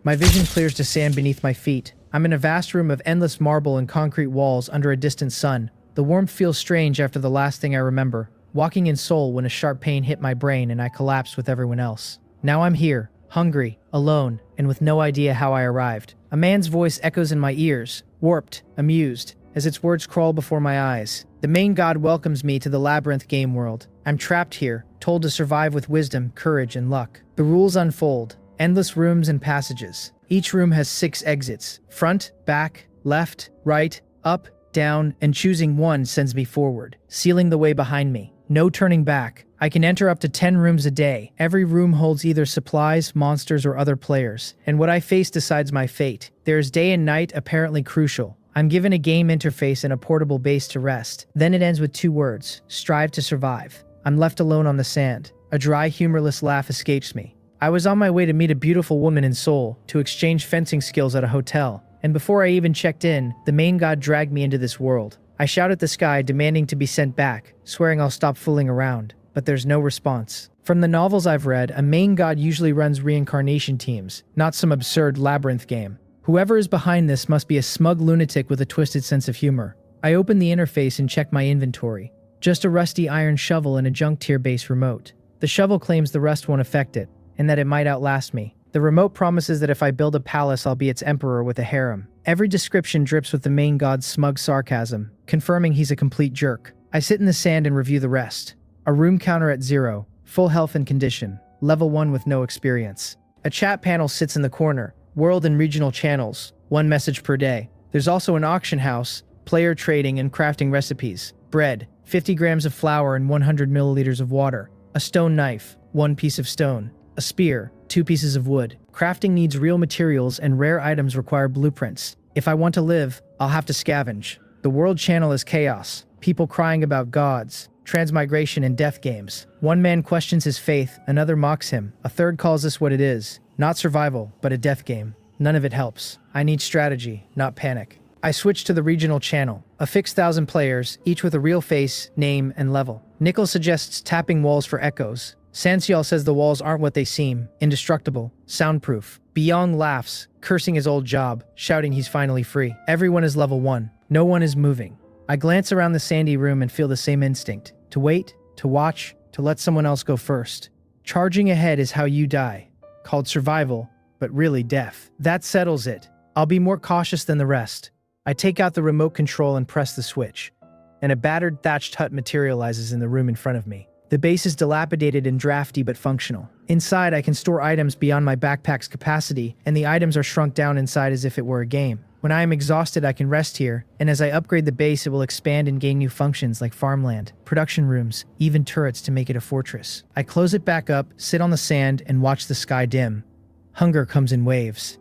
My vision clears to sand beneath my feet. I'm in a vast room of endless marble and concrete walls under a distant sun. The warmth feels strange after the last thing I remember, walking in Seoul when a sharp pain hit my brain and I collapsed with everyone else. Now I'm here, hungry, alone, and with no idea how I arrived. A man's voice echoes in my ears, warped, amused, as its words crawl before my eyes. The main god welcomes me to the Labyrinth game world. I'm trapped here, told to survive with wisdom, courage, and luck. The rules unfold. Endless rooms and passages. Each room has 6 exits. Front, back, left, right, up, down, and choosing one sends me forward, sealing the way behind me. No turning back. I can enter up to 10 rooms a day. Every room holds either supplies, monsters, or other players, and what I face decides my fate. There's day and night, apparently crucial. I'm given a game interface and a portable base to rest. Then it ends with 2 words: strive to survive. I'm left alone on the sand. A dry, humorless laugh escapes me. I was on my way to meet a beautiful woman in Seoul, to exchange fencing skills at a hotel, and before I even checked in, the main god dragged me into this world. I shout at the sky, demanding to be sent back, swearing I'll stop fooling around, but there's no response. From the novels I've read, a main god usually runs reincarnation teams, not some absurd labyrinth game. Whoever is behind this must be a smug lunatic with a twisted sense of humor. I open the interface and check my inventory. Just a rusty iron shovel and a junk tier base remote. The shovel claims the rust won't affect it, and that it might outlast me. The remote promises that if I build a palace, I'll be its emperor with a harem. Every description drips with the main god's smug sarcasm, confirming he's a complete jerk. I sit in the sand and review the rest. A room counter at 0, full health and condition, level 1 with no experience. A chat panel sits in the corner, world and regional channels, 1 message per day. There's also an auction house, player trading and crafting recipes, bread, 50 grams of flour and 100 milliliters of water, a stone knife, 1 piece of stone, a spear, 2 pieces of wood. Crafting needs real materials and rare items require blueprints. If I want to live, I'll have to scavenge. The world channel is chaos. People crying about gods, transmigration and death games. One man questions his faith, another mocks him. A third calls this what it is. Not survival, but a death game. None of it helps. I need strategy, not panic. I switch to the regional channel. A fixed 1,000 players, each with a real face, name, and level. Nickel suggests tapping walls for echoes. Sanseol says the walls aren't what they seem, indestructible, soundproof. Byong laughs, cursing his old job, shouting he's finally free. Everyone is level 1. No one is moving. I glance around the sandy room and feel the same instinct. To wait, to watch, to let someone else go first. Charging ahead is how you die. Called survival, but really death. That settles it. I'll be more cautious than the rest. I take out the remote control and press the switch, and a battered thatched hut materializes in the room in front of me. The base is dilapidated and drafty but functional. Inside, I can store items beyond my backpack's capacity, and the items are shrunk down inside as if it were a game. When I am exhausted, I can rest here, and as I upgrade the base, it will expand and gain new functions like farmland, production rooms, even turrets to make it a fortress. I close it back up, sit on the sand, and watch the sky dim. Hunger comes in waves.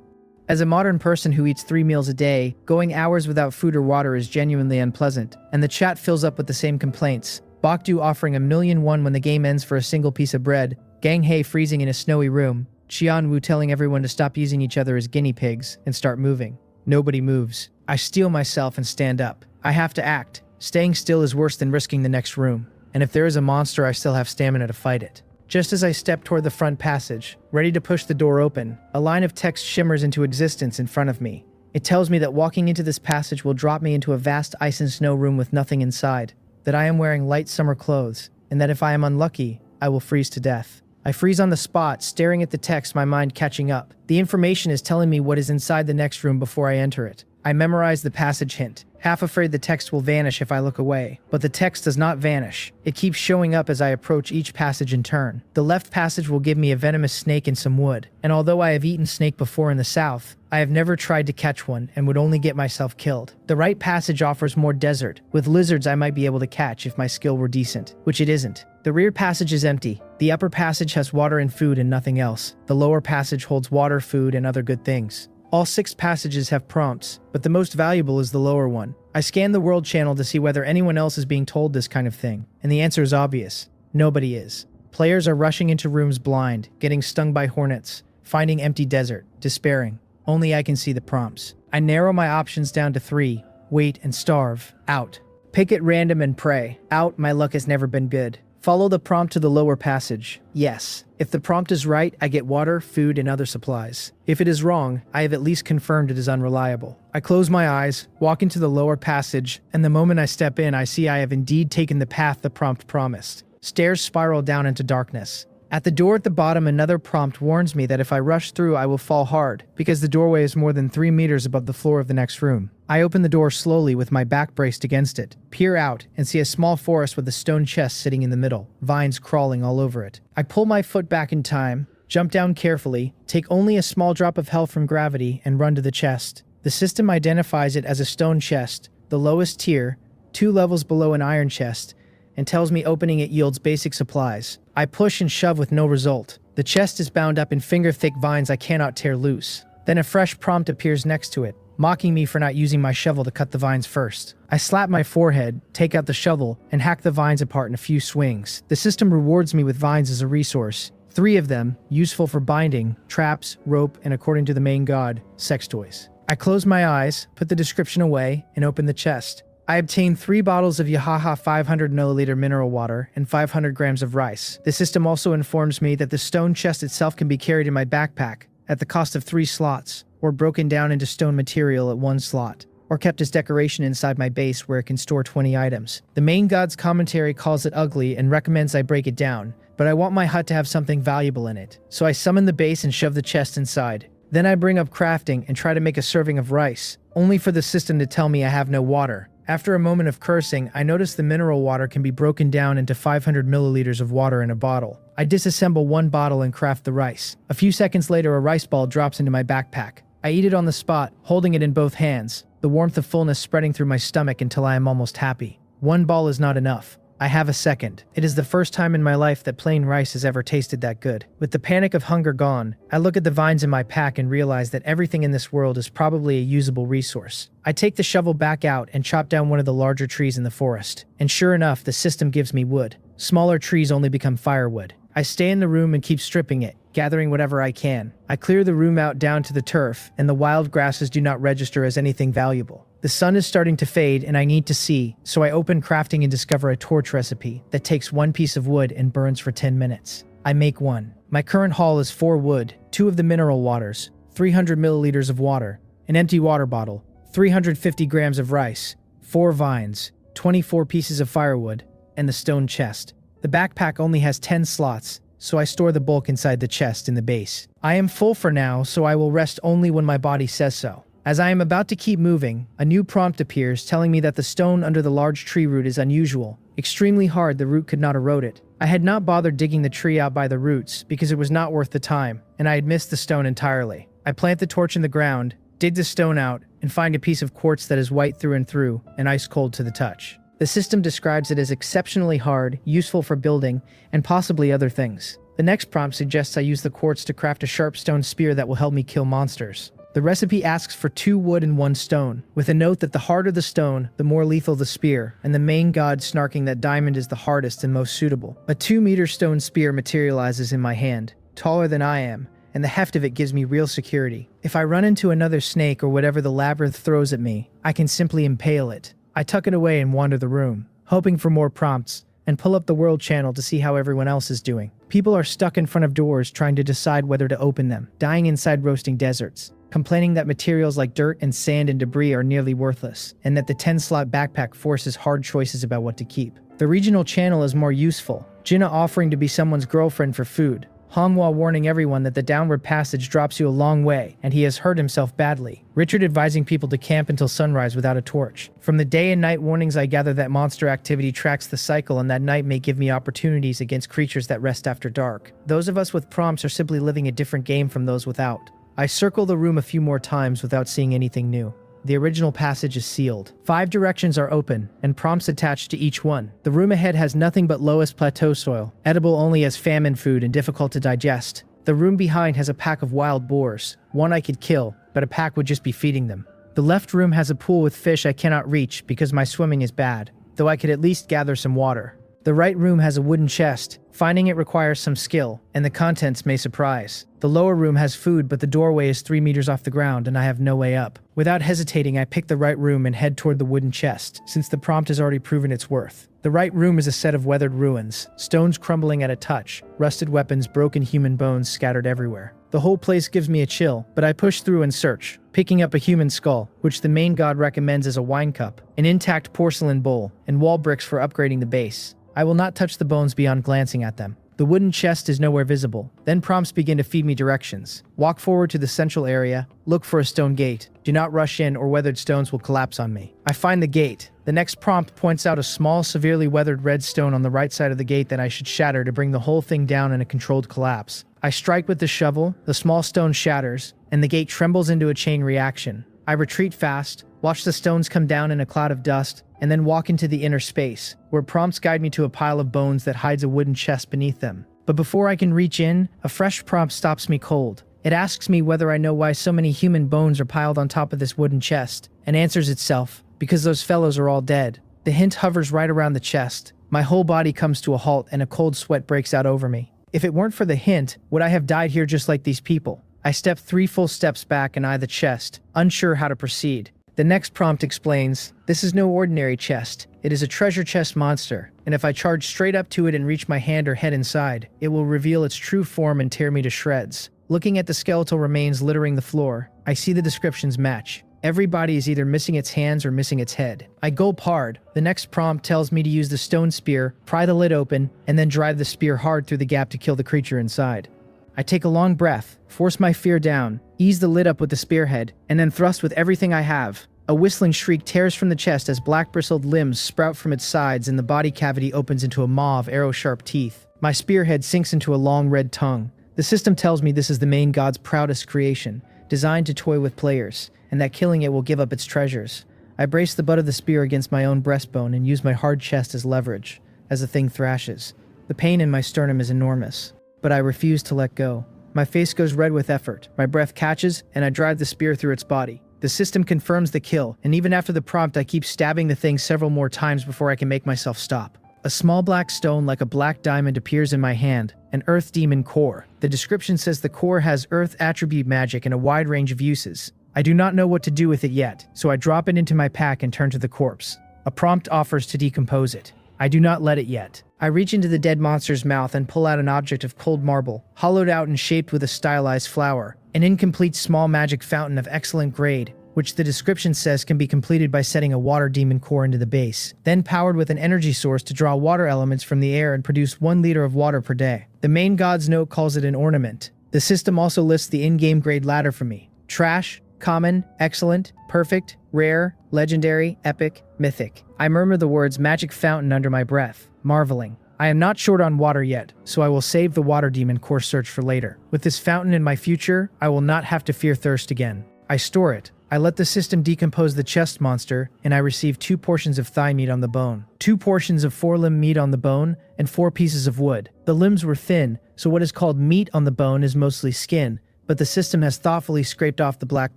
As a modern person who eats 3 meals a day, going hours without food or water is genuinely unpleasant, and the chat fills up with the same complaints. Bokdu offering 1,000,001 when the game ends for a single piece of bread, Gang Hei freezing in a snowy room, Qianwu telling everyone to stop using each other as guinea pigs and start moving. Nobody moves. I steel myself and stand up. I have to act. Staying still is worse than risking the next room, and if there is a monster, I still have stamina to fight it. Just as I step toward the front passage, ready to push the door open, a line of text shimmers into existence in front of me. It tells me that walking into this passage will drop me into a vast ice and snow room with nothing inside, that I am wearing light summer clothes, and that if I am unlucky, I will freeze to death. I freeze on the spot, staring at the text, my mind catching up. The information is telling me what is inside the next room before I enter it. I memorize the passage hint, half afraid the text will vanish if I look away. But the text does not vanish. It keeps showing up as I approach each passage in turn. The left passage will give me a venomous snake and some wood, and although I have eaten snake before in the south, I have never tried to catch one and would only get myself killed. The right passage offers more desert. With lizards I might be able to catch if my skill were decent, which it isn't. The rear passage is empty. The upper passage has water and food and nothing else. The lower passage holds water, food, and other good things. All 6 passages have prompts, but the most valuable is the lower one. I scan the world channel to see whether anyone else is being told this kind of thing, and the answer is obvious. Nobody is. Players are rushing into rooms blind, getting stung by hornets, finding empty desert, despairing. Only I can see the prompts. I narrow my options down to 3, wait and starve, out. Pick at random and pray. Out, my luck has never been good. Follow the prompt to the lower passage. Yes. If the prompt is right, I get water, food, and other supplies. If it is wrong, I have at least confirmed it is unreliable. I close my eyes, walk into the lower passage, and the moment I step in, I see I have indeed taken the path the prompt promised. Stairs spiral down into darkness. At the door at the bottom, another prompt warns me that if I rush through, I will fall hard, because the doorway is more than 3 meters above the floor of the next room. I open the door slowly with my back braced against it, peer out, and see a small forest with a stone chest sitting in the middle, vines crawling all over it. I pull my foot back in time, jump down carefully, take only a small drop of health from gravity, and run to the chest. The system identifies it as a stone chest, the lowest tier, 2 levels below an iron chest, and tells me opening it yields basic supplies. I push and shove with no result. The chest is bound up in finger-thick vines I cannot tear loose. Then a fresh prompt appears next to it, mocking me for not using my shovel to cut the vines first. I slap my forehead, take out the shovel, and hack the vines apart in a few swings. The system rewards me with vines as a resource. 3 of them, useful for binding, traps, rope, and according to the main god, sex toys. I close my eyes, put the description away, and open the chest. I obtained 3 bottles of Yahaha 500 milliliter mineral water and 500 grams of rice. The system also informs me that the stone chest itself can be carried in my backpack at the cost of 3 slots, or broken down into stone material at 1 slot, or kept as decoration inside my base where it can store 20 items. The main god's commentary calls it ugly and recommends I break it down, but I want my hut to have something valuable in it, so I summon the base and shove the chest inside. Then I bring up crafting and try to make a serving of rice, only for the system to tell me I have no water. After a moment of cursing, I notice the mineral water can be broken down into 500 milliliters of water in a bottle. I disassemble 1 bottle and craft the rice. A few seconds later, a rice ball drops into my backpack. I eat it on the spot, holding it in both hands, the warmth of fullness spreading through my stomach until I am almost happy. 1 ball is not enough. I have a second. It is the first time in my life that plain rice has ever tasted that good. With the panic of hunger gone, I look at the vines in my pack and realize that everything in this world is probably a usable resource. I take the shovel back out and chop down one of the larger trees in the forest. And sure enough, the system gives me wood. Smaller trees only become firewood. I stay in the room and keep stripping it, gathering whatever I can. I clear the room out down to the turf, and the wild grasses do not register as anything valuable. The sun is starting to fade and I need to see, so I open crafting and discover a torch recipe that takes 1 piece of wood and burns for 10 minutes. I make 1. My current haul is 4 wood, 2 of the mineral waters, 300 milliliters of water, an empty water bottle, 350 grams of rice, 4 vines, 24 pieces of firewood, and the stone chest. The backpack only has 10 slots, so I store the bulk inside the chest in the base. I am full for now, so I will rest only when my body says so. As I am about to keep moving, a new prompt appears telling me that the stone under the large tree root is unusual. Extremely hard, the root could not erode it. I had not bothered digging the tree out by the roots because it was not worth the time, and I had missed the stone entirely. I plant the torch in the ground, dig the stone out, and find a piece of quartz that is white through and through and ice cold to the touch. The system describes it as exceptionally hard, useful for building, and possibly other things. The next prompt suggests I use the quartz to craft a sharp stone spear that will help me kill monsters. The recipe asks for 2 wood and 1 stone, with a note that the harder the stone, the more lethal the spear, and the main god snarking that diamond is the hardest and most suitable. A 2-meter stone spear materializes in my hand, taller than I am, and the heft of it gives me real security. If I run into another snake or whatever the labyrinth throws at me, I can simply impale it. I tuck it away and wander the room, hoping for more prompts, and pull up the world channel to see how everyone else is doing. People are stuck in front of doors trying to decide whether to open them, dying inside roasting deserts, complaining that materials like dirt and sand and debris are nearly worthless, and that the 10-slot backpack forces hard choices about what to keep. The regional channel is more useful, Jinna offering to be someone's girlfriend for food, Manhwa warning everyone that the downward passage drops you a long way, and he has hurt himself badly. Richard advising people to camp until sunrise without a torch. From the day and night warnings I gather that monster activity tracks the cycle, and that night may give me opportunities against creatures that rest after dark. Those of us with prompts are simply living a different game from those without. I circle the room a few more times without seeing anything new. The original passage is sealed. 5 directions are open, and prompts attached to each one. The room ahead has nothing but lowest plateau soil, edible only as famine food and difficult to digest. The room behind has a pack of wild boars. One I could kill, but a pack would just be feeding them. The left room has a pool with fish I cannot reach because my swimming is bad, though I could at least gather some water. The right room has a wooden chest. Finding it requires some skill, and the contents may surprise. The lower room has food, but the doorway is 3 meters off the ground and I have no way up. Without hesitating, I pick the right room and head toward the wooden chest, since the prompt has already proven its worth. The right room is a set of weathered ruins, stones crumbling at a touch, rusted weapons, broken human bones scattered everywhere. The whole place gives me a chill, but I push through and search, picking up a human skull, which the main god recommends as a wine cup, an intact porcelain bowl, and wall bricks for upgrading the base. I will not touch the bones beyond glancing at them. The wooden chest is nowhere visible. Then prompts begin to feed me directions. Walk forward to the central area, look for a stone gate. Do not rush in or weathered stones will collapse on me. I find the gate. The next prompt points out a small, severely weathered red stone on the right side of the gate that I should shatter to bring the whole thing down in a controlled collapse. I strike with the shovel, the small stone shatters, and the gate trembles into a chain reaction. I retreat fast, watch the stones come down in a cloud of dust, and then walk into the inner space, where prompts guide me to a pile of bones that hides a wooden chest beneath them. But before I can reach in, a fresh prompt stops me cold. It asks me whether I know why so many human bones are piled on top of this wooden chest, and answers itself, because those fellows are all dead. The hint hovers right around the chest. My whole body comes to a halt and a cold sweat breaks out over me. If it weren't for the hint, would I have died here just like these people? I step 3 full steps back and eye the chest, unsure how to proceed. The next prompt explains, this is no ordinary chest. It is a treasure chest monster, and if I charge straight up to it and reach my hand or head inside, it will reveal its true form and tear me to shreds. Looking at the skeletal remains littering the floor, I see the descriptions match. Every body is either missing its hands or missing its head. I gulp hard. The next prompt tells me to use the stone spear, pry the lid open, and then drive the spear hard through the gap to kill the creature inside. I take a long breath, force my fear down, ease the lid up with the spearhead, and then thrust with everything I have. A whistling shriek tears from the chest as black-bristled limbs sprout from its sides and the body cavity opens into a maw of arrow-sharp teeth. My spearhead sinks into a long red tongue. The system tells me this is the main god's proudest creation, designed to toy with players, and that killing it will give up its treasures. I brace the butt of the spear against my own breastbone and use my hard chest as leverage, as the thing thrashes. The pain in my sternum is enormous, but I refuse to let go. My face goes red with effort, my breath catches, and I drive the spear through its body. The system confirms the kill, and even after the prompt I keep stabbing the thing several more times before I can make myself stop. A small black stone like a black diamond appears in my hand, an earth demon core. The description says the core has earth attribute magic and a wide range of uses. I do not know what to do with it yet, so I drop it into my pack and turn to the corpse. A prompt offers to decompose it. I do not let it yet. I reach into the dead monster's mouth and pull out an object of cold marble, hollowed out and shaped with a stylized flower, an incomplete small magic fountain of excellent grade, which the description says can be completed by setting a water demon core into the base, then powered with an energy source to draw water elements from the air and produce 1 liter of water per day. The main god's note calls it an ornament. The system also lists the in-game grade ladder for me. Trash, common, excellent, perfect, rare, legendary, epic, mythic. I murmur the words magic fountain under my breath, marveling. I am not short on water yet, so I will save the water demon core search for later. With this fountain in my future, I will not have to fear thirst again. I store it. I let the system decompose the chest monster, and I receive 2 portions of thigh meat on the bone, 2 portions of forelimb meat on the bone, and 4 pieces of wood. The limbs were thin, so what is called meat on the bone is mostly skin, but the system has thoughtfully scraped off the black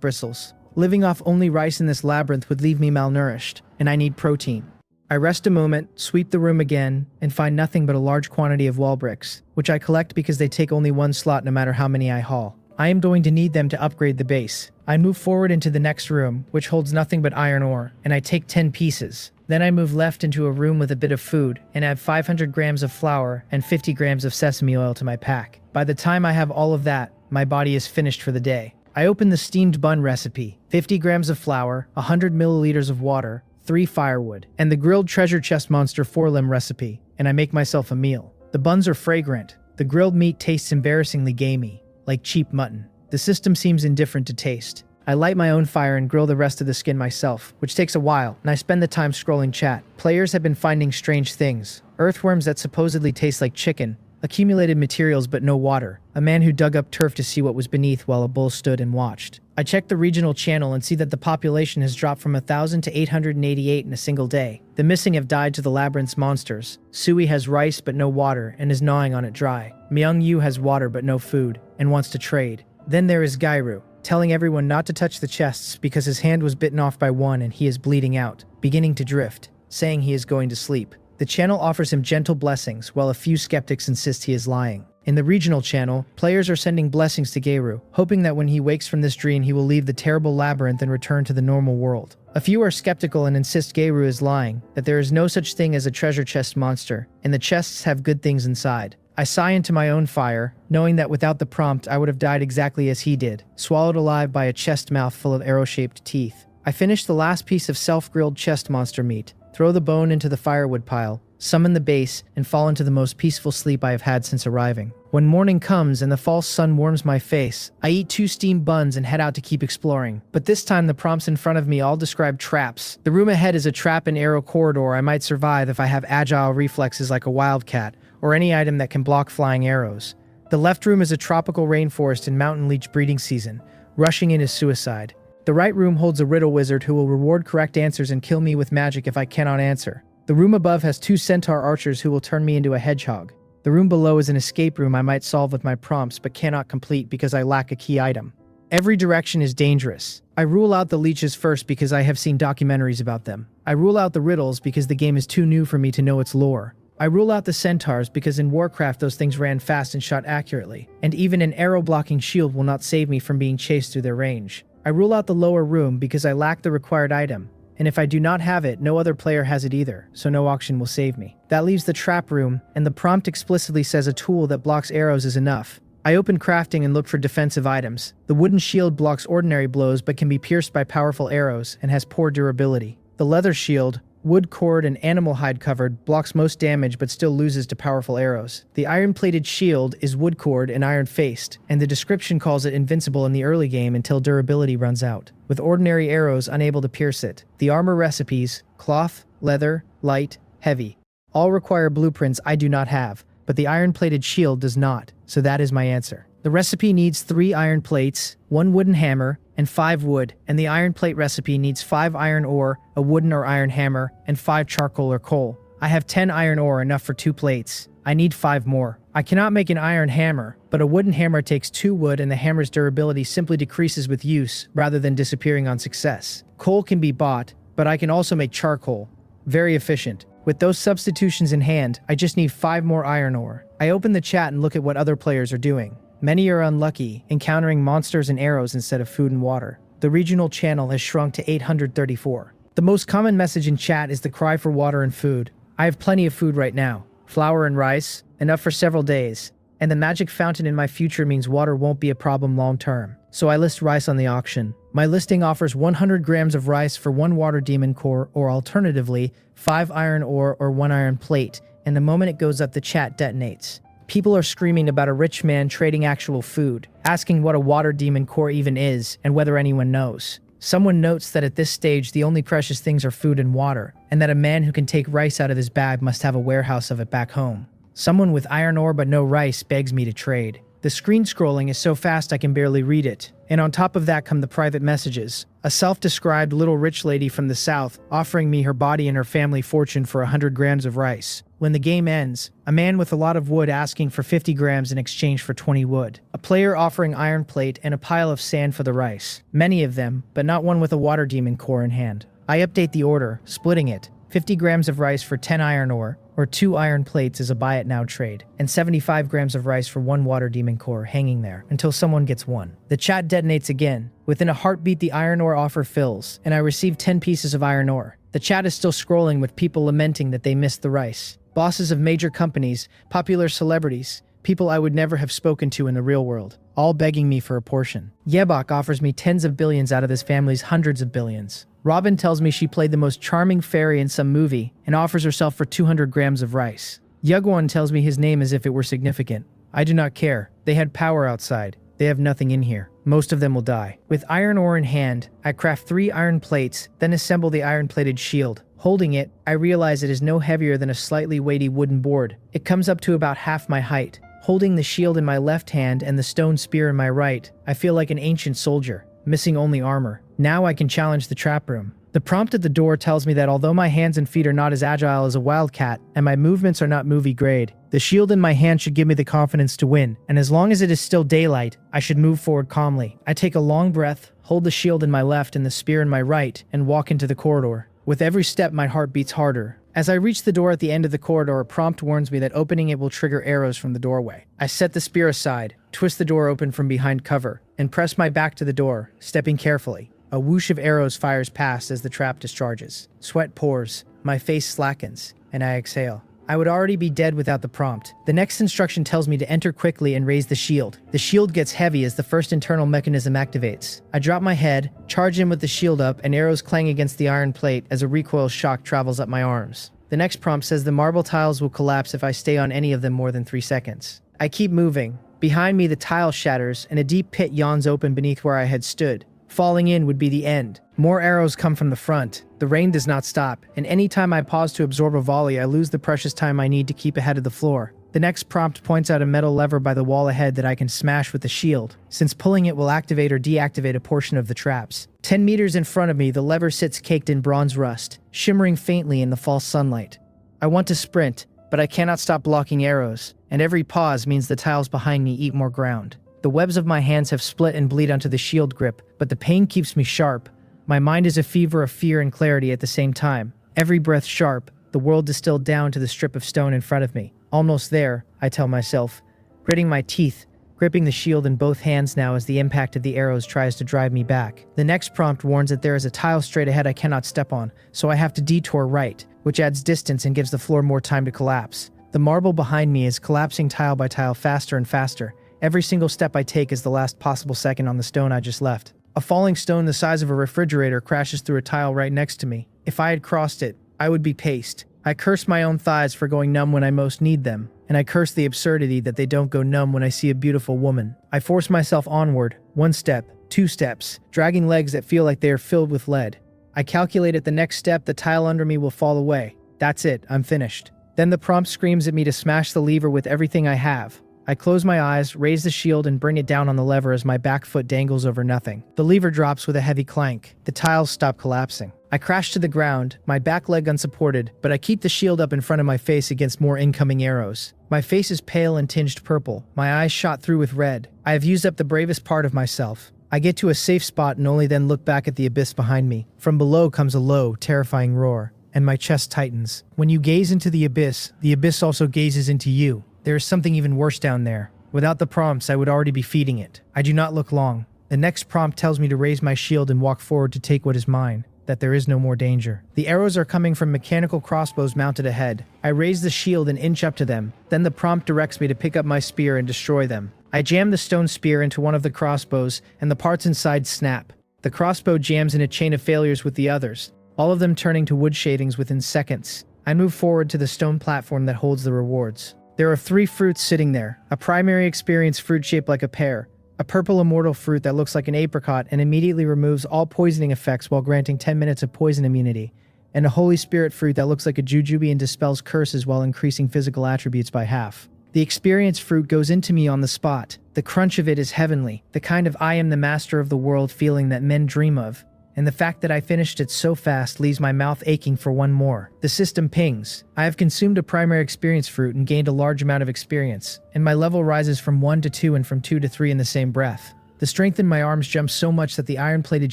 bristles. Living off only rice in this labyrinth would leave me malnourished, and I need protein. I rest a moment, sweep the room again, and find nothing but a large quantity of wall bricks, which I collect because they take only 1 slot no matter how many I haul. I am going to need them to upgrade the base. I move forward into the next room, which holds nothing but iron ore, and I take 10 pieces. Then I move left into a room with a bit of food, and add 500 grams of flour and 50 grams of sesame oil to my pack. By the time I have all of that, my body is finished for the day. I open the steamed bun recipe, 50 grams of flour, 100 milliliters of water, 3 firewood, and the grilled treasure chest monster forelimb recipe, and I make myself a meal. The buns are fragrant. The grilled meat tastes embarrassingly gamey, like cheap mutton. The system seems indifferent to taste. I light my own fire and grill the rest of the skin myself, which takes a while, and I spend the time scrolling chat. Players have been finding strange things. Earthworms that supposedly taste like chicken, accumulated materials but no water, a man who dug up turf to see what was beneath while a bull stood and watched. I check the regional channel and see that the population has dropped from 1,000 to 888 in a single day. The missing have died to the labyrinth's monsters. Sui has rice but no water and is gnawing on it dry. Myung Yu has water but no food and wants to trade. Then there is Gairu, telling everyone not to touch the chests because his hand was bitten off by one and he is bleeding out, beginning to drift, saying he is going to sleep. The channel offers him gentle blessings, while a few skeptics insist he is lying. In the regional channel, players are sending blessings to Geiru, hoping that when he wakes from this dream he will leave the terrible labyrinth and return to the normal world. A few are skeptical and insist Geiru is lying, that there is no such thing as a treasure chest monster, and the chests have good things inside. I sigh into my own fire, knowing that without the prompt I would have died exactly as he did, swallowed alive by a chest mouth full of arrow-shaped teeth. I finish the last piece of self-grilled chest monster meat, throw the bone into the firewood pile, summon the base, and fall into the most peaceful sleep I have had since arriving. When morning comes and the false sun warms my face, I eat 2 steamed buns and head out to keep exploring. But this time the prompts in front of me all describe traps. The room ahead is a trap and arrow corridor I might survive if I have agile reflexes like a wildcat, or any item that can block flying arrows. The left room is a tropical rainforest in mountain leech breeding season. Rushing in is suicide. The right room holds a riddle wizard who will reward correct answers and kill me with magic if I cannot answer. The room above has 2 centaur archers who will turn me into a hedgehog. The room below is an escape room I might solve with my prompts but cannot complete because I lack a key item. Every direction is dangerous. I rule out the leeches first because I have seen documentaries about them. I rule out the riddles because the game is too new for me to know its lore. I rule out the centaurs because in Warcraft those things ran fast and shot accurately, and even an arrow-blocking shield will not save me from being chased through their range. I rule out the lower room because I lack the required item, and if I do not have it, no other player has it either, so no auction will save me. That leaves the trap room, and the prompt explicitly says a tool that blocks arrows is enough. I open crafting and look for defensive items. The wooden shield blocks ordinary blows but can be pierced by powerful arrows and has poor durability. The leather shield, wood cord and animal hide covered, blocks most damage but still loses to powerful arrows. The iron-plated shield is wood cord and iron-faced, and the description calls it invincible in the early game until durability runs out, with ordinary arrows unable to pierce it. The armor recipes, cloth, leather, light, heavy, all require blueprints I do not have, but the iron-plated shield does not, so that is my answer. The recipe needs 3 iron plates, 1 wooden hammer, and 5 wood, and the iron plate recipe needs 5 iron ore, a wooden or iron hammer, and 5 charcoal or coal. I have 10 iron ore, enough for 2 plates. I need 5 more. I cannot make an iron hammer, but a wooden hammer takes 2 wood and the hammer's durability simply decreases with use, rather than disappearing on success. Coal can be bought, but I can also make charcoal. Very efficient. With those substitutions in hand, I just need 5 more iron ore. I open the chat and look at what other players are doing. Many are unlucky, encountering monsters and arrows instead of food and water. The regional channel has shrunk to 834. The most common message in chat is the cry for water and food. I have plenty of food right now. Flour and rice, enough for several days. And the magic fountain in my future means water won't be a problem long term. So I list rice on the auction. My listing offers 100 grams of rice for 1 water demon core, or alternatively, 5 iron ore or 1 iron plate, and the moment it goes up the chat detonates. People are screaming about a rich man trading actual food, asking what a water demon core even is, and whether anyone knows. Someone notes that at this stage the only precious things are food and water, and that a man who can take rice out of his bag must have a warehouse of it back home. Someone with iron ore but no rice begs me to trade. The screen scrolling is so fast I can barely read it, and on top of that come the private messages. A self-described little rich lady from the south offering me her body and her family fortune for 100 grams of rice. When the game ends, a man with a lot of wood asking for 50 grams in exchange for 20 wood. A player offering iron plate and a pile of sand for the rice. Many of them, but not one with a water demon core in hand. I update the order, splitting it. 50 grams of rice for 10 iron ore, or 2 iron plates is a buy it now trade, and 75 grams of rice for 1 water demon core hanging there until someone gets 1. The chat detonates again. Within a heartbeat the iron ore offer fills, and I receive 10 pieces of iron ore. The chat is still scrolling with people lamenting that they missed the rice. Bosses of major companies, popular celebrities, people I would never have spoken to in the real world, all begging me for a portion. Yebok offers me tens of billions out of his family's hundreds of billions. Robin tells me she played the most charming fairy in some movie and offers herself for 200 grams of rice. Yugwon tells me his name as if it were significant. I do not care. They had power outside. They have nothing in here. Most of them will die. With iron ore in hand, I craft 3 iron plates, then assemble the iron-plated shield. Holding it, I realize it is no heavier than a slightly weighty wooden board. It comes up to about half my height. Holding the shield in my left hand and the stone spear in my right, I feel like an ancient soldier, missing only armor. Now I can challenge the trap room. The prompt at the door tells me that although my hands and feet are not as agile as a wildcat, and my movements are not movie grade, the shield in my hand should give me the confidence to win, and as long as it is still daylight, I should move forward calmly. I take a long breath, hold the shield in my left and the spear in my right, and walk into the corridor. With every step my heart beats harder. As I reach the door at the end of the corridor, a prompt warns me that opening it will trigger arrows from the doorway. I set the spear aside, twist the door open from behind cover, and press my back to the door, stepping carefully. A whoosh of arrows fires past as the trap discharges. Sweat pours, my face slackens, and I exhale. I would already be dead without the prompt. The next instruction tells me to enter quickly and raise the shield. The shield gets heavy as the first internal mechanism activates. I drop my head, charge in with the shield up, and arrows clang against the iron plate as a recoil shock travels up my arms. The next prompt says the marble tiles will collapse if I stay on any of them more than 3 seconds. I keep moving. Behind me, the tile shatters, and a deep pit yawns open beneath where I had stood. Falling in would be the end. More arrows come from the front. The rain does not stop, and any time I pause to absorb a volley, I lose the precious time I need to keep ahead of the floor. The next prompt points out a metal lever by the wall ahead that I can smash with the shield, since pulling it will activate or deactivate a portion of the traps. 10 meters in front of me, the lever sits caked in bronze rust, shimmering faintly in the false sunlight. I want to sprint, but I cannot stop blocking arrows, and every pause means the tiles behind me eat more ground. The webs of my hands have split and bleed onto the shield grip, but the pain keeps me sharp. My mind is a fever of fear and clarity at the same time. Every breath sharp, the world distilled down to the strip of stone in front of me. Almost there, I tell myself, gritting my teeth, gripping the shield in both hands now as the impact of the arrows tries to drive me back. The next prompt warns that there is a tile straight ahead I cannot step on, so I have to detour right, which adds distance and gives the floor more time to collapse. The marble behind me is collapsing tile by tile faster and faster. Every single step I take is the last possible second on the stone I just left. A falling stone the size of a refrigerator crashes through a tile right next to me. If I had crossed it, I would be paced. I curse my own thighs for going numb when I most need them, and I curse the absurdity that they don't go numb when I see a beautiful woman. I force myself onward, 1 step, 2 steps, dragging legs that feel like they are filled with lead. I calculate at the next step the tile under me will fall away. That's it, I'm finished. Then the prompt screams at me to smash the lever with everything I have. I close my eyes, raise the shield, and bring it down on the lever as my back foot dangles over nothing. The lever drops with a heavy clank. The tiles stop collapsing. I crash to the ground, my back leg unsupported, but I keep the shield up in front of my face against more incoming arrows. My face is pale and tinged purple, my eyes shot through with red. I have used up the bravest part of myself. I get to a safe spot and only then look back at the abyss behind me. From below comes a low, terrifying roar, and my chest tightens. When you gaze into the abyss also gazes into you. There is something even worse down there. Without the prompts, I would already be feeding it. I do not look long. The next prompt tells me to raise my shield and walk forward to take what is mine, that there is no more danger. The arrows are coming from mechanical crossbows mounted ahead. I raise the shield and inch up to them. Then the prompt directs me to pick up my spear and destroy them. I jam the stone spear into one of the crossbows, and the parts inside snap. The crossbow jams in a chain of failures with the others, all of them turning to wood shavings within seconds. I move forward to the stone platform that holds the rewards. There are 3 fruits sitting there, a primary experience fruit shaped like a pear, a purple immortal fruit that looks like an apricot and immediately removes all poisoning effects while granting 10 minutes of poison immunity, and a holy spirit fruit that looks like a jujube and dispels curses while increasing physical attributes by half. The experience fruit goes into me on the spot. The crunch of it is heavenly, the kind of I am the master of the world feeling that men dream of. And the fact that I finished it so fast leaves my mouth aching for one more. The system pings. I have consumed a primary experience fruit and gained a large amount of experience, and my level rises from 1 to 2 and from 2 to 3 in the same breath. The strength in my arms jumps so much that the iron-plated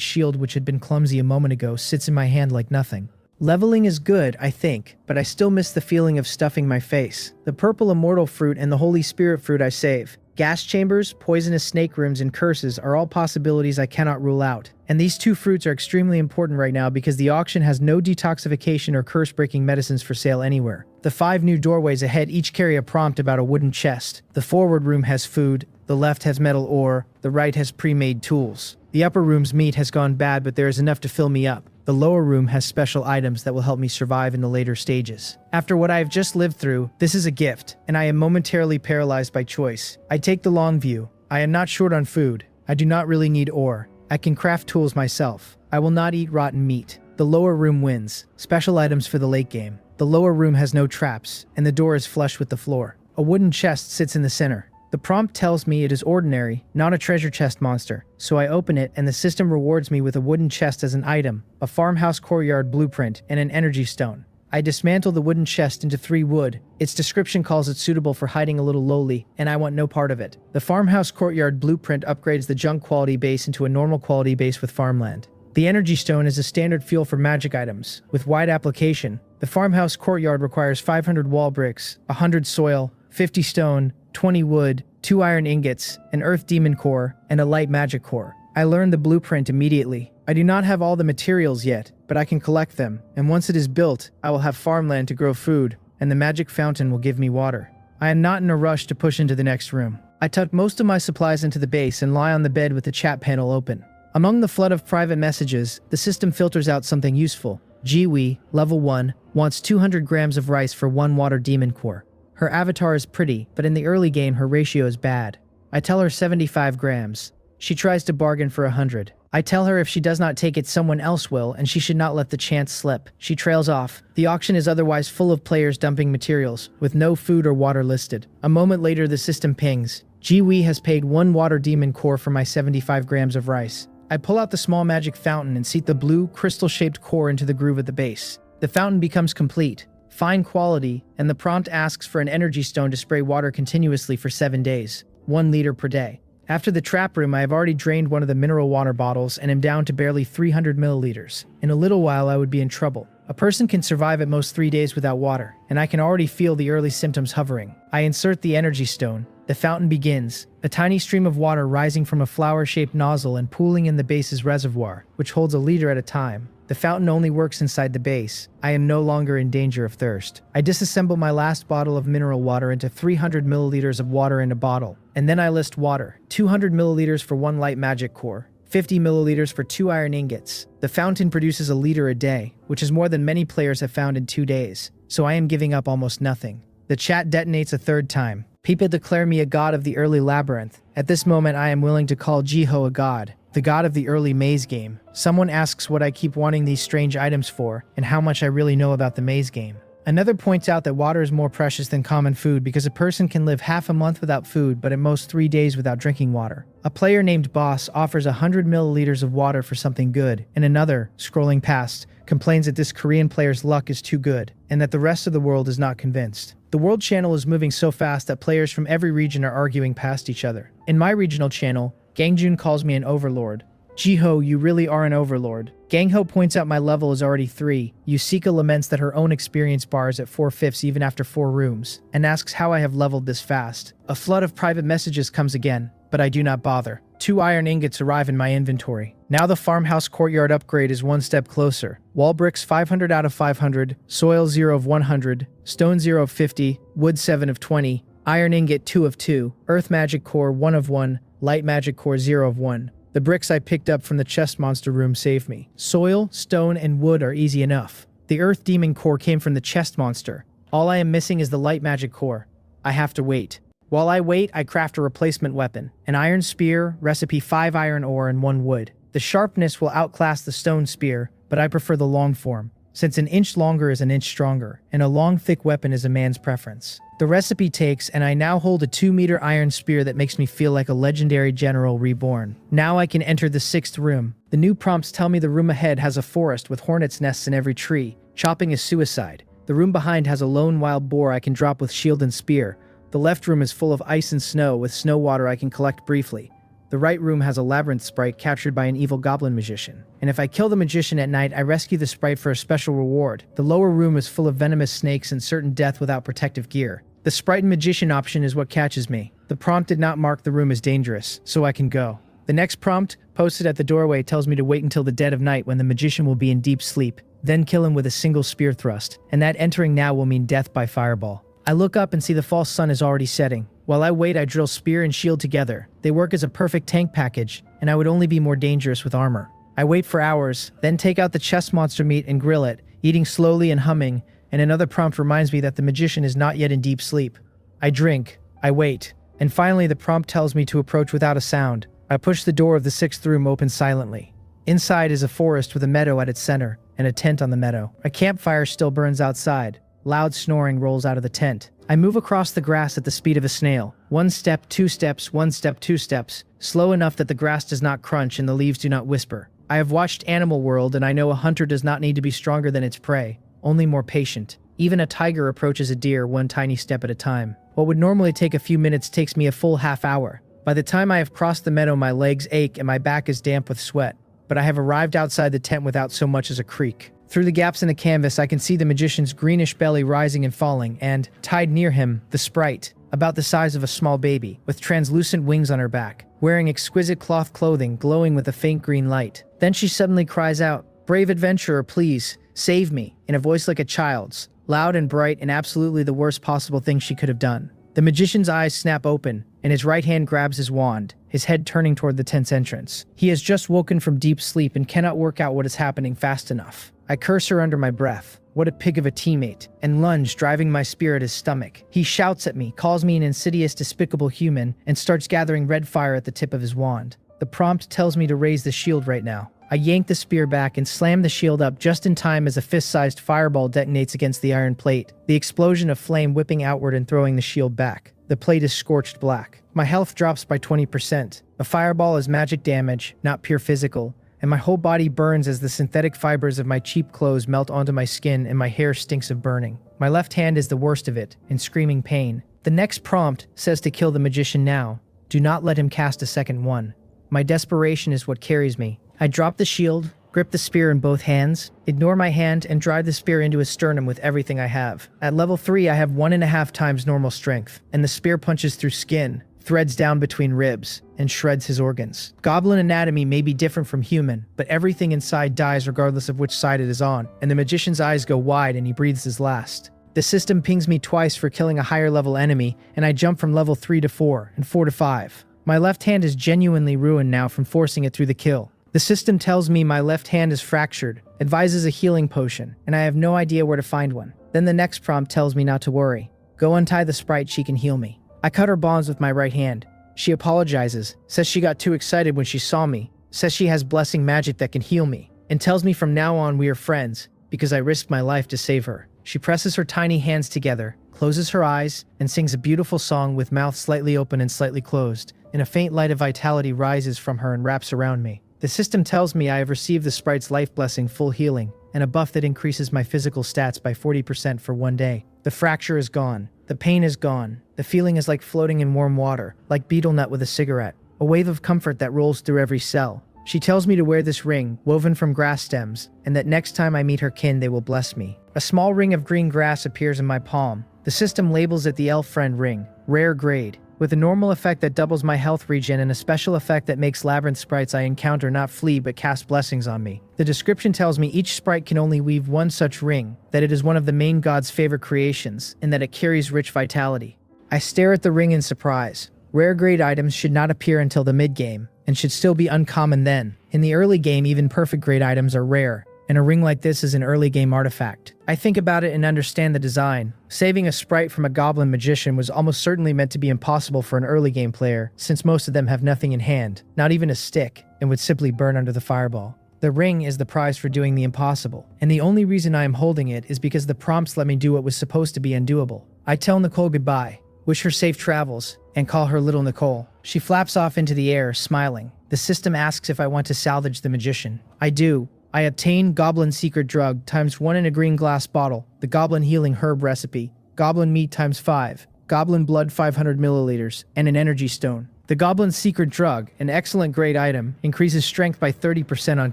shield which had been clumsy a moment ago sits in my hand like nothing. Leveling is good, I think, but I still miss the feeling of stuffing my face. The purple immortal fruit and the holy spirit fruit I save. Gas chambers, poisonous snake rooms, and curses are all possibilities I cannot rule out. And these 2 fruits are extremely important right now because the auction has no detoxification or curse-breaking medicines for sale anywhere. The 5 new doorways ahead each carry a prompt about a wooden chest. The forward room has food, the left has metal ore, the right has pre-made tools. The upper room's meat has gone bad, but there is enough to fill me up. The lower room has special items that will help me survive in the later stages. After what I have just lived through, this is a gift, and I am momentarily paralyzed by choice. I take the long view. I am not short on food. I do not really need ore. I can craft tools myself. I will not eat rotten meat. The lower room wins. Special items for the late game. The lower room has no traps, and the door is flush with the floor. A wooden chest sits in the center. The prompt tells me it is ordinary, not a treasure chest monster, so I open it and the system rewards me with a wooden chest as an item, a farmhouse courtyard blueprint, and an energy stone. I dismantle the wooden chest into 3 wood. Its description calls it suitable for hiding a little lowly, and I want no part of it. The farmhouse courtyard blueprint upgrades the junk quality base into a normal quality base with farmland. The energy stone is a standard fuel for magic items, with wide application. The farmhouse courtyard requires 500 wall bricks, 100 soil, 50 stone, 20 wood, 2 iron ingots, an earth demon core, and a light magic core. I learned the blueprint immediately. I do not have all the materials yet, but I can collect them, and once it is built, I will have farmland to grow food, and the magic fountain will give me water. I am not in a rush to push into the next room. I tuck most of my supplies into the base and lie on the bed with the chat panel open. Among the flood of private messages, the system filters out something useful. Jiwi, level 1, wants 200 grams of rice for 1 water demon core. Her avatar is pretty, but in the early game her ratio is bad. I tell her 75 grams. She tries to bargain for 100. I tell her if she does not take it someone else will, and she should not let the chance slip. She trails off. The auction is otherwise full of players dumping materials, with no food or water listed. A moment later the system pings. Jiwi has paid 1 water demon core for my 75 grams of rice. I pull out the small magic fountain and seat the blue, crystal-shaped core into the groove at the base. The fountain becomes complete, fine quality, and the prompt asks for an energy stone to spray water continuously for 7 days, 1 liter per day. After the trap room, I have already drained one of the mineral water bottles and am down to barely 300 milliliters. In a little while, I would be in trouble. A person can survive at most 3 days without water, and I can already feel the early symptoms hovering. I insert the energy stone. The fountain begins, a tiny stream of water rising from a flower-shaped nozzle and pooling in the base's reservoir, which holds a liter at a time. The fountain only works inside the base. I am no longer in danger of thirst. I disassemble my last bottle of mineral water into 300 milliliters of water in a bottle, and then I list water, 200 milliliters for 1 light magic core, 50 milliliters for 2 iron ingots. The fountain produces a liter a day, which is more than many players have found in 2 days, so I am giving up almost nothing. The chat detonates a third time. People declare me a god of the early labyrinth. At this moment, I am willing to call Jiho a god, the god of the early maze game. Someone asks what I keep wanting these strange items for, and how much I really know about the maze game. Another points out that water is more precious than common food because a person can live half a month without food, but at most 3 days without drinking water. A player named Boss offers 100 milliliters of water for something good, and another, scrolling past, complains that this Korean player's luck is too good, and that the rest of the world is not convinced. The world channel is moving so fast that players from every region are arguing past each other. In my regional channel, Gangjun calls me an overlord. Jiho, you really are an overlord. Gangho points out my level is already 3. Yusika laments that her own experience bar is at 4/5 even after 4 rooms, and asks how I have leveled this fast. A flood of private messages comes again, but I do not bother. 2 iron ingots arrive in my inventory. Now the farmhouse courtyard upgrade is 1 step closer. Wall bricks 500 out of 500, soil 0 of 100, stone 0 of 50, wood 7 of 20, iron ingot 2 of 2, earth magic core 1 of 1, light magic core 0 of 1. The bricks I picked up from the chest monster room saved me. Soil, stone, and wood are easy enough. The earth demon core came from the chest monster. All I am missing is the light magic core. I have to wait. While I wait, I craft a replacement weapon. An iron spear, recipe 5 iron ore and 1 wood. The sharpness will outclass the stone spear, but I prefer the long form, since an inch longer is an inch stronger, and a long thick weapon is a man's preference. The recipe takes, and I now hold a 2-meter iron spear that makes me feel like a legendary general reborn. Now I can enter the 6th room. The new prompts tell me the room ahead has a forest with hornets' nests in every tree. Chopping is suicide. The room behind has a lone wild boar I can drop with shield and spear. The left room is full of ice and snow with snow water I can collect briefly. The right room has a labyrinth sprite captured by an evil goblin magician. And if I kill the magician at night, I rescue the sprite for a special reward. The lower room is full of venomous snakes and certain death without protective gear. The sprite and magician option is what catches me. The prompt did not mark the room as dangerous, so I can go. The next prompt, posted at the doorway, tells me to wait until the dead of night when the magician will be in deep sleep, then kill him with a single spear thrust, and that entering now will mean death by fireball. I look up and see the false sun is already setting. While I wait, I drill spear and shield together. They work as a perfect tank package, and I would only be more dangerous with armor. I wait for hours, then take out the chest monster meat and grill it, eating slowly and humming, and another prompt reminds me that the magician is not yet in deep sleep. I drink, I wait, and finally the prompt tells me to approach without a sound. I push the door of the 6th room open silently. Inside is a forest with a meadow at its center, and a tent on the meadow. A campfire still burns outside. Loud snoring rolls out of the tent. I move across the grass at the speed of a snail. 1 step, 2 steps, 1 step, 2 steps, slow enough that the grass does not crunch and the leaves do not whisper. I have watched Animal World and I know a hunter does not need to be stronger than its prey, only more patient. Even a tiger approaches a deer 1 tiny step at a time. What would normally take a few minutes takes me a full half hour. By the time I have crossed the meadow, my legs ache and my back is damp with sweat. but I have arrived outside the tent without so much as a creak. Through the gaps in the canvas, I can see the magician's greenish belly rising and falling, and, tied near him, the sprite, about the size of a small baby, with translucent wings on her back, wearing exquisite cloth clothing glowing with a faint green light. Then she suddenly cries out, "Brave adventurer, please, save me," in a voice like a child's, loud and bright and absolutely the worst possible thing she could have done. The magician's eyes snap open, and his right hand grabs his wand, his head turning toward the tent's entrance. He has just woken from deep sleep and cannot work out what is happening fast enough. I curse her under my breath. What a pig of a teammate, and lunge, driving my spear at his stomach. He shouts at me, calls me an insidious, despicable human, and starts gathering red fire at the tip of his wand. The prompt tells me to raise the shield right now. I yank the spear back and slam the shield up just in time as a fist-sized fireball detonates against the iron plate, the explosion of flame whipping outward and throwing the shield back. The plate is scorched black. My health drops by 20%. A fireball is magic damage, not pure physical, and my whole body burns as the synthetic fibers of my cheap clothes melt onto my skin and my hair stinks of burning. My left hand is the worst of it, in screaming pain. The next prompt says to kill the magician now. Do not let him cast a second one. My desperation is what carries me. I drop the shield, grip the spear in both hands, ignore my hand, and drive the spear into his sternum with everything I have. At level 3, I have 1.5 times normal strength, and the spear punches through skin, threads down between ribs, and shreds his organs. Goblin anatomy may be different from human, but everything inside dies regardless of which side it is on, and the magician's eyes go wide and he breathes his last. The system pings me twice for killing a higher level enemy, and I jump from level 3 to 4, and 4 to 5. My left hand is genuinely ruined now from forcing it through the kill. The system tells me my left hand is fractured, advises a healing potion, and I have no idea where to find one. Then the next prompt tells me not to worry. Go untie the sprite, she can heal me. I cut her bonds with my right hand. She apologizes, says she got too excited when she saw me, says she has blessing magic that can heal me, and tells me from now on we are friends, because I risked my life to save her. She presses her tiny hands together, closes her eyes, and sings a beautiful song with mouth slightly open and slightly closed, and a faint light of vitality rises from her and wraps around me. The system tells me I have received the sprite's life blessing, full healing, and a buff that increases my physical stats by 40% for 1 day. The fracture is gone. The pain is gone. The feeling is like floating in warm water, like betel nut with a cigarette. A wave of comfort that rolls through every cell. She tells me to wear this ring, woven from grass stems, and that next time I meet her kin they will bless me. A small ring of green grass appears in my palm. The system labels it the Elf Friend Ring, rare grade, with a normal effect that doubles my health regen and a special effect that makes labyrinth sprites I encounter not flee but cast blessings on me. The description tells me each sprite can only weave one such ring, that it is one of the main god's favorite creations, and that it carries rich vitality. I stare at the ring in surprise. Rare grade items should not appear until the mid-game, and should still be uncommon then. In the early game, even perfect grade items are rare, and a ring like this is an early game artifact. I think about it and understand the design. Saving a sprite from a goblin magician was almost certainly meant to be impossible for an early game player, since most of them have nothing in hand, not even a stick, and would simply burn under the fireball. The ring is the prize for doing the impossible, and the only reason I am holding it is because the prompts let me do what was supposed to be undoable. I tell Nicole goodbye, wish her safe travels, and call her Little Nicole. She flaps off into the air, smiling. The system asks if I want to salvage the magician. I do. I obtain Goblin Secret Drug ×1 in a green glass bottle, the Goblin Healing Herb Recipe, Goblin Meat ×5, Goblin Blood 500 milliliters, and an Energy Stone. The Goblin Secret Drug, an excellent grade item, increases strength by 30% on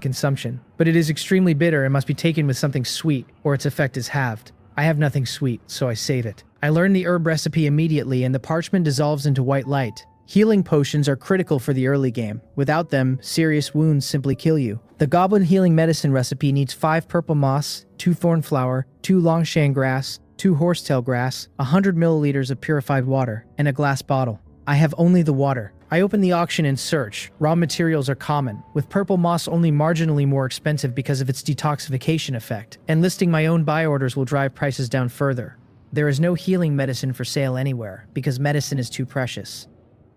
consumption, but it is extremely bitter and must be taken with something sweet, or its effect is halved. I have nothing sweet, so I save it. I learn the herb recipe immediately and the parchment dissolves into white light. Healing potions are critical for the early game. Without them, serious wounds simply kill you. The Goblin Healing Medicine recipe needs 5 purple moss, 2 thornflower, 2 longshan grass, 2 horsetail grass, 100 milliliters of purified water, and a glass bottle. I have only the water. I open the auction and search. Raw materials are common, with purple moss only marginally more expensive because of its detoxification effect, and listing my own buy orders will drive prices down further. There is no healing medicine for sale anywhere, because medicine is too precious.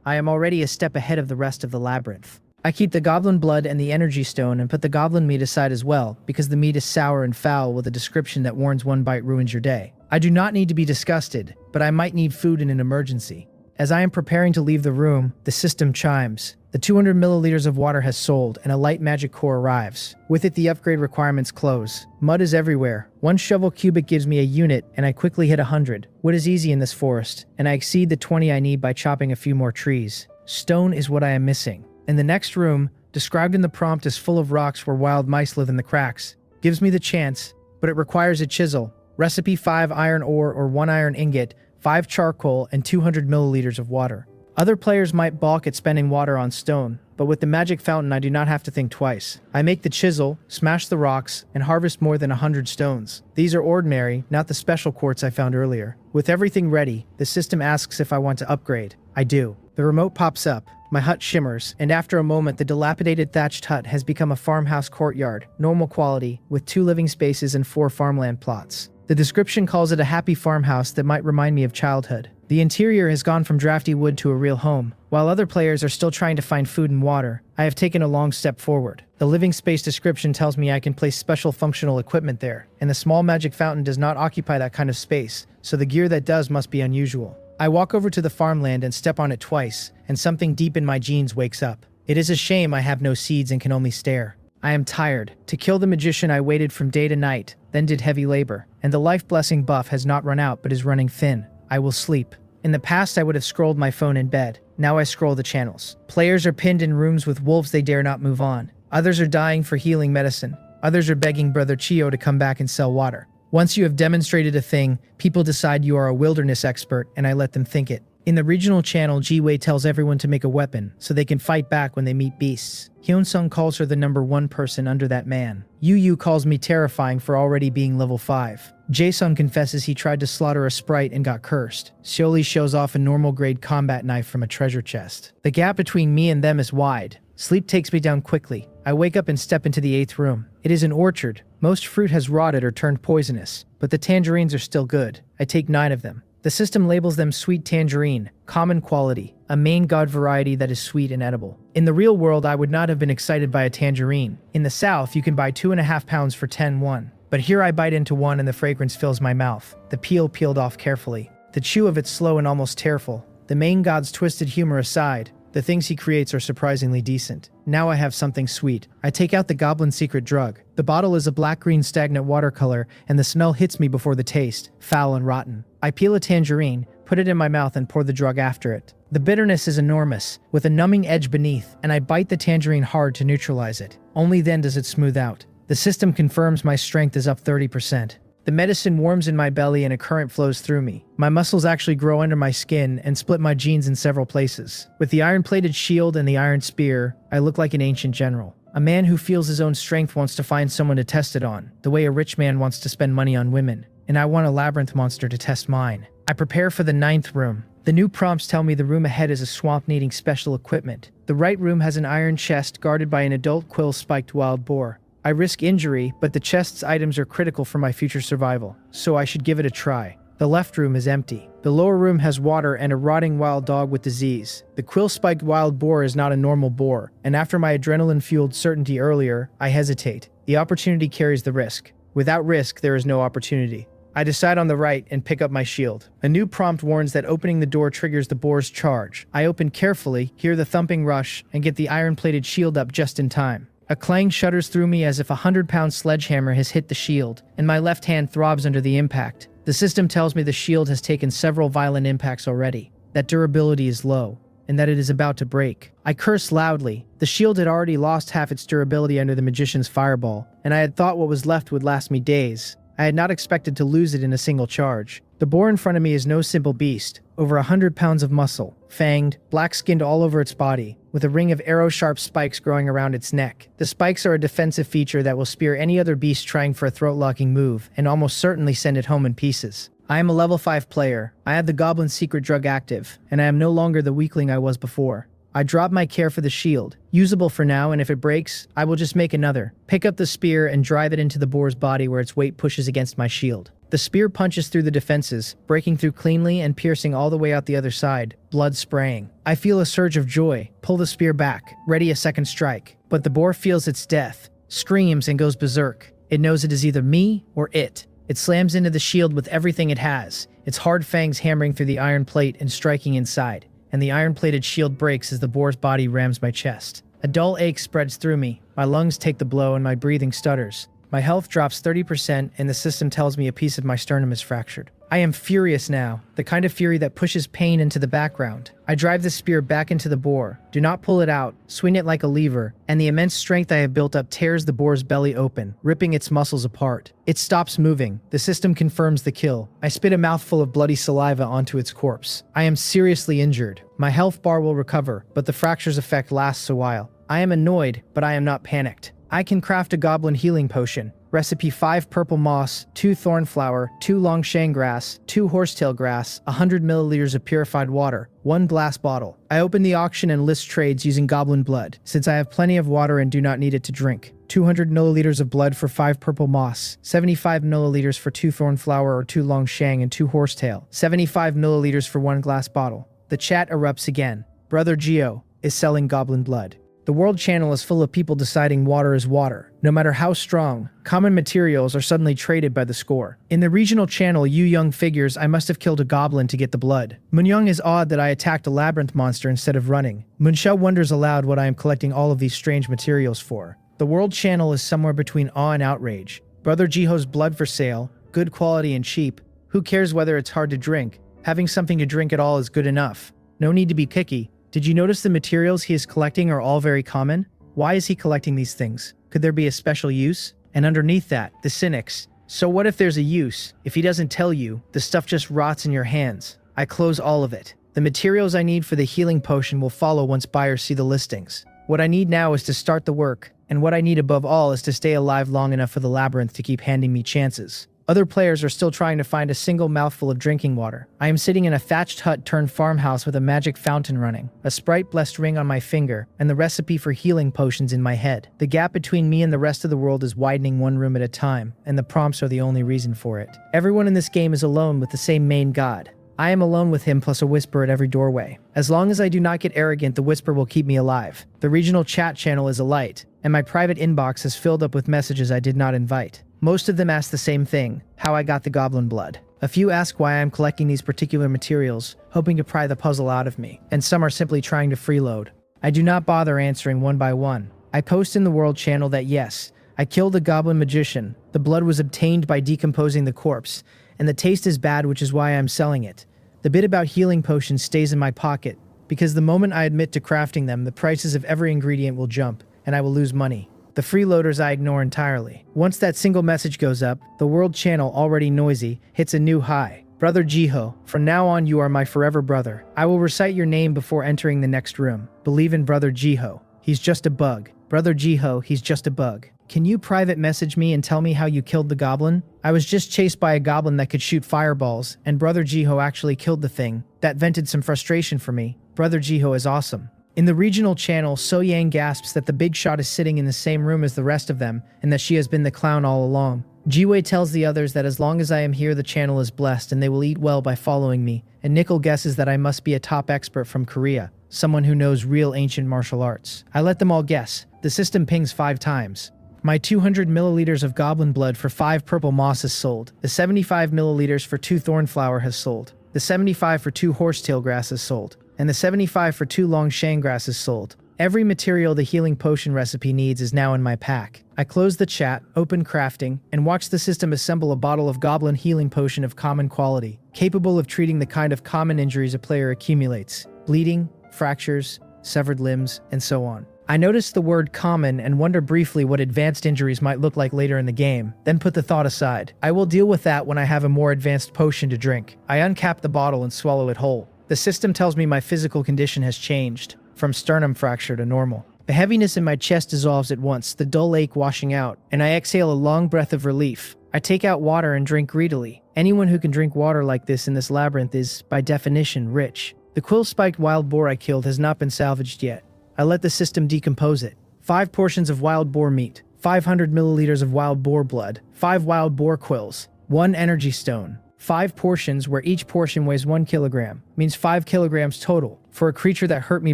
I am already a step ahead of the rest of the labyrinth. I keep the Goblin Blood and the Energy Stone and put the Goblin Meat aside as well, because the meat is sour and foul with a description that warns one bite ruins your day. I do not need to be disgusted, but I might need food in an emergency. As I am preparing to leave the room, the system chimes. The 200 milliliters of water has sold, and a light magic core arrives. With it, the upgrade requirements close. Mud is everywhere. 1 shovel cubic gives me a unit, and I quickly hit 100. Wood is easy in this forest, and I exceed the 20 I need by chopping a few more trees. Stone is what I am missing. In the next room, described in the prompt as full of rocks where wild mice live in the cracks. Gives me the chance, but it requires a chisel. Recipe 5 iron ore or 1 iron ingot, 5 charcoal, and 200 milliliters of water. Other players might balk at spending water on stone, but with the magic fountain I do not have to think twice. I make the chisel, smash the rocks, and harvest more than 100 stones. These are ordinary, not the special quartz I found earlier. With everything ready, the system asks if I want to upgrade. I do. The remote pops up, my hut shimmers, and after a moment the dilapidated thatched hut has become a farmhouse courtyard, normal quality, with 2 living spaces and 4 farmland plots. The description calls it a happy farmhouse that might remind me of childhood. The interior has gone from drafty wood to a real home. While other players are still trying to find food and water, I have taken a long step forward. The living space description tells me I can place special functional equipment there, and the small magic fountain does not occupy that kind of space, so the gear that does must be unusual. I walk over to the farmland and step on it twice, and something deep in my genes wakes up. It is a shame I have no seeds and can only stare. I am tired. To kill the magician I waited from day to night, then did heavy labor, and the life blessing buff has not run out but is running thin. I will sleep. In the past I would have scrolled my phone in bed. Now I scroll the channels. Players are pinned in rooms with wolves they dare not move on. Others are dying for healing medicine. Others are begging Brother Chio to come back and sell water. Once you have demonstrated a thing, people decide you are a wilderness expert, and I let them think it. In the regional channel, Ji-Wei tells everyone to make a weapon, so they can fight back when they meet beasts. Hyun-sung calls her the #1 person under that man. Yu calls me terrifying for already being level 5. Jae-sung confesses he tried to slaughter a sprite and got cursed. Seoli shows off a normal grade combat knife from a treasure chest. The gap between me and them is wide. Sleep takes me down quickly. I wake up and step into the 8th room. It is an orchard. Most fruit has rotted or turned poisonous, but the tangerines are still good. I take 9 of them. The system labels them sweet tangerine, common quality, a main god variety that is sweet and edible. In the real world, I would not have been excited by a tangerine. In the south, you can buy 2.5 pounds for 10 won. But here I bite into one and the fragrance fills my mouth. The peel peeled off carefully. The chew of it slow and almost tearful. The main god's twisted humor aside, the things he creates are surprisingly decent. Now I have something sweet. I take out the Goblin secret drug. The bottle is a black-green stagnant watercolor, and the smell hits me before the taste, foul and rotten. I peel a tangerine, put it in my mouth and pour the drug after it. The bitterness is enormous, with a numbing edge beneath, and I bite the tangerine hard to neutralize it. Only then does it smooth out. The system confirms my strength is up 30%. The medicine warms in my belly and a current flows through me. My muscles actually grow under my skin and split my genes in several places. With the iron-plated shield and the iron spear, I look like an ancient general. A man who feels his own strength wants to find someone to test it on, the way a rich man wants to spend money on women. And I want a labyrinth monster to test mine. I prepare for the 9th room. The new prompts tell me the room ahead is a swamp needing special equipment. The right room has an iron chest guarded by an adult quill-spiked wild boar. I risk injury, but the chest's items are critical for my future survival, so I should give it a try. The left room is empty. The lower room has water and a rotting wild dog with disease. The quill-spiked wild boar is not a normal boar, and after my adrenaline-fueled certainty earlier, I hesitate. The opportunity carries the risk. Without risk, there is no opportunity. I decide on the right and pick up my shield. A new prompt warns that opening the door triggers the boar's charge. I open carefully, hear the thumping rush, and get the iron-plated shield up just in time. A clang shudders through me as if a 100-pound sledgehammer has hit the shield, and my left hand throbs under the impact. The system tells me the shield has taken several violent impacts already, that durability is low, and that it is about to break. I curse loudly. The shield had already lost half its durability under the magician's fireball, and I had thought what was left would last me days. I had not expected to lose it in a single charge. The boar in front of me is no simple beast. Over 100 pounds of muscle, fanged, black-skinned all over its body, with a ring of arrow-sharp spikes growing around its neck. The spikes are a defensive feature that will spear any other beast trying for a throat-locking move, and almost certainly send it home in pieces. I am a level 5 player. I have the Goblin's secret drug active, and I am no longer the weakling I was before. I drop my care for the shield, usable for now, and if it breaks, I will just make another. Pick up the spear and drive it into the boar's body where its weight pushes against my shield. The spear punches through the defenses, breaking through cleanly and piercing all the way out the other side, blood spraying. I feel a surge of joy, pull the spear back, ready a second strike. But the boar feels its death, screams and goes berserk. It knows it is either me or it. It slams into the shield with everything it has, its hard fangs hammering through the iron plate and striking inside. And the iron-plated shield breaks as the boar's body rams my chest. A dull ache spreads through me. My lungs take the blow and my breathing stutters. My health drops 30% and the system tells me a piece of my sternum is fractured. I am furious now, the kind of fury that pushes pain into the background. I drive the spear back into the boar, do not pull it out, swing it like a lever, and the immense strength I have built up tears the boar's belly open, ripping its muscles apart. It stops moving. The system confirms the kill. I spit a mouthful of bloody saliva onto its corpse. I am seriously injured. My health bar will recover, but the fracture's effect lasts a while. I am annoyed, but I am not panicked. I can craft a goblin healing potion. Recipe 5 purple moss, 2 thornflower, 2 longshan grass, 2 horsetail grass, 100 milliliters of purified water, 1 glass bottle. I open the auction and list trades using goblin blood, since I have plenty of water and do not need it to drink. 200 milliliters of blood for 5 purple moss, 75 milliliters for 2 thornflower or 2 longshan and 2 horsetail, 75 milliliters for 1 glass bottle. The chat erupts again. Brother Geo is selling goblin blood. The world channel is full of people deciding water is water. No matter how strong, common materials are suddenly traded by the score. In the regional channel, Yu Young figures I must have killed a goblin to get the blood. Munyoung is awed that I attacked a labyrinth monster instead of running. Munxiao wonders aloud what I am collecting all of these strange materials for. The world channel is somewhere between awe and outrage. Brother Jiho's blood for sale, good quality and cheap. Who cares whether it's hard to drink? Having something to drink at all is good enough. No need to be picky. Did you notice the materials he is collecting are all very common? Why is he collecting these things? Could there be a special use? And underneath that, the cynics. So what if there's a use? If he doesn't tell you, the stuff just rots in your hands. I close all of it. The materials I need for the healing potion will follow once buyers see the listings. What I need now is to start the work, and what I need above all is to stay alive long enough for the labyrinth to keep handing me chances. Other players are still trying to find a single mouthful of drinking water. I am sitting in a thatched hut turned farmhouse with a magic fountain running, a Sprite blessed ring on my finger, and the recipe for healing potions in my head. The gap between me and the rest of the world is widening one room at a time, and the prompts are the only reason for it. Everyone in this game is alone with the same main god. I am alone with him plus a whisper at every doorway. As long as I do not get arrogant, the whisper will keep me alive. The regional chat channel is alight, and my private inbox is filled up with messages I did not invite. Most of them ask the same thing, how I got the goblin blood. A few ask why I am collecting these particular materials, hoping to pry the puzzle out of me, and some are simply trying to freeload. I do not bother answering one by one. I post in the world channel that yes, I killed the goblin magician, the blood was obtained by decomposing the corpse, and the taste is bad, which is why I am selling it. The bit about healing potions stays in my pocket, because the moment I admit to crafting them, the prices of every ingredient will jump, and I will lose money. The freeloaders I ignore entirely. Once that single message goes up, the world channel, already noisy, hits a new high. Brother Jiho, from now on you are my forever brother. I will recite your name before entering the next room. Believe in Brother Jiho. He's just a bug. Brother Jiho, he's just a bug. Can you private message me and tell me how you killed the goblin? I was just chased by a goblin that could shoot fireballs, and Brother Jiho actually killed the thing. That vented some frustration for me. Brother Jiho is awesome. In the regional channel, So Yang gasps that the big shot is sitting in the same room as the rest of them, and that she has been the clown all along. Jiwei tells the others that as long as I am here, the channel is blessed and they will eat well by following me, and Nickel guesses that I must be a top expert from Korea, someone who knows real ancient martial arts. I let them all guess. The system pings 5 times. My 200 milliliters of goblin blood for 5 purple moss is sold. The 75 milliliters for 2 thornflower has sold. The 75 for 2 horsetail grass is sold. And the 75 for 2 longshan grass is sold. Every material the healing potion recipe needs is now in my pack. I close the chat, open crafting, and watch the system assemble a bottle of goblin healing potion of common quality, capable of treating the kind of common injuries a player accumulates: bleeding, fractures, severed limbs, and so on. I notice the word common and wonder briefly what advanced injuries might look like later in the game, then put the thought aside. I will deal with that when I have a more advanced potion to drink. I uncap the bottle and swallow it whole. The system tells me my physical condition has changed, from sternum fracture to normal. The heaviness in my chest dissolves at once, the dull ache washing out, and I exhale a long breath of relief. I take out water and drink greedily. Anyone who can drink water like this in this labyrinth is, by definition, rich. The quill-spiked wild boar I killed has not been salvaged yet. I let the system decompose it. 5 portions of wild boar meat, 500 milliliters of wild boar blood, 5 wild boar quills, 1 energy stone. 5 portions where each portion weighs 1 kilogram, means 5 kilograms total. For a creature that hurt me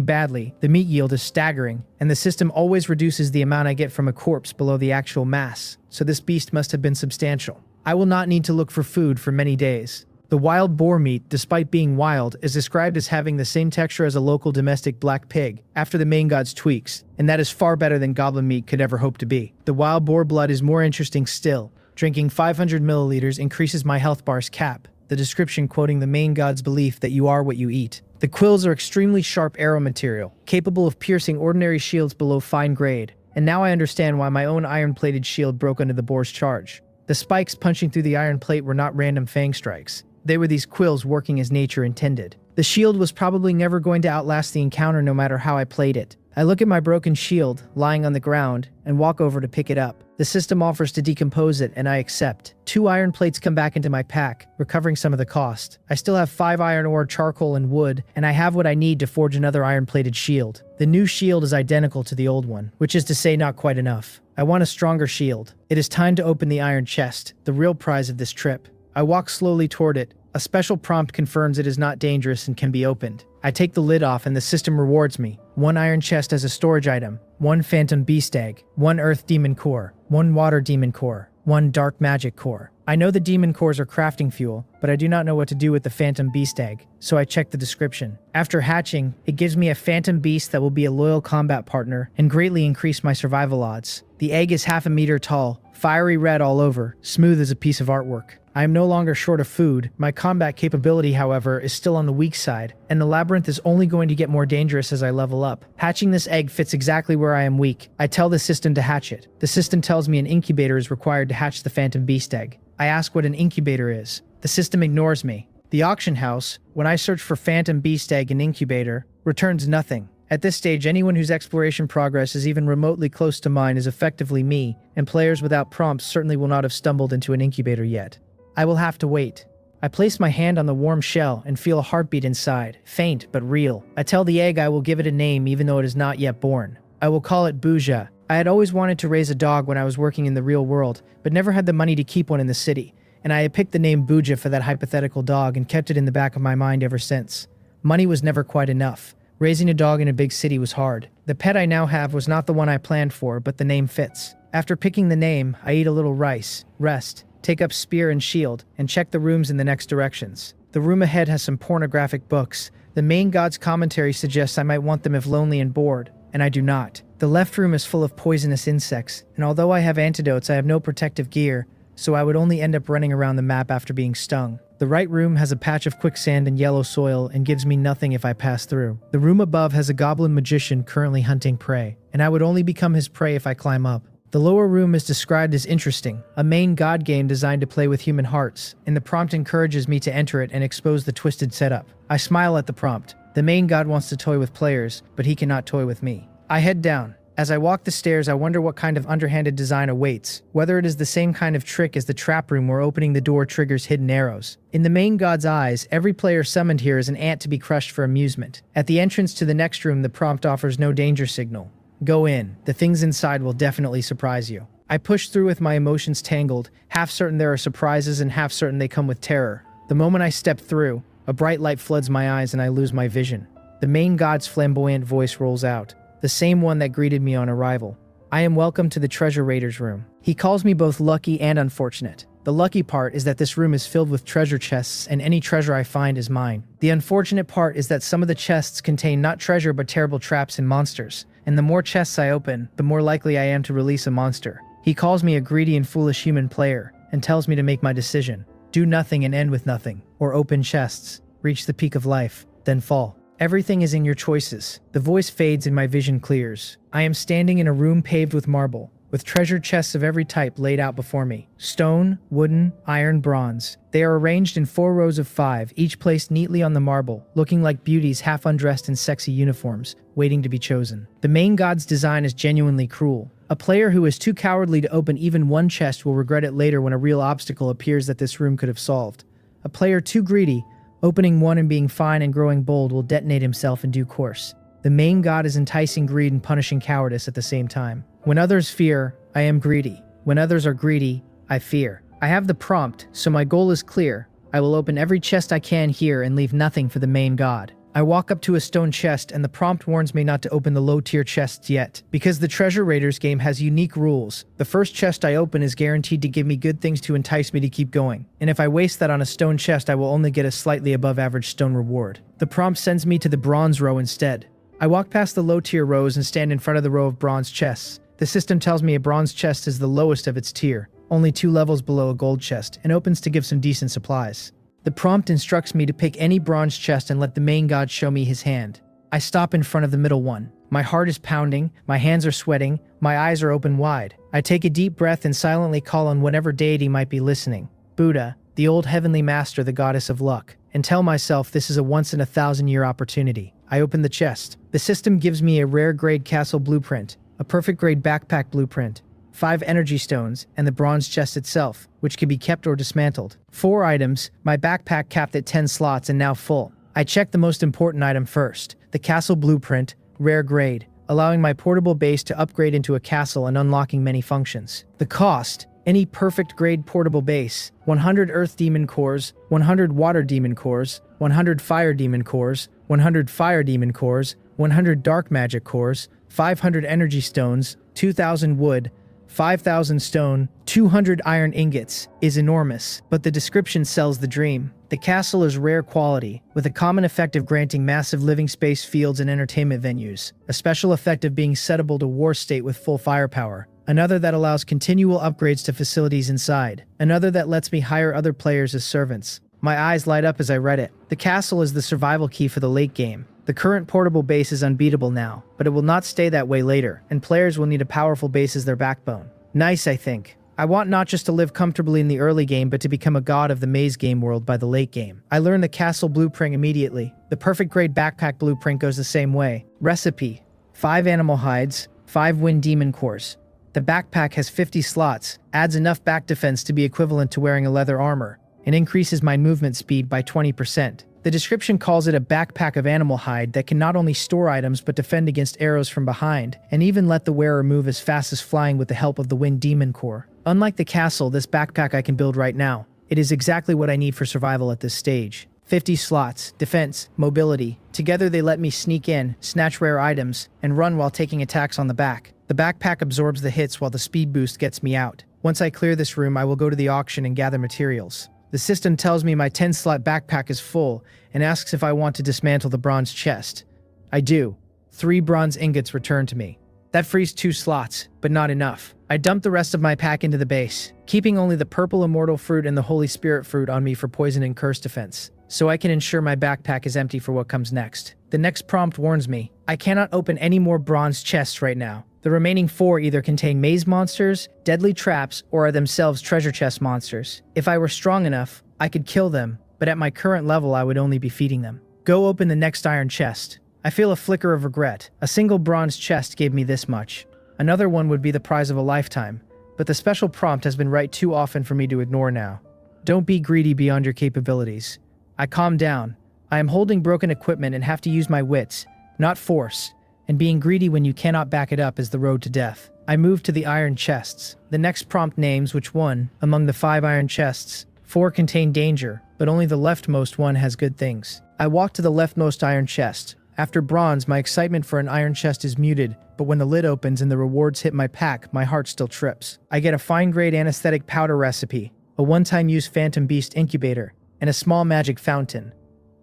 badly, the meat yield is staggering, and the system always reduces the amount I get from a corpse below the actual mass, so this beast must have been substantial. I will not need to look for food for many days. The wild boar meat, despite being wild, is described as having the same texture as a local domestic black pig, after the main god's tweaks, and that is far better than goblin meat could ever hope to be. The wild boar blood is more interesting still. Drinking 500 milliliters increases my health bar's cap. the description quoting the main god's belief that you are what you eat. The quills are extremely sharp arrow material, capable of piercing ordinary shields below fine grade, and now I understand why my own iron-plated shield broke under the boar's charge. The spikes punching through the iron plate were not random fang strikes. They were these quills working as nature intended. The shield was probably never going to outlast the encounter no matter how I played it. I look at my broken shield, lying on the ground, and walk over to pick it up. The system offers to decompose it, and I accept. 2 iron plates come back into my pack, recovering some of the cost. I still have 5 iron ore, charcoal, and wood, and I have what I need to forge another iron-plated shield. The new shield is identical to the old one, which is to say not quite enough. I want a stronger shield. It is time to open the iron chest, the real prize of this trip. I walk slowly toward it. A special prompt confirms it is not dangerous and can be opened. I take the lid off and the system rewards me. 1 iron chest as a storage item, 1 phantom beast egg, 1 earth demon core, 1 water demon core, 1 dark magic core. I know the demon cores are crafting fuel, but I do not know what to do with the phantom beast egg, so I check the description. After hatching, it gives me a phantom beast that will be a loyal combat partner and greatly increase my survival odds. The egg is half a meter tall, fiery red all over, smooth as a piece of artwork. I am no longer short of food. My combat capability, however, is still on the weak side, and the labyrinth is only going to get more dangerous as I level up. Hatching this egg fits exactly where I am weak. I tell the system to hatch it. The system tells me an incubator is required to hatch the phantom beast egg. I ask what an incubator is. The system ignores me. The auction house, when I search for phantom beast egg and incubator, returns nothing. At this stage, anyone whose exploration progress is even remotely close to mine is effectively me, and players without prompts certainly will not have stumbled into an incubator yet. I will have to wait. I place my hand on the warm shell and feel a heartbeat inside, faint but real. I tell the egg I will give it a name even though it is not yet born. I will call it Booja. I had always wanted to raise a dog when I was working in the real world, but never had the money to keep one in the city, and I had picked the name Booja for that hypothetical dog and kept it in the back of my mind ever since. Money was never quite enough. Raising a dog in a big city was hard. The pet I now have was not the one I planned for, but the name fits. After picking the name, I eat a little rice, rest, take up spear and shield, and check the rooms in the next directions. The room ahead has some pornographic books. The main god's commentary suggests I might want them if lonely and bored, and I do not. The left room is full of poisonous insects, and although I have antidotes, I have no protective gear, so I would only end up running around the map after being stung. The right room has a patch of quicksand and yellow soil and gives me nothing if I pass through. The room above has a goblin magician currently hunting prey, and I would only become his prey if I climb up. The lower room is described as interesting, a main god game designed to play with human hearts, and the prompt encourages me to enter it and expose the twisted setup. I smile at the prompt. The main god wants to toy with players, but he cannot toy with me. I head down. As I walk the stairs, I wonder what kind of underhanded design awaits, whether it is the same kind of trick as the trap room where opening the door triggers hidden arrows. In the main god's eyes, every player summoned here is an ant to be crushed for amusement. At the entrance to the next room, the prompt offers no danger signal. Go in. The things inside will definitely surprise you. I push through with my emotions tangled, half certain there are surprises and half certain they come with terror. The moment I step through, a bright light floods my eyes and I lose my vision. The main god's flamboyant voice rolls out, the same one that greeted me on arrival. I am welcome to the treasure raider's room. He calls me both lucky and unfortunate. The lucky part is that this room is filled with treasure chests and any treasure I find is mine. The unfortunate part is that some of the chests contain not treasure but terrible traps and monsters. And the more chests I open, the more likely I am to release a monster. He calls me a greedy and foolish human player, and tells me to make my decision. Do nothing and end with nothing, or open chests, reach the peak of life, then fall. Everything is in your choices. The voice fades and my vision clears. I am standing in a room paved with marble, with treasure chests of every type laid out before me. Stone, wooden, iron, bronze. They are arranged in 4 rows of 5, each placed neatly on the marble, looking like beauties half undressed in sexy uniforms, waiting to be chosen. The main god's design is genuinely cruel. A player who is too cowardly to open even one chest will regret it later when a real obstacle appears that this room could have solved. A player too greedy, opening one and being fine and growing bold, will detonate himself in due course. The main god is enticing greed and punishing cowardice at the same time. When others fear, I am greedy. When others are greedy, I fear. I have the prompt, so my goal is clear. I will open every chest I can here and leave nothing for the main god. I walk up to a stone chest and the prompt warns me not to open the low-tier chests yet, because the Treasure Raiders game has unique rules. The first chest I open is guaranteed to give me good things to entice me to keep going, and if I waste that on a stone chest, I will only get a slightly above average stone reward. The prompt sends me to the bronze row instead. I walk past the low-tier rows and stand in front of the row of bronze chests. The system tells me a bronze chest is the lowest of its tier, only 2 levels below a gold chest, and opens to give some decent supplies. The prompt instructs me to pick any bronze chest and let the main god show me his hand. I stop in front of the middle one. My heart is pounding, my hands are sweating, my eyes are open wide. I take a deep breath and silently call on whatever deity might be listening. Buddha, the old heavenly master, the goddess of luck, and tell myself this is a once-in-a-thousand-year opportunity. I open the chest. The system gives me a rare grade castle blueprint, a perfect grade backpack blueprint, 5 energy stones, and the bronze chest itself, which can be kept or dismantled. 4 items, my backpack capped at 10 slots and now full. I check the most important item first, the castle blueprint, rare grade, allowing my portable base to upgrade into a castle and unlocking many functions. The cost, any perfect grade portable base, 100 earth demon cores, 100 water demon cores, 100 fire demon cores, 100 fire demon cores, 100 dark magic cores, 500 energy stones, 2,000 wood, 5,000 stone, 200 iron ingots, is enormous, but the description sells the dream. The castle is rare quality, with a common effect of granting massive living space fields and entertainment venues, a special effect of being settable to war state with full firepower, another that allows continual upgrades to facilities inside, another that lets me hire other players as servants. My eyes light up as I read it. The castle is the survival key for the late game. The current portable base is unbeatable now, but it will not stay that way later, and players will need a powerful base as their backbone. Nice, I think. I want not just to live comfortably in the early game, but to become a god of the maze game world by the late game. I learned the castle blueprint immediately. The perfect grade backpack blueprint goes the same way. Recipe: 5 animal hides, 5 wind demon cores. The backpack has 50 slots, adds enough back defense to be equivalent to wearing a leather armor, and increases my movement speed by 20%. The description calls it a backpack of animal hide that can not only store items but defend against arrows from behind, and even let the wearer move as fast as flying with the help of the wind demon core. Unlike the castle, this backpack I can build right now. It is exactly what I need for survival at this stage. 50 slots, defense, mobility. Together they let me sneak in, snatch rare items, and run while taking attacks on the back. The backpack absorbs the hits while the speed boost gets me out. Once I clear this room, I will go to the auction and gather materials. The system tells me my 10-slot backpack is full and asks if I want to dismantle the bronze chest. I do. 3 bronze ingots return to me. That frees 2 slots, but not enough. I dump the rest of my pack into the base, keeping only the purple immortal fruit and the holy spirit fruit on me for poison and curse defense, so I can ensure my backpack is empty for what comes next. The next prompt warns me, I cannot open any more bronze chests right now. The remaining 4 either contain maze monsters, deadly traps, or are themselves treasure chest monsters. If I were strong enough, I could kill them, but at my current level I would only be feeding them. Go open the next iron chest. I feel a flicker of regret. A single bronze chest gave me this much. Another one would be the prize of a lifetime, but the special prompt has been right too often for me to ignore now. Don't be greedy beyond your capabilities. I calm down. I am holding broken equipment and have to use my wits, not force. And being greedy when you cannot back it up is the road to death. I move to the iron chests. The next prompt names which one, among the 5 iron chests, 4 contain danger, but only the leftmost one has good things. I walk to the leftmost iron chest. After bronze, my excitement for an iron chest is muted, but when the lid opens and the rewards hit my pack, my heart still trips. I get a fine-grade anesthetic powder recipe, a one-time use phantom beast incubator, and a small magic fountain.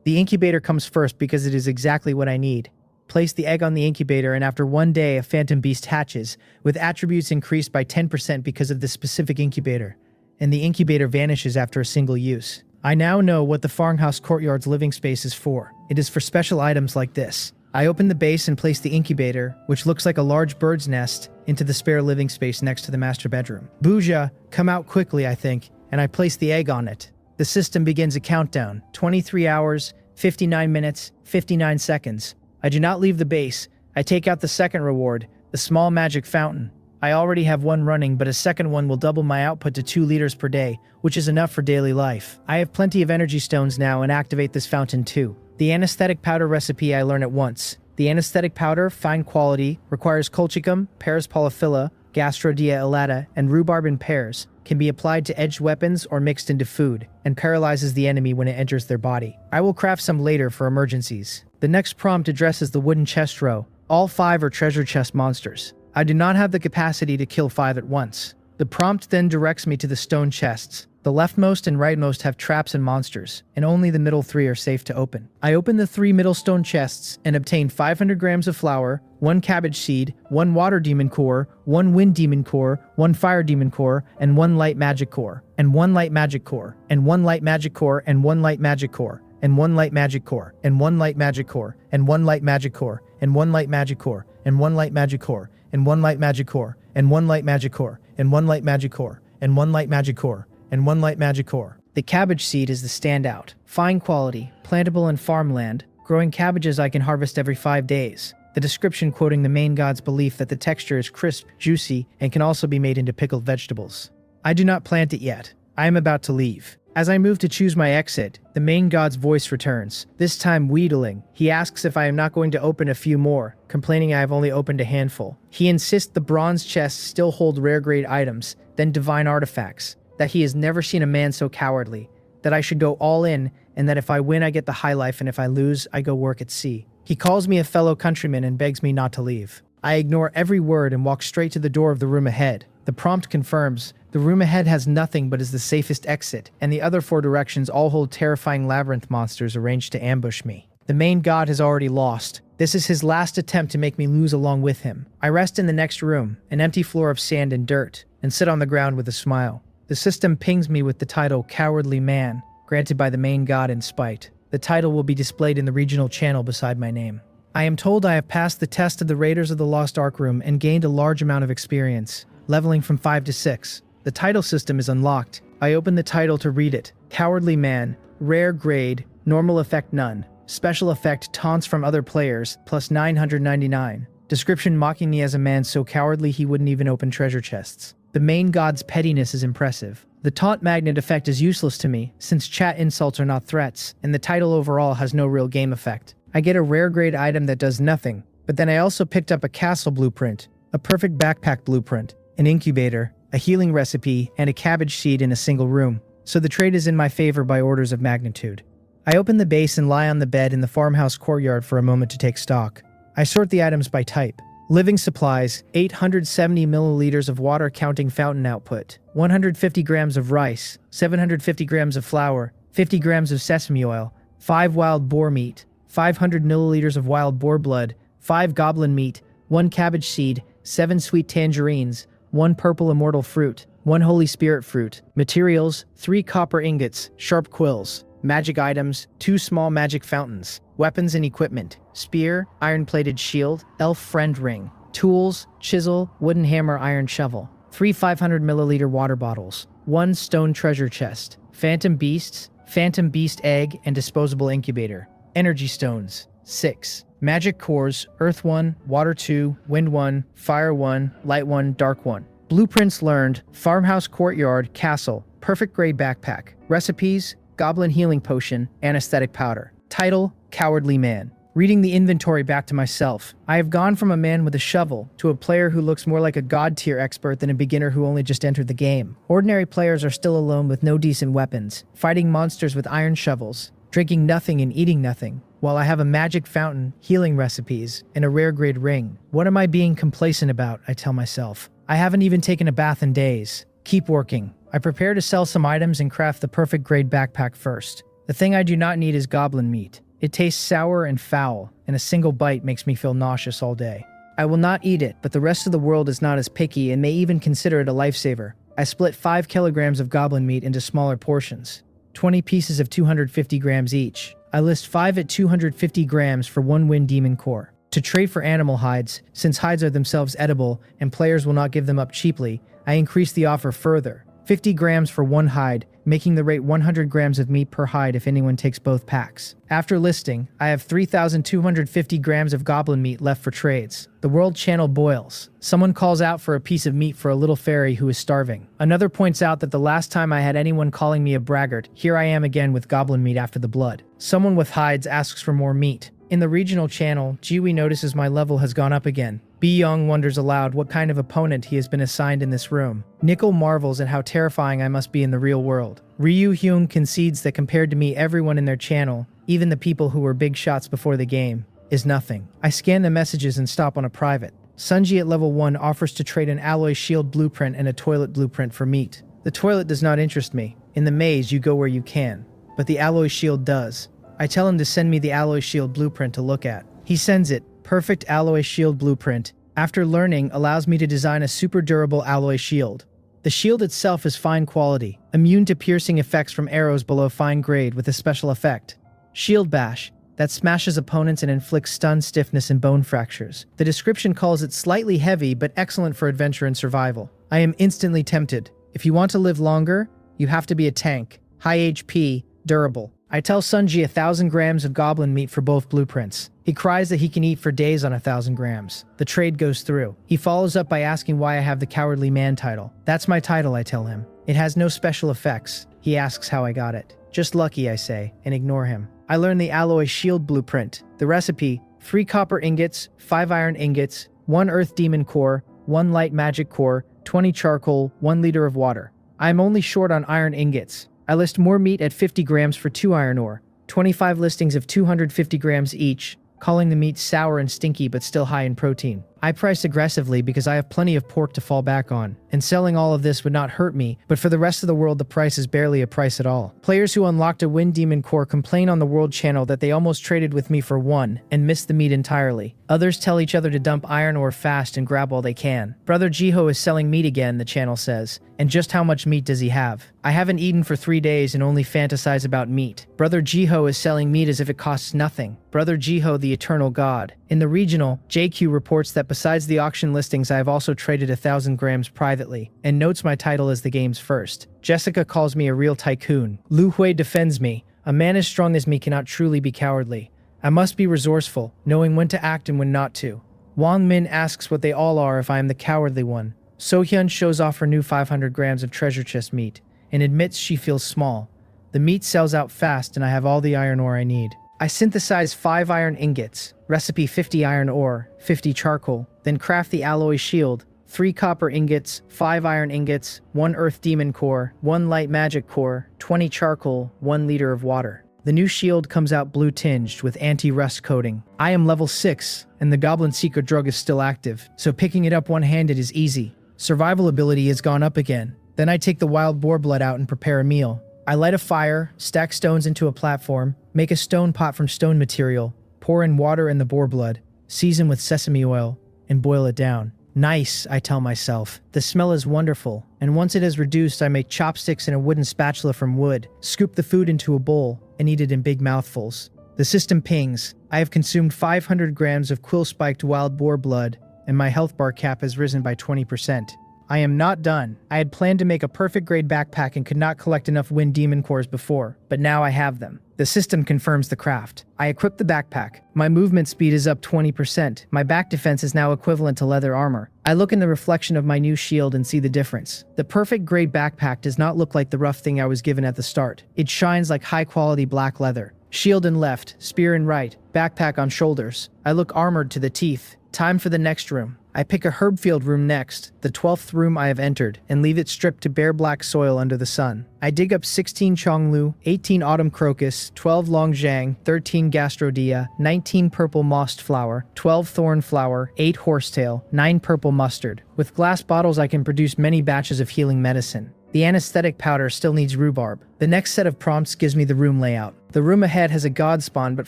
The incubator comes first because it is exactly what I need. Place the egg on the incubator, and after 1 day, a phantom beast hatches, with attributes increased by 10% because of this specific incubator, and the incubator vanishes after a single use. I now know what the farmhouse courtyard's living space is for. It is for special items like this. I open the base and place the incubator, which looks like a large bird's nest, into the spare living space next to the master bedroom. Booja, come out quickly, I think, and I place the egg on it. The system begins a countdown, 23 hours, 59 minutes, 59 seconds. I do not leave the base. I take out the second reward, the small magic fountain. I already have 1 running, but a second one will double my output to 2 liters per day, which is enough for daily life. I have plenty of energy stones now and activate this fountain too. The anesthetic powder recipe I learn at once. The anesthetic powder, fine quality, requires colchicum, Paris polyphylla, Gastrodia elata, and rhubarb in pairs, can be applied to edged weapons or mixed into food, and paralyzes the enemy when it enters their body. I will craft some later for emergencies. The next prompt addresses the wooden chest row. All 5 are treasure chest monsters. I do not have the capacity to kill 5 at once. The prompt then directs me to the stone chests. The leftmost and rightmost have traps and monsters, and only the middle 3 are safe to open. I open the 3 middle stone chests and obtain 500 grams of flour, 1 cabbage seed, 1 water demon core, 1 wind demon core, 1 fire demon core, and 1 light magic core, and 1 light magic core, and 1 light magic core, and 1 light magic core, and 1 light magic core, and 1 light magic core, and 1 light magic core, and 1 light magic core, and 1 light magic core, and 1 light magic core, and 1 light magic core, and 1 light magic core, and 1 light magic core, and 1 light magic core. The cabbage seed is the standout. Fine quality, plantable in farmland, growing cabbages I can harvest every 5 days. The description quoting the main god's belief that the texture is crisp, juicy, and can also be made into pickled vegetables. I do not plant it yet. I am about to leave. As I move to choose my exit, the main god's voice returns, this time wheedling. He asks if I am not going to open a few more, complaining I have only opened a handful. He insists the bronze chests still hold rare grade items, then divine artifacts, that he has never seen a man so cowardly, that I should go all in, and that if I win I get the high life and if I lose I go work at sea. He calls me a fellow countryman and begs me not to leave. I ignore every word and walk straight to the door of the room ahead. The prompt confirms, the room ahead has nothing but is the safest exit, and the other 4 directions all hold terrifying labyrinth monsters arranged to ambush me. The main god has already lost. This is his last attempt to make me lose along with him. I rest in the next room, an empty floor of sand and dirt, and sit on the ground with a smile. The system pings me with the title Cowardly Man, granted by the main god in spite. The title will be displayed in the regional channel beside my name. I am told I have passed the test of the Raiders of the Lost Ark Room and gained a large amount of experience, leveling from 5 to 6. The title system is unlocked. I open the title to read it. Cowardly Man, rare grade, normal effect none. Special effect taunts from other players, plus 999. Description mocking me as a man so cowardly he wouldn't even open treasure chests. The main god's pettiness is impressive. The taunt magnet effect is useless to me, since chat insults are not threats, and the title overall has no real game effect. I get a rare grade item that does nothing, but then I also picked up a castle blueprint, a perfect backpack blueprint, an incubator, a healing recipe, and a cabbage seed in a single room, so the trade is in my favor by orders of magnitude. I open the base and lie on the bed in the farmhouse courtyard for a moment to take stock. I sort the items by type. Living supplies, 870 milliliters of water counting fountain output, 150 grams of rice, 750 grams of flour, 50 grams of sesame oil, 5 wild boar meat, 500 milliliters of wild boar blood, 5 goblin meat, 1 cabbage seed, 7 sweet tangerines, 1 purple immortal fruit, 1 holy spirit fruit. Materials, 3 copper ingots, sharp quills. Magic items, 2 small magic fountains. Weapons and equipment, spear, iron-plated shield, elf friend ring. Tools, chisel, wooden hammer, iron shovel. 3 500 milliliter water bottles. 1 stone treasure chest. Phantom beasts, phantom beast egg, and disposable incubator. Energy stones, 6. Magic cores, earth 1, water 2, wind 1, fire 1, light 1, dark 1. Blueprints learned, farmhouse courtyard, castle, perfect grade backpack. Recipes, goblin healing potion, anesthetic powder. Title, Cowardly Man. Reading the inventory back to myself, I have gone from a man with a shovel to a player who looks more like a god-tier expert than a beginner who only just entered the game. Ordinary players are still alone with no decent weapons, fighting monsters with iron shovels, drinking nothing and eating nothing, while I have a magic fountain, healing recipes, and a rare grade ring. What am I being complacent about, I tell myself. I haven't even taken a bath in days. Keep working. I prepare to sell some items and craft the perfect grade backpack first. The thing I do not need is goblin meat. It tastes sour and foul, and a single bite makes me feel nauseous all day. I will not eat it, but the rest of the world is not as picky and may even consider it a lifesaver. I split 5 kilograms of goblin meat into smaller portions, 20 pieces of 250 grams each. I list 5 at 250 grams for 1 wind demon core. To trade for animal hides, since hides are themselves edible and players will not give them up cheaply, I increase the offer further. 50 grams for 1 hide, making the rate 100 grams of meat per hide if anyone takes both packs. After listing, I have 3,250 grams of goblin meat left for trades. The world channel boils. Someone calls out for a piece of meat for a little fairy who is starving. Another points out that the last time I had anyone calling me a braggart, here I am again with goblin meat after the blood. Someone with hides asks for more meat. In the regional channel, Jiwi notices my level has gone up again. B. Young wonders aloud what kind of opponent he has been assigned in this room. Nickel marvels at how terrifying I must be in the real world. Ryu Hyun concedes that compared to me, everyone in their channel, even the people who were big shots before the game, is nothing. I scan the messages and stop on a private. Sunji at level 1 offers to trade an alloy shield blueprint and a toilet blueprint for meat. The toilet does not interest me. In the maze, you go where you can. But the alloy shield does. I tell him to send me the alloy shield blueprint to look at. He sends it. Perfect alloy shield blueprint. After learning, allows me to design a super durable alloy shield. The shield itself is fine quality, immune to piercing effects from arrows below fine grade with a special effect. Shield bash. That smashes opponents and inflicts stun, stiffness, and bone fractures. The description calls it slightly heavy, but excellent for adventure and survival. I am instantly tempted. If you want to live longer, you have to be a tank. High HP, durable. I tell Sunji 1,000 grams of goblin meat for both blueprints. He cries that he can eat for days on 1,000 grams. The trade goes through. He follows up by asking why I have the Cowardly Man title. That's my title, I tell him. It has no special effects. He asks how I got it. Just lucky, I say, and ignore him. I learn the alloy shield blueprint. The recipe: 3 copper ingots, 5 iron ingots, 1 earth demon core, 1 light magic core, 20 charcoal, 1 liter of water. I am only short on iron ingots. I list more meat at 50 grams for 2 iron ore, 25 listings of 250 grams each, calling the meat sour and stinky but still high in protein. I price aggressively because I have plenty of pork to fall back on, and selling all of this would not hurt me, but for the rest of the world the price is barely a price at all. Players who unlocked a Wind Demon core complain on the world channel that they almost traded with me for 1 and missed the meat entirely. Others tell each other to dump iron ore fast and grab all they can. Brother Jiho is selling meat again, the channel says. And just how much meat does he have? I haven't eaten for 3 days and only fantasize about meat. Brother Jiho is selling meat as if it costs nothing. Brother Jiho, the eternal god. In the regional, JQ reports that besides the auction listings I have also traded 1,000 grams privately, and notes my title as the game's first. Jessica calls me a real tycoon. Lu Hui defends me. A man as strong as me cannot truly be cowardly. I must be resourceful, knowing when to act and when not to. Wang Min asks what they all are if I am the cowardly one. Sohyun shows off her new 500 grams of treasure chest meat, and admits she feels small. The meat sells out fast and I have all the iron ore I need. I synthesize 5 iron ingots, recipe 50 iron ore, 50 charcoal, then craft the alloy shield, 3 copper ingots, 5 iron ingots, 1 earth demon core, 1 light magic core, 20 charcoal, 1 liter of water. The new shield comes out blue tinged with anti-rust coating. I am level 6, and the Goblin secret drug is still active, so picking it up one-handed is easy. Survival ability has gone up again. Then I take the wild boar blood out and prepare a meal. I light a fire, stack stones into a platform, make a stone pot from stone material, pour in water and the boar blood, season with sesame oil, and boil it down. Nice, I tell myself. The smell is wonderful, and once it is reduced, I make chopsticks and a wooden spatula from wood, scoop the food into a bowl, and eat it in big mouthfuls. The system pings. I have consumed 500 grams of quill-spiked wild boar blood, and my health bar cap has risen by 20%. I am not done. I had planned to make a perfect grade backpack and could not collect enough Wind Demon cores before, but now I have them. The system confirms the craft. I equip the backpack. My movement speed is up 20%. My back defense is now equivalent to leather armor. I look in the reflection of my new shield and see the difference. The perfect grade backpack does not look like the rough thing I was given at the start. It shines like high quality black leather. Shield in left, spear in right, backpack on shoulders. I look armored to the teeth. Time for the next room. I pick a herbfield room next, the 12th room I have entered, and leave it stripped to bare black soil under the sun. I dig up 16 chonglu, 18 autumn crocus, 12 longjang, 13 gastrodia, 19 purple mossed flower, 12 thorn flower, 8 horsetail, 9 purple mustard. With glass bottles I can produce many batches of healing medicine. The anesthetic powder still needs rhubarb. The next set of prompts gives me the room layout. The room ahead has a god spawn, but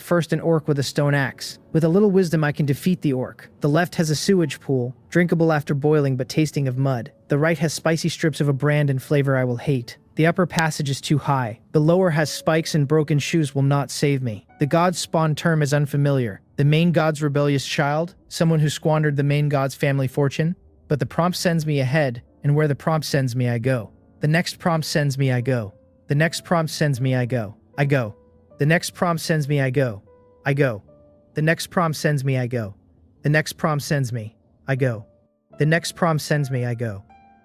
first an orc with a stone axe. With a little wisdom I can defeat the orc. The left has a sewage pool, drinkable after boiling but tasting of mud. The right has spicy strips of a brand and flavor I will hate. The upper passage is too high. The lower has spikes and broken shoes will not save me. The god's spawn term is unfamiliar. The main god's rebellious child? Someone who squandered the main god's family fortune? But the prompt sends me ahead, and where the prompt sends me I go. The next prompt sends me I go. The next prompt sends me I go. I go. The next prompt sends me I go. I go. The next prompt sends me I go. The next prompt sends me I go. The next prompt sends me I go.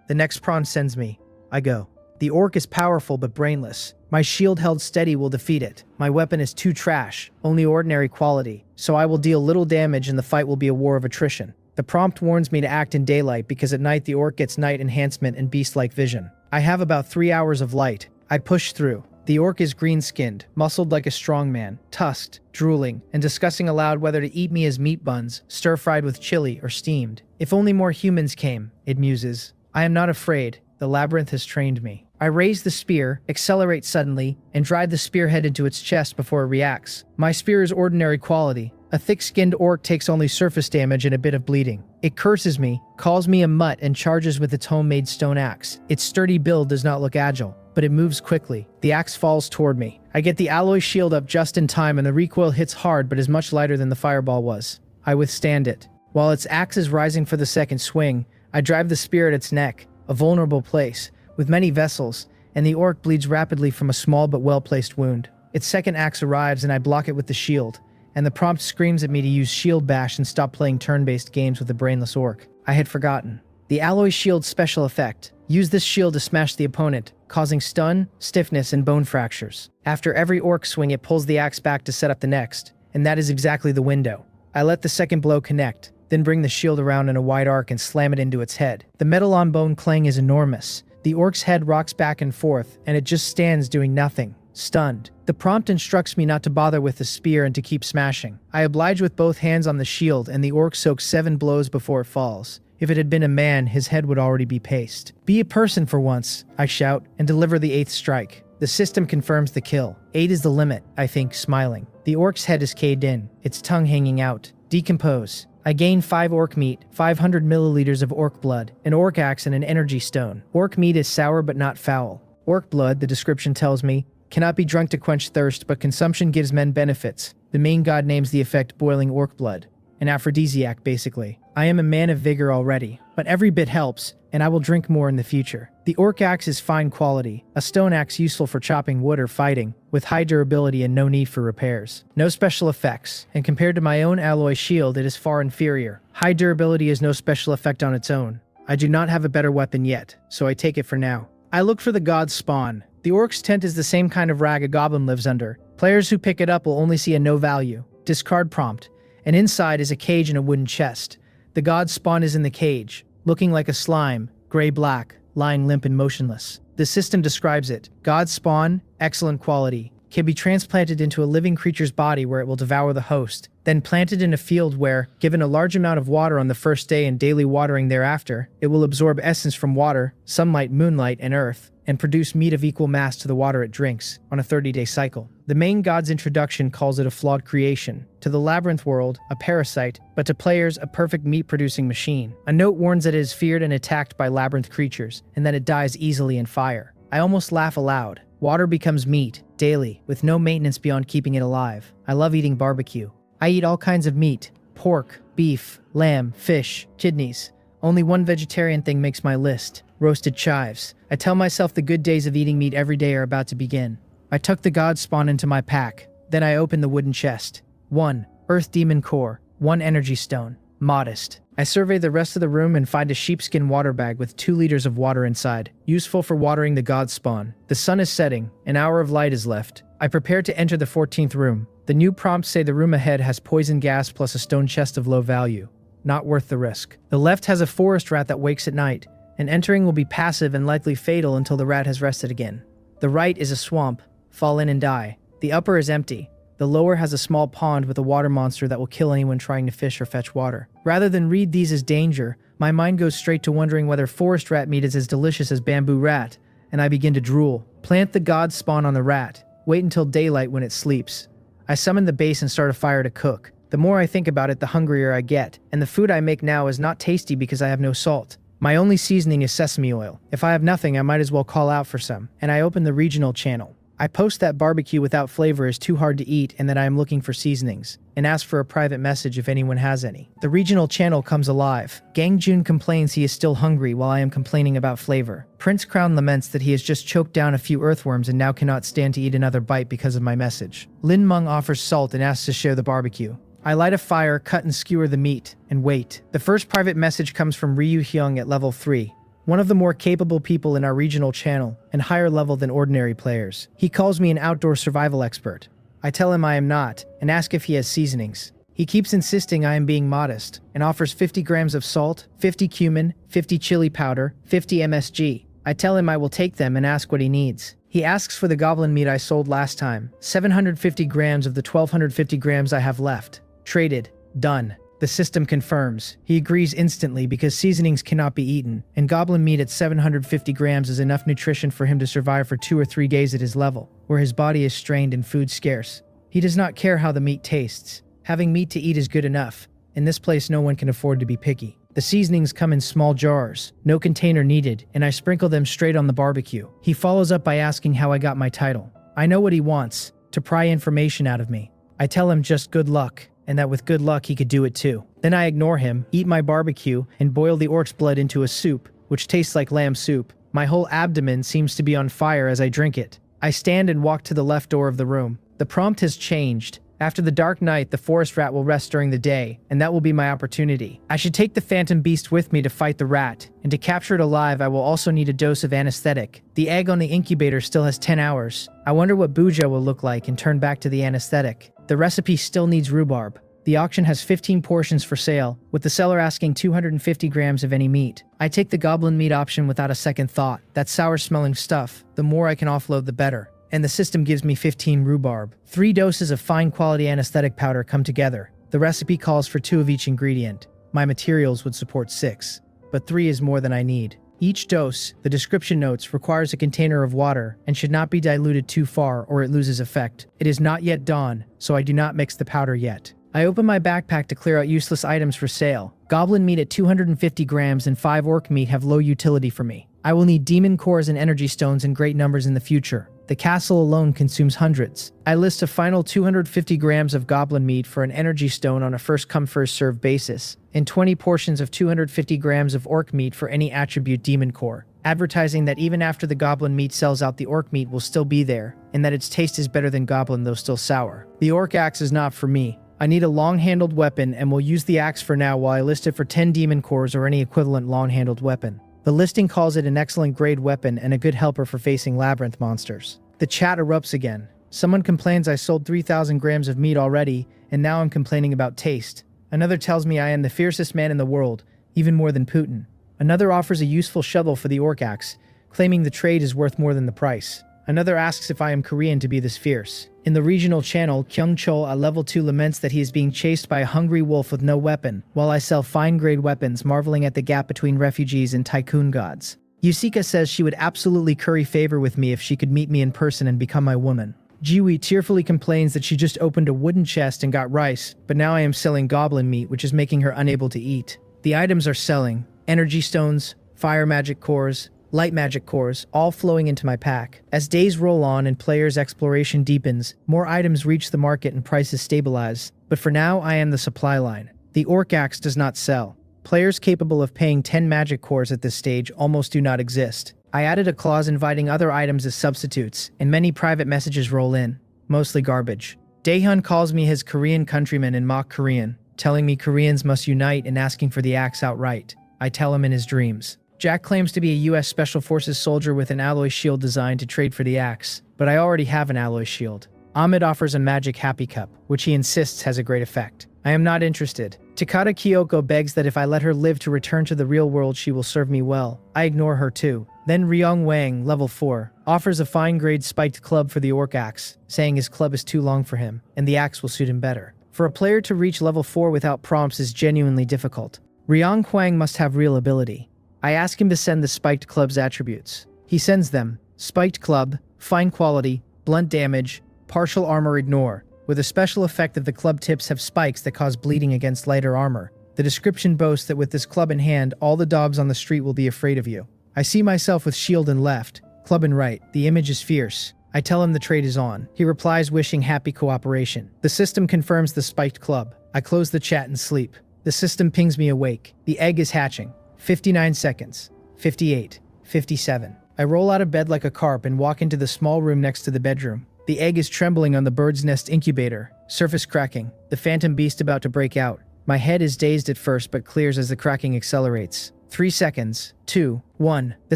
The next prompt sends me I go. The orc is powerful but brainless. My shield held steady will defeat it. My weapon is too trash, only ordinary quality, so I will deal little damage and the fight will be a war of attrition. The prompt warns me to act in daylight because at night the orc gets night enhancement and beast-like vision. I have about 3 hours of light. I push through. The orc is green-skinned, muscled like a strong man, tusked, drooling, and discussing aloud whether to eat me as meat buns, stir-fried with chili, or steamed. If only more humans came, it muses. I am not afraid. The labyrinth has trained me. I raise the spear, accelerate suddenly, and drive the spearhead into its chest before it reacts. My spear is ordinary quality. A thick-skinned orc takes only surface damage and a bit of bleeding. It curses me, calls me a mutt, and charges with its homemade stone axe. Its sturdy build does not look agile, but it moves quickly. The axe falls toward me. I get the alloy shield up just in time, and the recoil hits hard but is much lighter than the fireball was. I withstand it. While its axe is rising for the second swing, I drive the spear at its neck, a vulnerable place, with many vessels, and the orc bleeds rapidly from a small but well-placed wound. Its second axe arrives and I block it with the shield, and the prompt screams at me to use shield bash and stop playing turn-based games with a brainless orc. I had forgotten. The alloy shield's special effect. Use this shield to smash the opponent, causing stun, stiffness, and bone fractures. After every orc swing, it pulls the axe back to set up the next, and that is exactly the window. I let the second blow connect, then bring the shield around in a wide arc and slam it into its head. The metal-on-bone clang is enormous. The orc's head rocks back and forth, and it just stands doing nothing, stunned. The prompt instructs me not to bother with the spear and to keep smashing. I oblige with both hands on the shield, and the orc soaks 7 blows before it falls. If it had been a man, his head would already be pasted. Be a person for once, I shout, and deliver the 8th strike. The system confirms the kill. 8 is the limit, I think, smiling. The orc's head is caved in, its tongue hanging out. Decompose. I gain 5 orc meat, 500 milliliters of orc blood, an orc axe, and an energy stone. Orc meat is sour but not foul. Orc blood, the description tells me, cannot be drunk to quench thirst, but consumption gives men benefits. The main god names the effect boiling orc blood. An aphrodisiac, basically. I am a man of vigor already, but every bit helps, and I will drink more in the future. The orc axe is fine quality, a stone axe useful for chopping wood or fighting, with high durability and no need for repairs. No special effects, and compared to my own alloy shield, it is far inferior. High durability is no special effect on its own. I do not have a better weapon yet, so I take it for now. I look for the god's spawn. The orc's tent is the same kind of rag a goblin lives under. Players who pick it up will only see a no value. Discard prompt. And inside is a cage and a wooden chest. The god's spawn is in the cage, looking like a slime, gray-black, lying limp and motionless. The system describes it. God's spawn, excellent quality, can be transplanted into a living creature's body where it will devour the host, then planted in a field where, given a large amount of water on the first day and daily watering thereafter, it will absorb essence from water, sunlight, moonlight, and earth, and produce meat of equal mass to the water it drinks, on a 30-day cycle. The main god's introduction calls it a flawed creation. To the labyrinth world, a parasite, but to players, a perfect meat-producing machine. A note warns that it is feared and attacked by labyrinth creatures, and that it dies easily in fire. I almost laugh aloud. Water becomes meat, daily, with no maintenance beyond keeping it alive. I love eating barbecue. I eat all kinds of meat. Pork, beef, lamb, fish, kidneys. Only one vegetarian thing makes my list. Roasted chives. I tell myself the good days of eating meat every day are about to begin. I tuck the god spawn into my pack. Then I open the wooden chest. 1. Earth Demon Core. 1 energy stone. Modest. I survey the rest of the room and find a sheepskin water bag with 2 liters of water inside, useful for watering the god spawn. The sun is setting. An hour of light is left. I prepare to enter the 14th room. The new prompts say the room ahead has poison gas plus a stone chest of low value. Not worth the risk. The left has a forest rat that wakes at night, and entering will be passive and likely fatal until the rat has rested again. The right is a swamp. Fall in and die. The upper is empty. The lower has a small pond with a water monster that will kill anyone trying to fish or fetch water. Rather than read these as danger, my mind goes straight to wondering whether forest rat meat is as delicious as bamboo rat, and I begin to drool. Plant the god spawn on the rat. Wait until daylight when it sleeps. I summon the base and start a fire to cook. The more I think about it, the hungrier I get, and the food I make now is not tasty because I have no salt. My only seasoning is sesame oil. If I have nothing, I might as well call out for some, and I open the regional channel. I post that barbecue without flavor is too hard to eat and that I am looking for seasonings, and ask for a private message if anyone has any. The regional channel comes alive. Gang Jun complains he is still hungry while I am complaining about flavor. Prince Crown laments that he has just choked down a few earthworms and now cannot stand to eat another bite because of my message. Lin Meng offers salt and asks to share the barbecue. I light a fire, cut and skewer the meat, and wait. The first private message comes from Ryu Hyung at level 3. One of the more capable people in our regional channel, and higher level than ordinary players. He calls me an outdoor survival expert. I tell him I am not, and ask if he has seasonings. He keeps insisting I am being modest, and offers 50 grams of salt, 50 cumin, 50 chili powder, 50 MSG. I tell him I will take them and ask what he needs. He asks for the goblin meat I sold last time, 750 grams of the 1250 grams I have left. Traded. Done. The system confirms. He agrees instantly because seasonings cannot be eaten, and goblin meat at 750 grams is enough nutrition for him to survive for 2 or 3 days at his level, where his body is strained and food scarce. He does not care how the meat tastes. Having meat to eat is good enough. In this place, no one can afford to be picky. The seasonings come in small jars, no container needed, and I sprinkle them straight on the barbecue. He follows up by asking how I got my title. I know what he wants, to pry information out of me. I tell him just good luck, and that with good luck he could do it too. Then I ignore him, eat my barbecue, and boil the orc's blood into a soup, which tastes like lamb soup. My whole abdomen seems to be on fire as I drink it. I stand and walk to the left door of the room. The prompt has changed. After the dark night, the forest rat will rest during the day, and that will be my opportunity. I should take the phantom beast with me to fight the rat, and to capture it alive I will also need a dose of anesthetic. The egg on the incubator still has 10 hours. I wonder what Buja will look like and turn back to the anesthetic. The recipe still needs rhubarb. The auction has 15 portions for sale, with the seller asking 250 grams of any meat. I take the goblin meat option without a second thought. That sour-smelling stuff, the more I can offload the better. And the system gives me 15 rhubarb. 3 doses of fine-quality anesthetic powder come together. The recipe calls for 2 of each ingredient. My materials would support 6, but 3 is more than I need. Each dose, the description notes, requires a container of water and should not be diluted too far or it loses effect. It is not yet dawn, so I do not mix the powder yet. I open my backpack to clear out useless items for sale. Goblin meat at 250 grams and 5 orc meat have low utility for me. I will need demon cores and energy stones in great numbers in the future. The castle alone consumes hundreds. I list a final 250 grams of goblin meat for an energy stone on a first-come first-served basis, and 20 portions of 250 grams of orc meat for any attribute demon core, advertising that even after the goblin meat sells out, the orc meat will still be there, and that its taste is better than goblin though still sour. The orc axe is not for me. I need a long-handled weapon and will use the axe for now while I list it for 10 demon cores or any equivalent long-handled weapon. The listing calls it an excellent grade weapon and a good helper for facing labyrinth monsters. The chat erupts again. Someone complains I sold 3,000 grams of meat already, and now I'm complaining about taste. Another tells me I am the fiercest man in the world, even more than Putin. Another offers a useful shovel for the orc axe, claiming the trade is worth more than the price. Another asks if I am Korean to be this fierce. In the regional channel, Kyung-chol at level 2 laments that he is being chased by a hungry wolf with no weapon, while I sell fine-grade weapons, marveling at the gap between refugees and tycoon gods. Yusika says she would absolutely curry favor with me if she could meet me in person and become my woman. Jiwi tearfully complains that she just opened a wooden chest and got rice, but now I am selling goblin meat, which is making her unable to eat. The items are selling: energy stones, fire magic cores, light magic cores, all flowing into my pack. As days roll on and players' exploration deepens, more items reach the market and prices stabilize. But for now, I am the supply line. The orc axe does not sell. Players capable of paying 10 magic cores at this stage almost do not exist. I added a clause inviting other items as substitutes, and many private messages roll in, mostly garbage. Daehyun calls me his Korean countryman in mock Korean, telling me Koreans must unite and asking for the axe outright. I tell him in his dreams. Jack claims to be a US Special Forces soldier with an alloy shield designed to trade for the axe, but I already have an alloy shield. Ahmed offers a magic happy cup, which he insists has a great effect. I am not interested. Takata Kyoko begs that if I let her live to return to the real world, she will serve me well. I ignore her too. Then Ryong Wang, level 4, offers a fine-grade spiked club for the orc axe, saying his club is too long for him, and the axe will suit him better. For a player to reach level 4 without prompts is genuinely difficult. Ryong Kwang must have real ability. I ask him to send the spiked club's attributes. He sends them: spiked club, fine quality, blunt damage, partial armor ignore, with a special effect that the club tips have spikes that cause bleeding against lighter armor. The description boasts that with this club in hand, all the dogs on the street will be afraid of you. I see myself with shield in left, club in right. The image is fierce. I tell him the trade is on. He replies wishing happy cooperation. The system confirms the spiked club. I close the chat and sleep. The system pings me awake. The egg is hatching. 59 seconds. 58. 57. I roll out of bed like a carp and walk into the small room next to the bedroom. The egg is trembling on the bird's nest incubator. Surface cracking. The phantom beast about to break out. My head is dazed at first but clears as the cracking accelerates. 3 seconds. 2. 1. The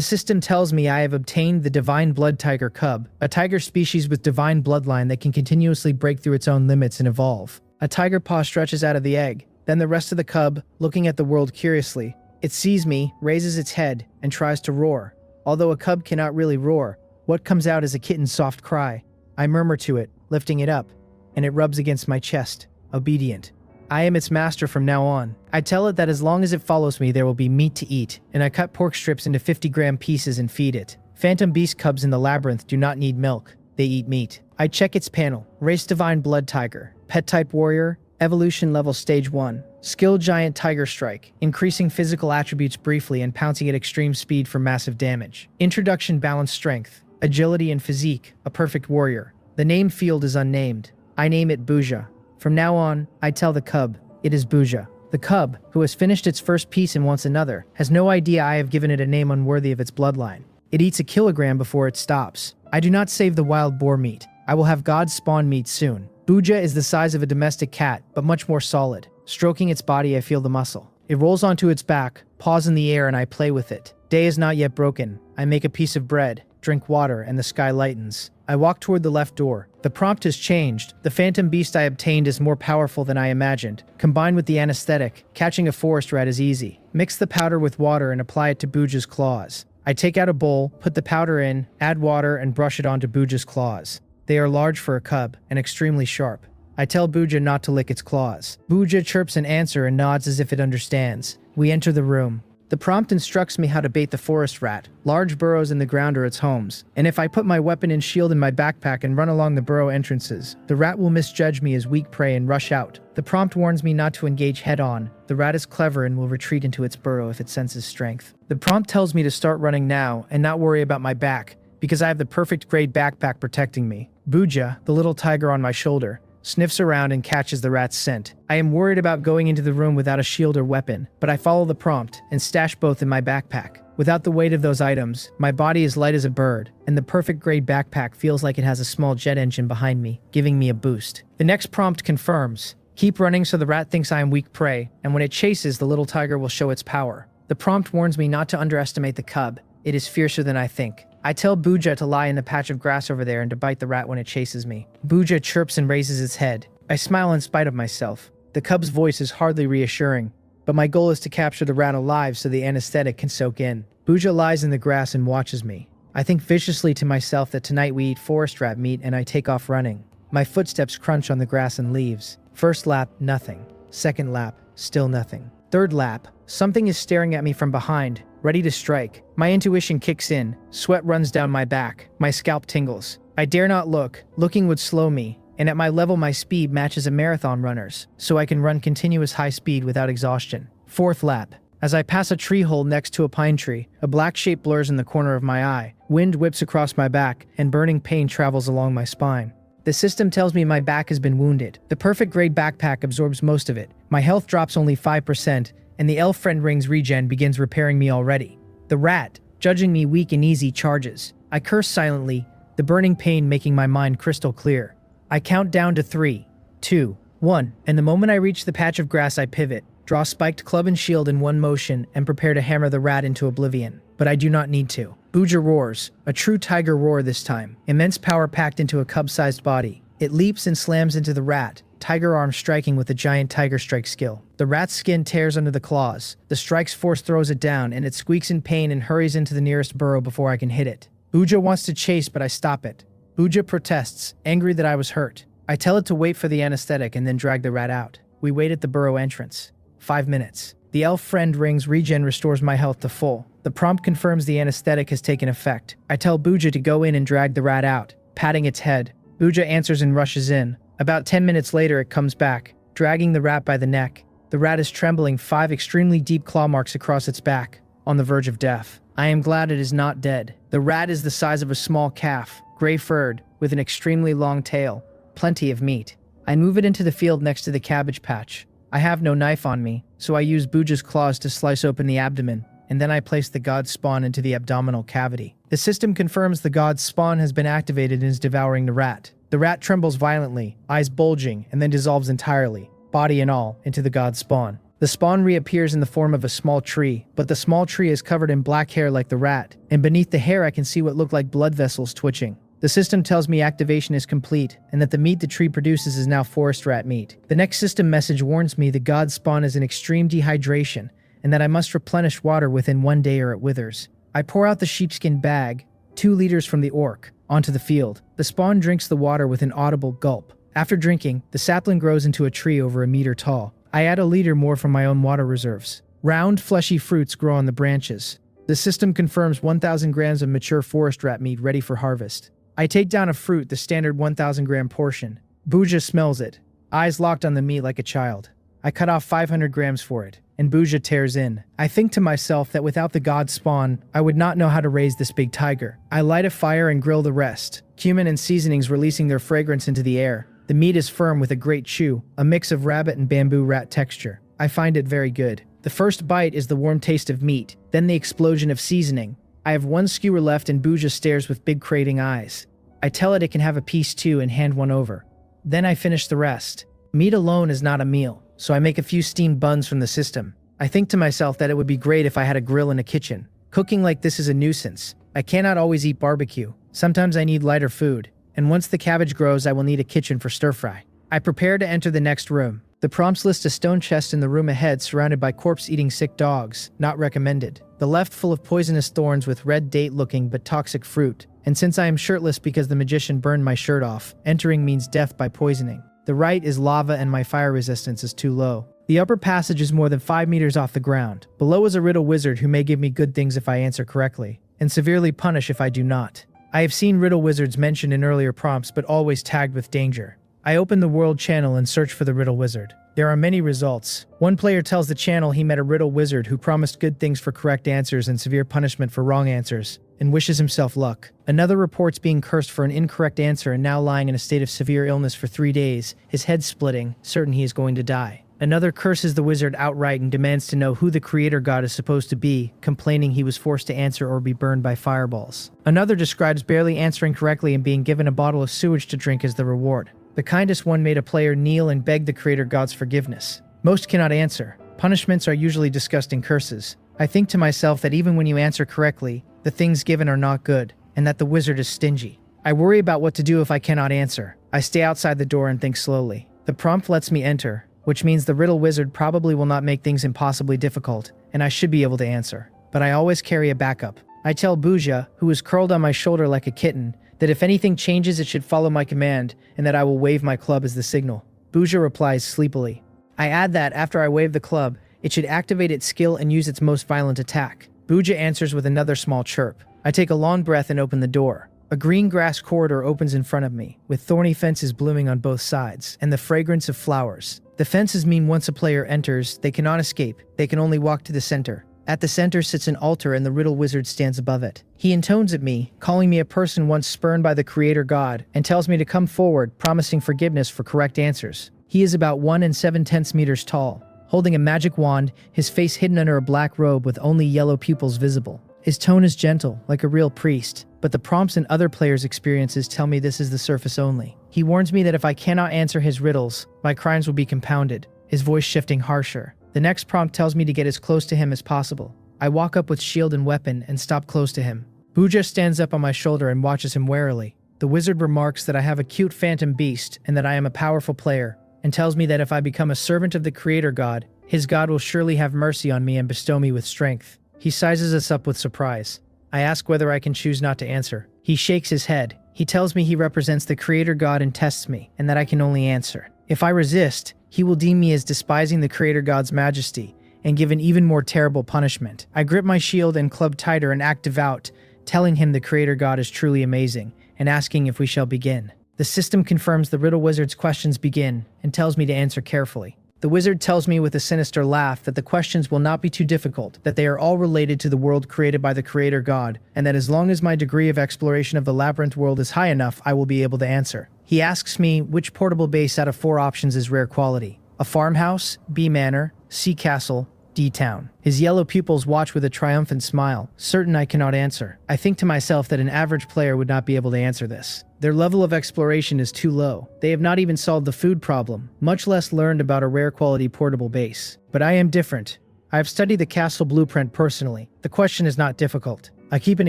system tells me I have obtained the divine blood tiger cub, a tiger species with divine bloodline that can continuously break through its own limits and evolve. A tiger paw stretches out of the egg. Then the rest of the cub, looking at the world curiously. It sees me, raises its head, and tries to roar. Although a cub cannot really roar, what comes out is a kitten's soft cry. I murmur to it, lifting it up, and it rubs against my chest, obedient. I am its master from now on. I tell it that as long as it follows me, there will be meat to eat, and I cut pork strips into 50-gram pieces and feed it. Phantom beast cubs in the labyrinth do not need milk. They eat meat. I check its panel. Race divine blood tiger. Pet type warrior. Evolution level stage 1. Skill giant tiger strike. Increasing physical attributes briefly and pouncing at extreme speed for massive damage. Introduction balanced strength. Agility and physique. A perfect warrior. The name field is unnamed. I name it Booja. From now on, I tell the cub, it is Booja. The cub, who has finished its first piece and wants another, has no idea I have given it a name unworthy of its bloodline. It eats a kilogram before it stops. I do not save the wild boar meat. I will have God's spawn meat soon. Booja is the size of a domestic cat, but much more solid. Stroking its body, I feel the muscle. It rolls onto its back, paws in the air, and I play with it. Day is not yet broken. I make a piece of bread, drink water, and the sky lightens. I walk toward the left door. The prompt has changed. The phantom beast I obtained is more powerful than I imagined. Combined with the anesthetic, catching a forest rat is easy. Mix the powder with water and apply it to Booja's claws. I take out a bowl, put the powder in, add water, and brush it onto Booja's claws. They are large for a cub and extremely sharp. I tell Booja not to lick its claws. Booja chirps an answer and nods as if it understands. We enter the room. The prompt instructs me how to bait the forest rat. Large burrows in the ground are its homes, and if I put my weapon and shield in my backpack and run along the burrow entrances, the rat will misjudge me as weak prey and rush out. The prompt warns me not to engage head-on. The rat is clever and will retreat into its burrow if it senses strength. The prompt tells me to start running now and not worry about my back, because I have the perfect grade backpack protecting me. Booja, the little tiger on my shoulder, sniffs around and catches the rat's scent. I am worried about going into the room without a shield or weapon, but I follow the prompt and stash both in my backpack. Without the weight of those items, my body is light as a bird, and the perfect grade backpack feels like it has a small jet engine behind me, giving me a boost. The next prompt confirms, keep running so the rat thinks I am weak prey, and when it chases, the little tiger will show its power. The prompt warns me not to underestimate the cub. It is fiercer than I think. I tell Booja to lie in the patch of grass over there and to bite the rat when it chases me. Booja chirps and raises its head. I smile in spite of myself. The cub's voice is hardly reassuring, but my goal is to capture the rat alive so the anesthetic can soak in. Booja lies in the grass and watches me. I think viciously to myself that tonight we eat forest rat meat and I take off running. My footsteps crunch on the grass and leaves. First lap, nothing. Second lap, still nothing. Third lap, something is staring at me from behind, ready to strike. My intuition kicks in. Sweat runs down my back. My scalp tingles. I dare not look. Looking would slow me, and at my level my speed matches a marathon runner's, so I can run continuous high speed without exhaustion. Fourth lap. As I pass a tree hole next to a pine tree, a black shape blurs in the corner of my eye. Wind whips across my back, and burning pain travels along my spine. The system tells me my back has been wounded. The perfect grade backpack absorbs most of it. My health drops only 5%, and the elf friend ring's regen begins repairing me already. The rat, judging me weak and easy, charges. I curse silently, the burning pain making my mind crystal clear. I count down to 3, 2, 1, and the moment I reach the patch of grass I pivot, draw spiked club and shield in one motion, and prepare to hammer the rat into oblivion. But I do not need to. Booja roars, a true tiger roar this time, immense power packed into a cub-sized body. It leaps and slams into the rat, tiger arm striking with a giant tiger strike skill. The rat's skin tears under the claws. The strike's force throws it down, and it squeaks in pain and hurries into the nearest burrow before I can hit it. Booja wants to chase, but I stop it. Booja protests, angry that I was hurt. I tell it to wait for the anesthetic and then drag the rat out. We wait at the burrow entrance. 5 minutes. The elf friend rings regen restores my health to full. The prompt confirms the anesthetic has taken effect. I tell Booja to go in and drag the rat out, patting its head. Booja answers and rushes in. About 10 minutes later it comes back, dragging the rat by the neck. The rat is trembling, 5 extremely deep claw marks across its back, on the verge of death. I am glad it is not dead. The rat is the size of a small calf, gray-furred, with an extremely long tail, plenty of meat. I move it into the field next to the cabbage patch. I have no knife on me, so I use Booja's claws to slice open the abdomen, and then I place the god's spawn into the abdominal cavity. The system confirms the god's spawn has been activated and is devouring the rat. The rat trembles violently, eyes bulging, and then dissolves entirely, body and all, into the god's spawn. The spawn reappears in the form of a small tree, but the small tree is covered in black hair like the rat, and beneath the hair I can see what look like blood vessels twitching. The system tells me activation is complete, and that the meat the tree produces is now forest rat meat. The next system message warns me the god's spawn is in extreme dehydration, and that I must replenish water within 1 day or it withers. I pour out the sheepskin bag, 2 liters from the orc, onto the field. The spawn drinks the water with an audible gulp. After drinking, the sapling grows into a tree over a meter tall. I add a liter more from my own water reserves. Round, fleshy fruits grow on the branches. The system confirms 1,000 grams of mature forest rat meat ready for harvest. I take down a fruit, the standard 1,000 gram portion. Booja smells it, eyes locked on the meat like a child. I cut off 500 grams for it, and Booja tears in. I think to myself that without the god spawn, I would not know how to raise this big tiger. I light a fire and grill the rest, cumin and seasonings releasing their fragrance into the air. The meat is firm with a great chew, a mix of rabbit and bamboo rat texture. I find it very good. The first bite is the warm taste of meat, then the explosion of seasoning. I have one skewer left and Booja stares with big crating eyes. I tell it can have a piece too and hand one over. Then I finish the rest. Meat alone is not a meal, so I make a few steamed buns from the system. I think to myself that it would be great if I had a grill and a kitchen. Cooking like this is a nuisance. I cannot always eat barbecue. Sometimes I need lighter food. And once the cabbage grows, I will need a kitchen for stir-fry. I prepare to enter the next room. The prompts list a stone chest in the room ahead surrounded by corpse-eating sick dogs. Not recommended. The left full of poisonous thorns with red date-looking but toxic fruit. And since I am shirtless because the magician burned my shirt off, entering means death by poisoning. The right is lava and my fire resistance is too low. The upper passage is more than 5 meters off the ground. Below is a riddle wizard who may give me good things if I answer correctly, and severely punish if I do not. I have seen riddle wizards mentioned in earlier prompts but always tagged with danger. I open the world channel and search for the riddle wizard. There are many results. One player tells the channel he met a riddle wizard who promised good things for correct answers and severe punishment for wrong answers, and wishes himself luck. Another reports being cursed for an incorrect answer and now lying in a state of severe illness for 3 days, his head splitting, certain he is going to die. Another curses the wizard outright and demands to know who the creator god is supposed to be, complaining he was forced to answer or be burned by fireballs. Another describes barely answering correctly and being given a bottle of sewage to drink as the reward. The kindest one made a player kneel and beg the creator god's forgiveness. Most cannot answer. Punishments are usually disgusting curses. I think to myself that even when you answer correctly, the things given are not good, and that the wizard is stingy. I worry about what to do if I cannot answer. I stay outside the door and think slowly. The prompt lets me enter, which means the riddle wizard probably will not make things impossibly difficult, and I should be able to answer. But I always carry a backup. I tell Booja, who is curled on my shoulder like a kitten, that if anything changes it should follow my command, and that I will wave my club as the signal. Booja replies sleepily. I add that after I wave the club, it should activate its skill and use its most violent attack. Booja answers with another small chirp. I take a long breath and open the door. A green grass corridor opens in front of me, with thorny fences blooming on both sides, and the fragrance of flowers. The fences mean once a player enters, they cannot escape, they can only walk to the center. At the center sits an altar and the riddle wizard stands above it. He intones at me, calling me a person once spurned by the creator god, and tells me to come forward, promising forgiveness for correct answers. He is about 1 7/10 meters tall, holding a magic wand, his face hidden under a black robe with only yellow pupils visible. His tone is gentle, like a real priest, but the prompts and other players' experiences tell me this is the surface only. He warns me that if I cannot answer his riddles, my crimes will be compounded, his voice shifting harsher. The next prompt tells me to get as close to him as possible. I walk up with shield and weapon and stop close to him. Booja stands up on my shoulder and watches him warily. The wizard remarks that I have a cute phantom beast and that I am a powerful player, and tells me that if I become a servant of the creator god, his god will surely have mercy on me and bestow me with strength. He sizes us up with surprise. I ask whether I can choose not to answer. He shakes his head. He tells me he represents the creator god and tests me, and that I can only answer. If I resist, he will deem me as despising the creator god's majesty and give an even more terrible punishment. I grip my shield and club tighter and act devout, telling him the creator god is truly amazing, and asking if we shall begin. The system confirms the riddle wizard's questions begin, and tells me to answer carefully. The wizard tells me with a sinister laugh that the questions will not be too difficult, that they are all related to the world created by the creator god, and that as long as my degree of exploration of the labyrinth world is high enough, I will be able to answer. He asks me which portable base out of 4 options is rare quality. A farmhouse, B manor, C castle, D town. His yellow pupils watch with a triumphant smile, certain I cannot answer. I think to myself that an average player would not be able to answer this. Their level of exploration is too low. They have not even solved the food problem, much less learned about a rare quality portable base. But I am different. I have studied the castle blueprint personally. The question is not difficult. I keep an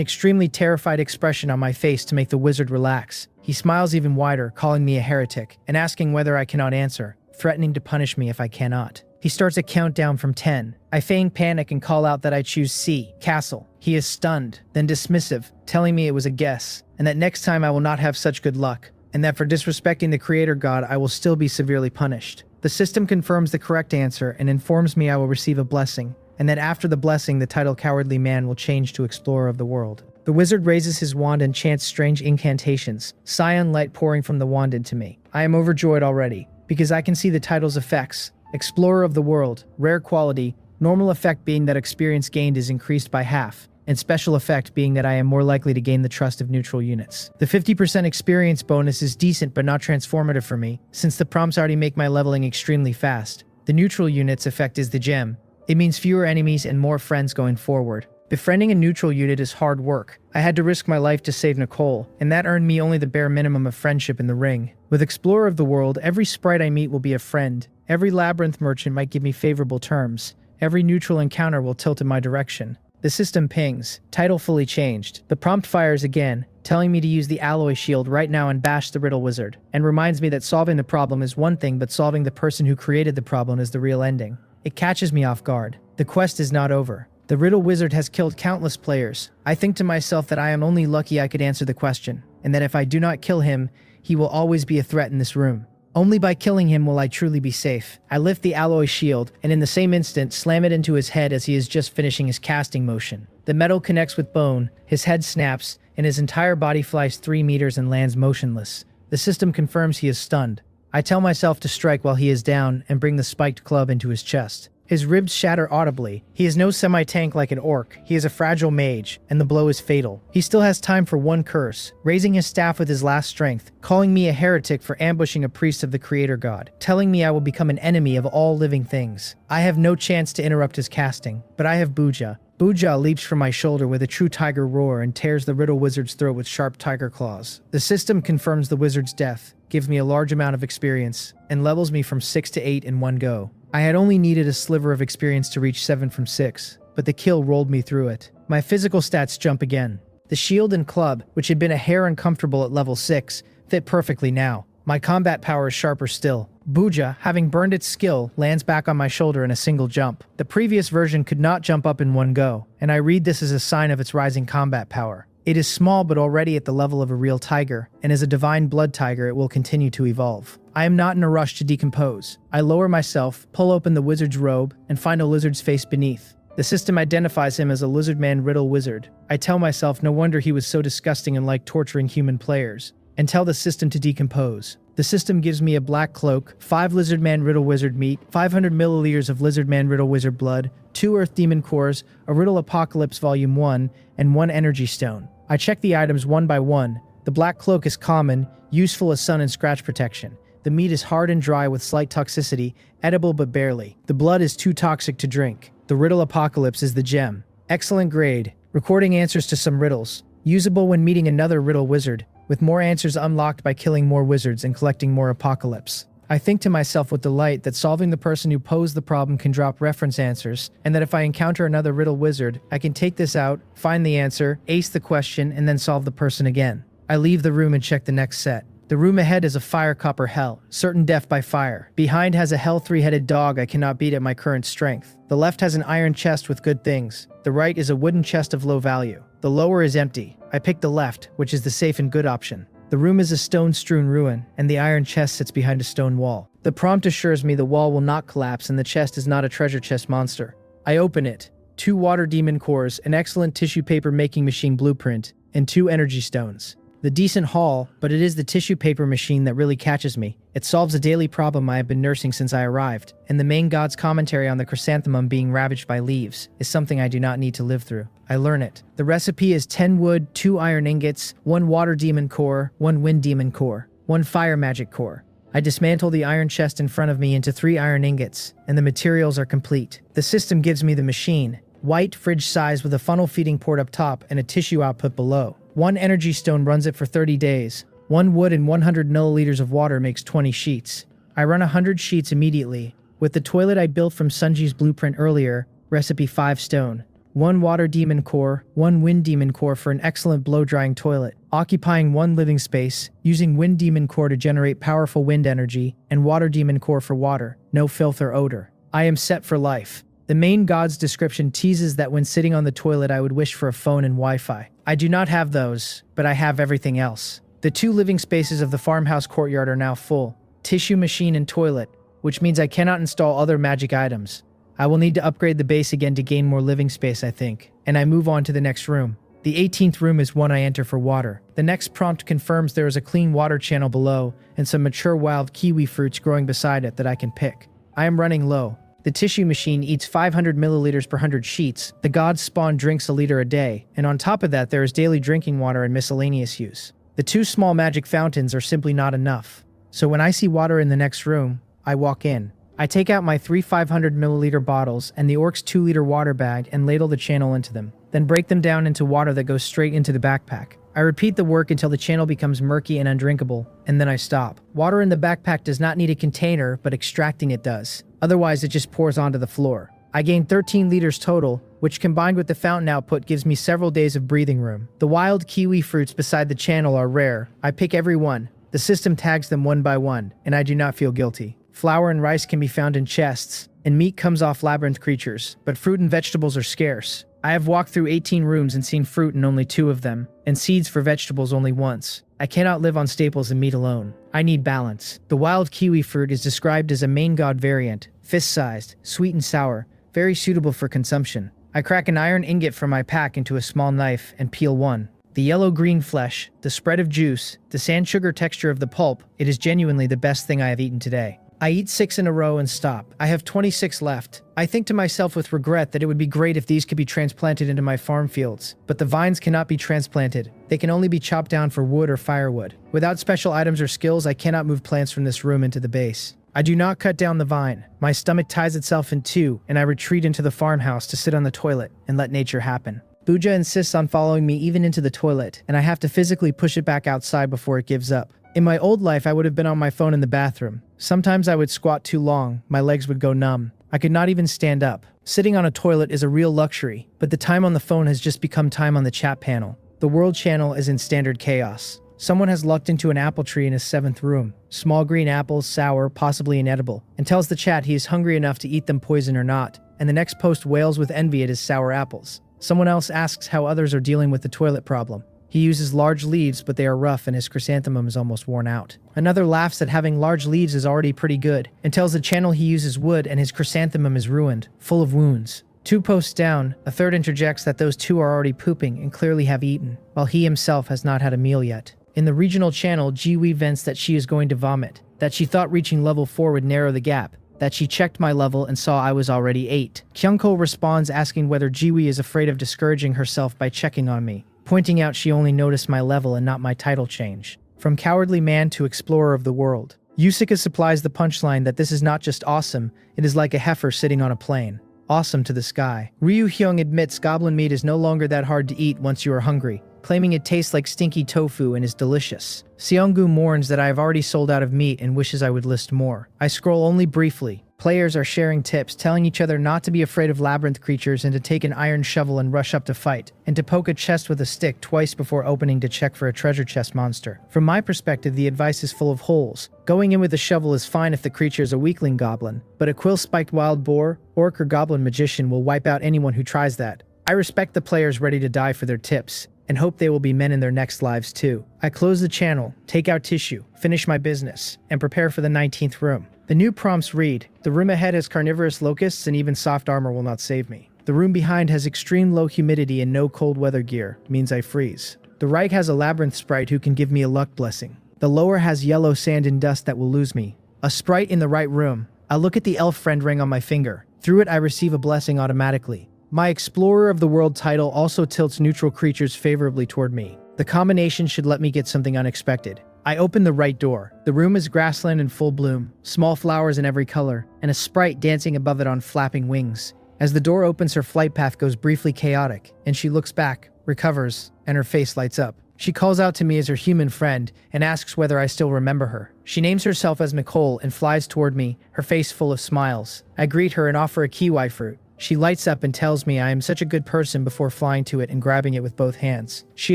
extremely terrified expression on my face to make the wizard relax. He smiles even wider, calling me a heretic, and asking whether I cannot answer, threatening to punish me if I cannot. He starts a countdown from 10. I feign panic and call out that I choose C, castle. He is stunned, then dismissive, telling me it was a guess, and that next time I will not have such good luck, and that for disrespecting the creator god I will still be severely punished. The system confirms the correct answer and informs me I will receive a blessing, and that after the blessing the title Cowardly Man will change to Explorer of the World. The wizard raises his wand and chants strange incantations, cyan light pouring from the wand into me. I am overjoyed already, because I can see the title's effects. Explorer of the World, rare quality, normal effect being that experience gained is increased by half, and special effect being that I am more likely to gain the trust of neutral units. The 50% experience bonus is decent but not transformative for me, since the prompts already make my leveling extremely fast. The neutral units effect is the gem. It means fewer enemies and more friends going forward. Befriending a neutral unit is hard work. I had to risk my life to save Nicole, and that earned me only the bare minimum of friendship in the ring. With Explorer of the World, every sprite I meet will be a friend. Every labyrinth merchant might give me favorable terms. Every neutral encounter will tilt in my direction. The system pings. Title fully changed. The prompt fires again, telling me to use the alloy shield right now and bash the riddle wizard, and reminds me that solving the problem is one thing, but solving the person who created the problem is the real ending. It catches me off guard. The quest is not over. The riddle wizard has killed countless players. I think to myself that I am only lucky I could answer the question, and that if I do not kill him, he will always be a threat in this room. Only by killing him will I truly be safe. I lift the alloy shield, and in the same instant slam it into his head as he is just finishing his casting motion. The metal connects with bone, his head snaps, and his entire body flies 3 meters and lands motionless. The system confirms he is stunned. I tell myself to strike while he is down and bring the spiked club into his chest. His ribs shatter audibly. He is no semi-tank like an orc. He is a fragile mage, and the blow is fatal. He still has time for one curse, raising his staff with his last strength, calling me a heretic for ambushing a priest of the creator god, telling me I will become an enemy of all living things. I have no chance to interrupt his casting, but I have Buja. Buja leaps from my shoulder with a true tiger roar and tears the riddle wizard's throat with sharp tiger claws. The system confirms the wizard's death, gives me a large amount of experience, and levels me from 6 to 8 in one go. I had only needed a sliver of experience to reach 7 from 6, but the kill rolled me through it. My physical stats jump again. The shield and club, which had been a hair uncomfortable at level 6, fit perfectly now. My combat power is sharper still. Buja, having burned its skill, lands back on my shoulder in a single jump. The previous version could not jump up in one go, and I read this as a sign of its rising combat power. It is small but already at the level of a real tiger, and as a divine blood tiger it will continue to evolve. I am not in a rush to decompose. I lower myself, pull open the wizard's robe, and find a lizard's face beneath. The system identifies him as a lizardman riddle wizard. I tell myself no wonder he was so disgusting and liked torturing human players, and tell the system to decompose. The system gives me a black cloak, 5 lizardman riddle wizard meat, 500 milliliters of lizardman riddle wizard blood, 2 earth demon cores, a riddle apocalypse volume 1, and 1 energy stone. I check the items one by one. The black cloak is common, useful as sun and scratch protection. The meat is hard and dry with slight toxicity, edible but barely. The blood is too toxic to drink. The riddle apocalypse is the gem. Excellent grade, recording answers to some riddles. Usable when meeting another riddle wizard, with more answers unlocked by killing more wizards and collecting more apocalypse. I think to myself with delight that solving the person who posed the problem can drop reference answers, and that if I encounter another riddle wizard, I can take this out, find the answer, ace the question, and then solve the person again. I leave the room and check the next set. The room ahead is a fire copper hell, certain death by fire. Behind has a hell 3-headed dog I cannot beat at my current strength. The left has an iron chest with good things. The right is a wooden chest of low value. The lower is empty. I pick the left, which is the safe and good option. The room is a stone-strewn ruin, and the iron chest sits behind a stone wall. The prompt assures me the wall will not collapse and the chest is not a treasure chest monster. I open it. 2 water demon cores, an excellent tissue paper making machine blueprint, and 2 energy stones. The decent haul, but it is the tissue paper machine that really catches me. It solves a daily problem I have been nursing since I arrived, and the main god's commentary on the chrysanthemum being ravaged by leaves is something I do not need to live through. I learn it. The recipe is 10 wood, 2 iron ingots, 1 water demon core, 1 wind demon core, 1 fire magic core. I dismantle the iron chest in front of me into 3 iron ingots, and the materials are complete. The system gives me the machine, white fridge size with a funnel feeding port up top and a tissue output below. 1 energy stone runs it for 30 days. 1 wood and 100 milliliters of water makes 20 sheets. I run 100 sheets immediately. With the toilet I built from Sunji's blueprint earlier, recipe 5 stone. 1 water demon core, 1 wind demon core for an excellent blow-drying toilet, occupying 1 living space, using wind demon core to generate powerful wind energy, and water demon core for water, no filth or odor. I am set for life. The main god's description teases that when sitting on the toilet I would wish for a phone and Wi-Fi. I do not have those, but I have everything else. The 2 living spaces of the farmhouse courtyard are now full. Tissue machine and toilet, which means I cannot install other magic items. I will need to upgrade the base again to gain more living space, I think, and I move on to the next room. The 18th room is one I enter for water. The next prompt confirms there is a clean water channel below and some mature wild kiwi fruits growing beside it that I can pick. I am running low. The tissue machine eats 500 milliliters per 100 sheets, the gods spawn drinks a liter a day, and on top of that there is daily drinking water and miscellaneous use. The 2 small magic fountains are simply not enough. So when I see water in the next room, I walk in. I take out my 3 500 milliliter bottles and the orc's 2-liter water bag and ladle the channel into them, then break them down into water that goes straight into the backpack. I repeat the work until the channel becomes murky and undrinkable, and then I stop. Water in the backpack does not need a container, but extracting it does. Otherwise, it just pours onto the floor. I gain 13 liters total, which combined with the fountain output gives me several days of breathing room. The wild kiwi fruits beside the channel are rare. I pick every one. The system tags them one by one, and I do not feel guilty. Flour and rice can be found in chests, and meat comes off labyrinth creatures, but fruit and vegetables are scarce. I have walked through 18 rooms and seen fruit in only 2 of them, and seeds for vegetables only once. I cannot live on staples and meat alone. I need balance. The wild kiwi fruit is described as a main god variant, fist-sized, sweet and sour, very suitable for consumption. I crack an iron ingot from my pack into a small knife and peel one. The yellow-green flesh, the spread of juice, the sand sugar texture of the pulp, it is genuinely the best thing I have eaten today. I eat 6 in a row and stop. I have 26 left. I think to myself with regret that it would be great if these could be transplanted into my farm fields, but the vines cannot be transplanted. They can only be chopped down for wood or firewood. Without special items or skills, I cannot move plants from this room into the base. I do not cut down the vine. My stomach ties itself in 2, and I retreat into the farmhouse to sit on the toilet and let nature happen. Booja insists on following me even into the toilet, and I have to physically push it back outside before it gives up. In my old life, I would have been on my phone in the bathroom. Sometimes I would squat too long, my legs would go numb. I could not even stand up. Sitting on a toilet is a real luxury, but the time on the phone has just become time on the chat panel. The world channel is in standard chaos. Someone has lucked into an apple tree in his 7th room. Small green apples, sour, possibly inedible, and tells the chat he is hungry enough to eat them poison or not, and the next post wails with envy at his sour apples. Someone else asks how others are dealing with the toilet problem. He uses large leaves, but they are rough and his chrysanthemum is almost worn out. Another laughs that having large leaves is already pretty good, and tells the channel he uses wood and his chrysanthemum is ruined, full of wounds. 2 posts down, a third interjects that those 2 are already pooping and clearly have eaten, while he himself has not had a meal yet. In the regional channel, Jiwi vents that she is going to vomit, that she thought reaching level 4 would narrow the gap, that she checked my level and saw I was already 8. Kyungko responds asking whether Jiwi is afraid of discouraging herself by checking on me, pointing out she only noticed my level and not my title change. From cowardly man to explorer of the world. Yusika supplies the punchline that this is not just awesome, it is like a heifer sitting on a plane. Awesome to the sky. Ryu Hyung admits goblin meat is no longer that hard to eat once you are hungry, claiming it tastes like stinky tofu and is delicious. Seonggu mourns that I have already sold out of meat and wishes I would list more. I scroll only briefly. Players are sharing tips, telling each other not to be afraid of labyrinth creatures and to take an iron shovel and rush up to fight, and to poke a chest with a stick twice before opening to check for a treasure chest monster. From my perspective, the advice is full of holes. Going in with a shovel is fine if the creature is a weakling goblin, but a quill-spiked wild boar, orc or goblin magician will wipe out anyone who tries that. I respect the players ready to die for their tips, and hope they will be men in their next lives too. I close the channel, take out tissue, finish my business, and prepare for the 19th room. The new prompts read, the room ahead has carnivorous locusts and even soft armor will not save me. The room behind has extreme low humidity and no cold weather gear, means I freeze. The right has a labyrinth sprite who can give me a luck blessing. The lower has yellow sand and dust that will lose me. A sprite in the right room. I look at the elf friend ring on my finger. Through it I receive a blessing automatically. My Explorer of the World title also tilts neutral creatures favorably toward me. The combination should let me get something unexpected. I open the right door. The room is grassland in full bloom, small flowers in every color, and a sprite dancing above it on flapping wings. As the door opens, her flight path goes briefly chaotic, and she looks back, recovers, and her face lights up. She calls out to me as her human friend and asks whether I still remember her. She names herself as Nicole and flies toward me, her face full of smiles. I greet her and offer a kiwi fruit. She lights up and tells me I am such a good person before flying to it and grabbing it with both hands. She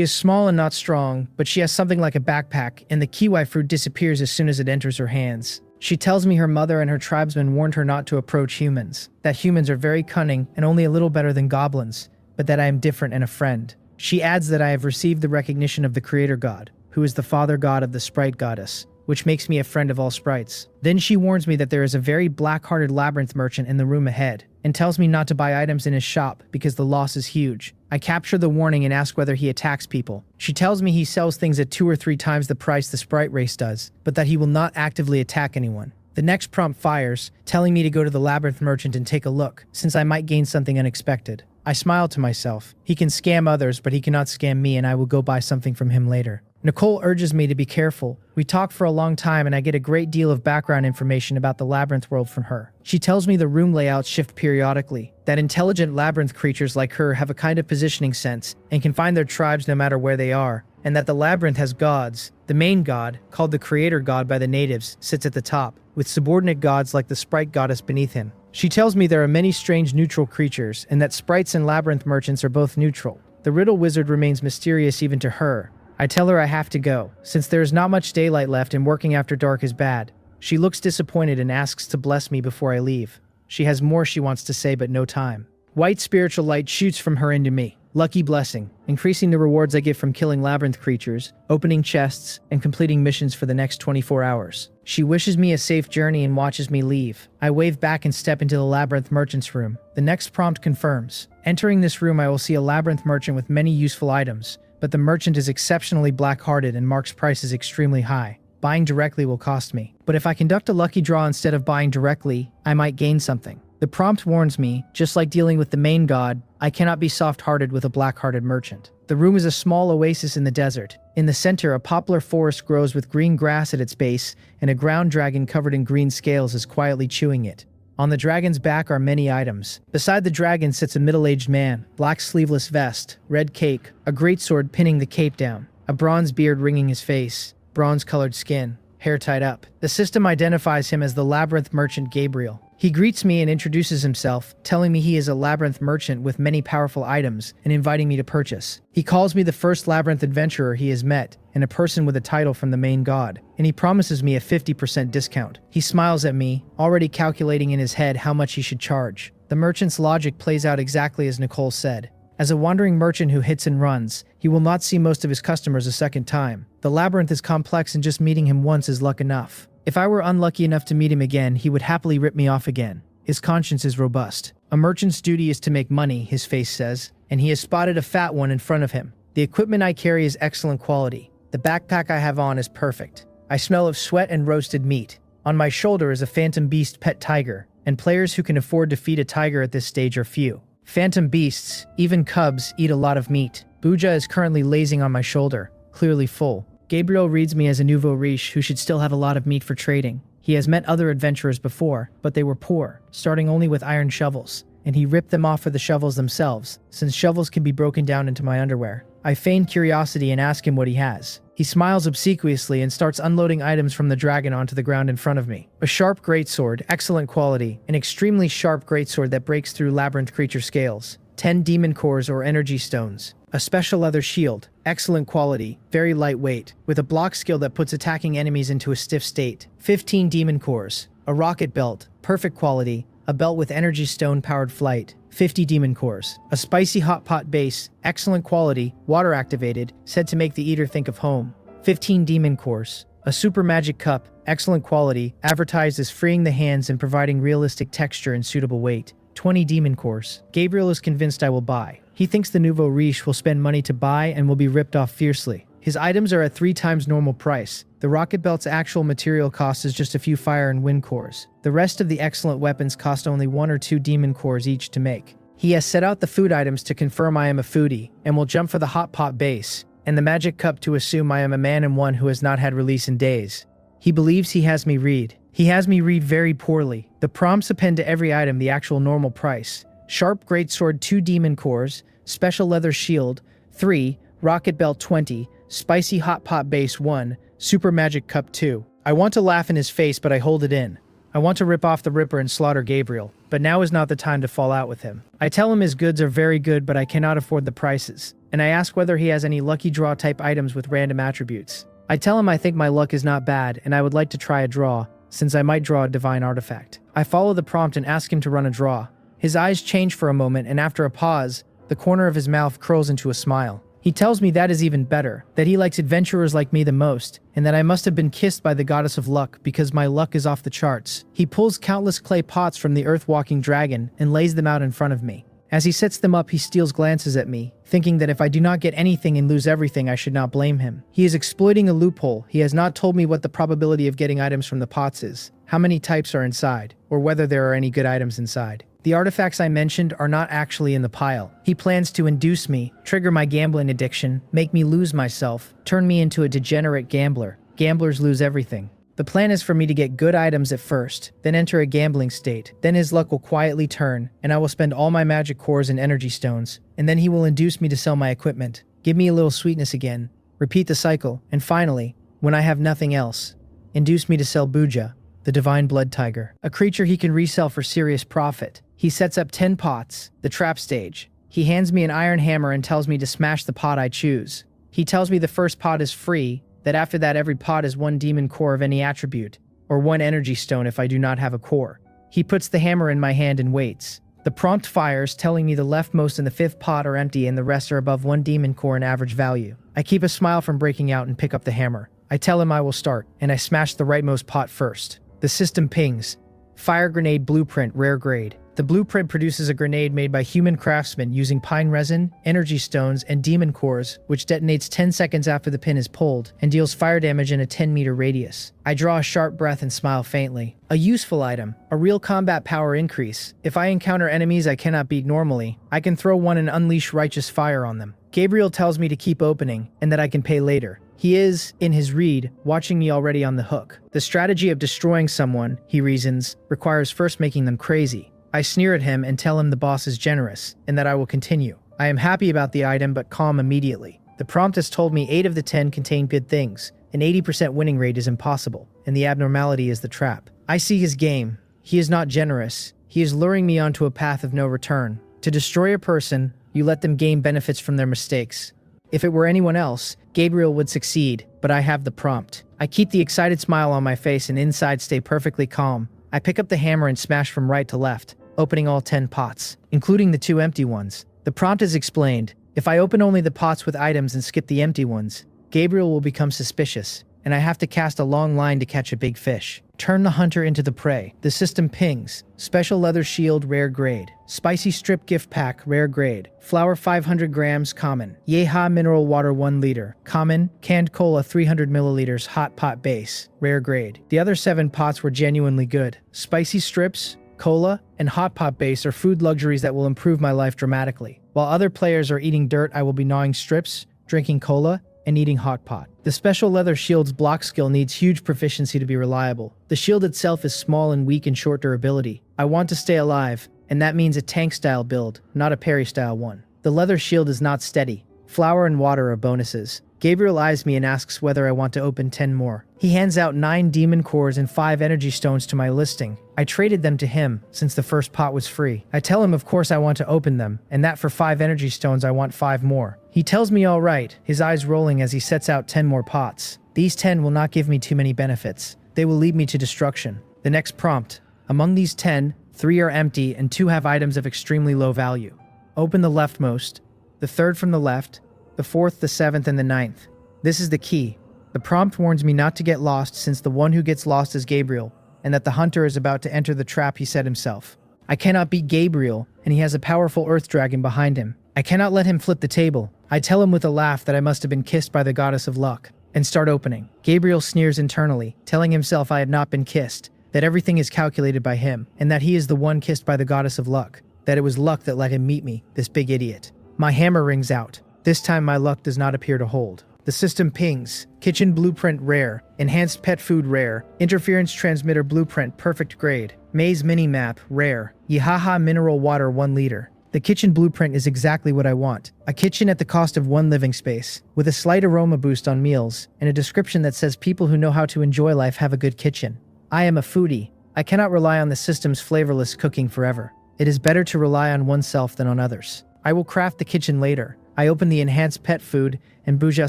is small and not strong, but she has something like a backpack, and the kiwi fruit disappears as soon as it enters her hands. She tells me her mother and her tribesmen warned her not to approach humans, that humans are very cunning and only a little better than goblins, but that I am different and a friend. She adds that I have received the recognition of the creator god, who is the father god of the sprite goddess, which makes me a friend of all sprites. Then she warns me that there is a very black-hearted labyrinth merchant in the room ahead, and tells me not to buy items in his shop because the loss is huge. I capture the warning and ask whether he attacks people. She tells me he sells things at 2 or 3 times the price the sprite race does, but that he will not actively attack anyone. The next prompt fires, telling me to go to the labyrinth merchant and take a look, since I might gain something unexpected. I smile to myself. He can scam others, but he cannot scam me, and I will go buy something from him later. Nicole urges me to be careful. We talk for a long time and I get a great deal of background information about the labyrinth world from her. She tells me the room layouts shift periodically, that intelligent labyrinth creatures like her have a kind of positioning sense and can find their tribes no matter where they are, and that the labyrinth has gods. The main god, called the creator god by the natives, sits at the top, with subordinate gods like the sprite goddess beneath him. She tells me there are many strange neutral creatures and that sprites and labyrinth merchants are both neutral. The riddle wizard remains mysterious even to her. I tell her I have to go, since there is not much daylight left and working after dark is bad. She looks disappointed and asks to bless me before I leave. She has more she wants to say but no time. White spiritual light shoots from her into me. Lucky blessing, increasing the rewards I get from killing labyrinth creatures, opening chests, and completing missions for the next 24 hours. She wishes me a safe journey and watches me leave. I wave back and step into the labyrinth merchant's room. The next prompt confirms. Entering this room I will see a labyrinth merchant with many useful items, but the merchant is exceptionally black-hearted and marks prices extremely high. Buying directly will cost me, but if I conduct a lucky draw instead of buying directly, I might gain something. The prompt warns me, just like dealing with the main god, I cannot be soft-hearted with a black-hearted merchant. The room is a small oasis in the desert. In the center, a poplar forest grows with green grass at its base, and a ground dragon covered in green scales is quietly chewing it. On the dragon's back are many items. Beside the dragon sits a middle-aged man, black sleeveless vest, red cape, a greatsword pinning the cape down, a bronze beard ringing his face, bronze-colored skin, hair tied up. The system identifies him as the labyrinth merchant Gabriel. He greets me and introduces himself, telling me he is a labyrinth merchant with many powerful items and inviting me to purchase. He calls me the first labyrinth adventurer he has met and a person with a title from the main god, and he promises me a 50% discount. He smiles at me, already calculating in his head how much he should charge. The merchant's logic plays out exactly as Nicole said. As a wandering merchant who hits and runs, he will not see most of his customers a second time. The labyrinth is complex and just meeting him once is luck enough. If I were unlucky enough to meet him again, he would happily rip me off again. His conscience is robust. A merchant's duty is to make money, his face says, and he has spotted a fat one in front of him. The equipment I carry is excellent quality. The backpack I have on is perfect. I smell of sweat and roasted meat. On my shoulder is a phantom beast pet tiger, and players who can afford to feed a tiger at this stage are few. Phantom beasts, even cubs, eat a lot of meat. Buja is currently lazing on my shoulder, clearly full. Gabriel reads me as a nouveau riche who should still have a lot of meat for trading. He has met other adventurers before, but they were poor, starting only with iron shovels, and he ripped them off for the shovels themselves, since shovels can be broken down into my underwear. I feign curiosity and ask him what he has. He smiles obsequiously and starts unloading items from the dragon onto the ground in front of me. A sharp greatsword, excellent quality, an extremely sharp greatsword that breaks through labyrinth creature scales, 10 demon cores or energy stones, a special leather shield, excellent quality, very lightweight, with a block skill that puts attacking enemies into a stiff state, 15 demon cores, a rocket belt, perfect quality, a belt with energy stone powered flight, 50 demon cores, a spicy hot pot base, excellent quality, water activated, said to make the eater think of home, 15 demon cores, a super magic cup, excellent quality, advertised as freeing the hands and providing realistic texture and suitable weight, 20 demon cores. Gabriel is convinced I will buy. He thinks the nouveau riche will spend money to buy and will be ripped off fiercely. His items are at 3 times normal price. The rocket belt's actual material cost is just a few fire and wind cores. The rest of the excellent weapons cost only 1 or 2 demon cores each to make. He has set out the food items to confirm I am a foodie, and will jump for the hot pot base, and the magic cup to assume I am a man and one who has not had release in days. He believes he has me read. He has me read very poorly. The prompts append to every item the actual normal price. Sharp greatsword 2 demon cores, special leather shield 3, rocket belt 20, spicy hot pot base 1, super magic cup 2. I want to laugh in his face, but I hold it in. I want to rip off the Ripper and slaughter Gabriel, but now is not the time to fall out with him. I tell him his goods are very good, but I cannot afford the prices, and I ask whether he has any lucky draw type items with random attributes. I tell him I think my luck is not bad and I would like to try a draw, since I might draw a divine artifact. I follow the prompt and ask him to run a draw. His eyes change for a moment, and after a pause, the corner of his mouth curls into a smile. He tells me that is even better, that he likes adventurers like me the most, and that I must have been kissed by the goddess of luck because my luck is off the charts. He pulls countless clay pots from the earth-walking dragon and lays them out in front of me. As he sets them up, he steals glances at me, thinking that if I do not get anything and lose everything, I should not blame him. He is exploiting a loophole. He has not told me what the probability of getting items from the pots is, how many types are inside, or whether there are any good items inside. The artifacts I mentioned are not actually in the pile. He plans to induce me, trigger my gambling addiction, make me lose myself, turn me into a degenerate gambler. Gamblers lose everything. The plan is for me to get good items at first, then enter a gambling state. Then his luck will quietly turn, and I will spend all my magic cores and energy stones, and then he will induce me to sell my equipment, give me a little sweetness again, repeat the cycle, and finally, when I have nothing else, induce me to sell Buja, the divine blood tiger, a creature he can resell for serious profit. He sets up 10 pots, the trap stage. He hands me an iron hammer and tells me to smash the pot I choose. He tells me the first pot is free, that after that every pot is 1 demon core of any attribute, or 1 energy stone if I do not have a core. He puts the hammer in my hand and waits. The prompt fires, telling me the leftmost and the 5th pot are empty and the rest are above 1 demon core in average value. I keep a smile from breaking out and pick up the hammer. I tell him I will start, and I smash the rightmost pot first. The system pings. Fire grenade blueprint, rare grade. The blueprint produces a grenade made by human craftsmen using pine resin, energy stones, and demon cores, which detonates 10 seconds after the pin is pulled and deals fire damage in a 10-meter radius. I draw a sharp breath and smile faintly. A useful item, a real combat power increase. If I encounter enemies I cannot beat normally, I can throw one and unleash righteous fire on them. Gabriel tells me to keep opening and that I can pay later. He is, in his read, watching me already on the hook. The strategy of destroying someone, he reasons, requires first making them crazy. I sneer at him and tell him the boss is generous, and that I will continue. I am happy about the item but calm immediately. The prompt has told me 8 of the 10 contain good things. An 80% winning rate is impossible, and the abnormality is the trap. I see his game. He is not generous. He is luring me onto a path of no return. To destroy a person, you let them gain benefits from their mistakes. If it were anyone else, Gabriel would succeed, but I have the prompt. I keep the excited smile on my face and inside stay perfectly calm. I pick up the hammer and smash from right to left, opening all 10 pots, including the 2 empty ones. The prompt is explained. If I open only the pots with items and skip the empty ones, Gabriel will become suspicious, and I have to cast a long line to catch a big fish. Turn the hunter into the prey. The system pings. Special leather shield, rare grade. Spicy strip gift pack, rare grade. Flour 500 grams, common. Yeha mineral water 1 liter, common. Canned cola 300 milliliters, hot pot base, rare grade. The other 7 pots were genuinely good. Spicy strips, cola, and hot pot base are food luxuries that will improve my life dramatically. While other players are eating dirt, I will be gnawing strips, drinking cola, and eating hot pot. The special leather shield's block skill needs huge proficiency to be reliable. The shield itself is small and weak in short durability. I want to stay alive, and that means a tank-style build, not a parry-style one. The leather shield is not steady. Flour and water are bonuses. Gabriel eyes me and asks whether I want to open 10 more. He hands out 9 demon cores and 5 energy stones to my listing. I traded them to him, since the first pot was free. I tell him of course I want to open them, and that for 5 energy stones I want 5 more. He tells me all right, his eyes rolling as he sets out 10 more pots. These 10 will not give me too many benefits. They will lead me to destruction. The next prompt. Among these 10, 3 are empty and 2 have items of extremely low value. Open the leftmost, the 3rd from the left, the 4th, the 7th, and the 9th. This is the key. The prompt warns me not to get lost since the one who gets lost is Gabriel, and that the hunter is about to enter the trap he set himself. I cannot beat Gabriel, and he has a powerful earth dragon behind him. I cannot let him flip the table. I tell him with a laugh that I must have been kissed by the goddess of luck, and start opening. Gabriel sneers internally, telling himself I have not been kissed, that everything is calculated by him, and that he is the one kissed by the goddess of luck, that it was luck that let him meet me, this big idiot. My hammer rings out. This time my luck does not appear to hold. The system pings. Kitchen blueprint rare. Enhanced pet food rare. Interference transmitter blueprint perfect grade. Maze mini-map rare. Yehaha mineral water 1 liter. The kitchen blueprint is exactly what I want. A kitchen at the cost of 1 living space, with a slight aroma boost on meals, and a description that says people who know how to enjoy life have a good kitchen. I am a foodie. I cannot rely on the system's flavorless cooking forever. It is better to rely on oneself than on others. I will craft the kitchen later. I open the enhanced pet food, and Buja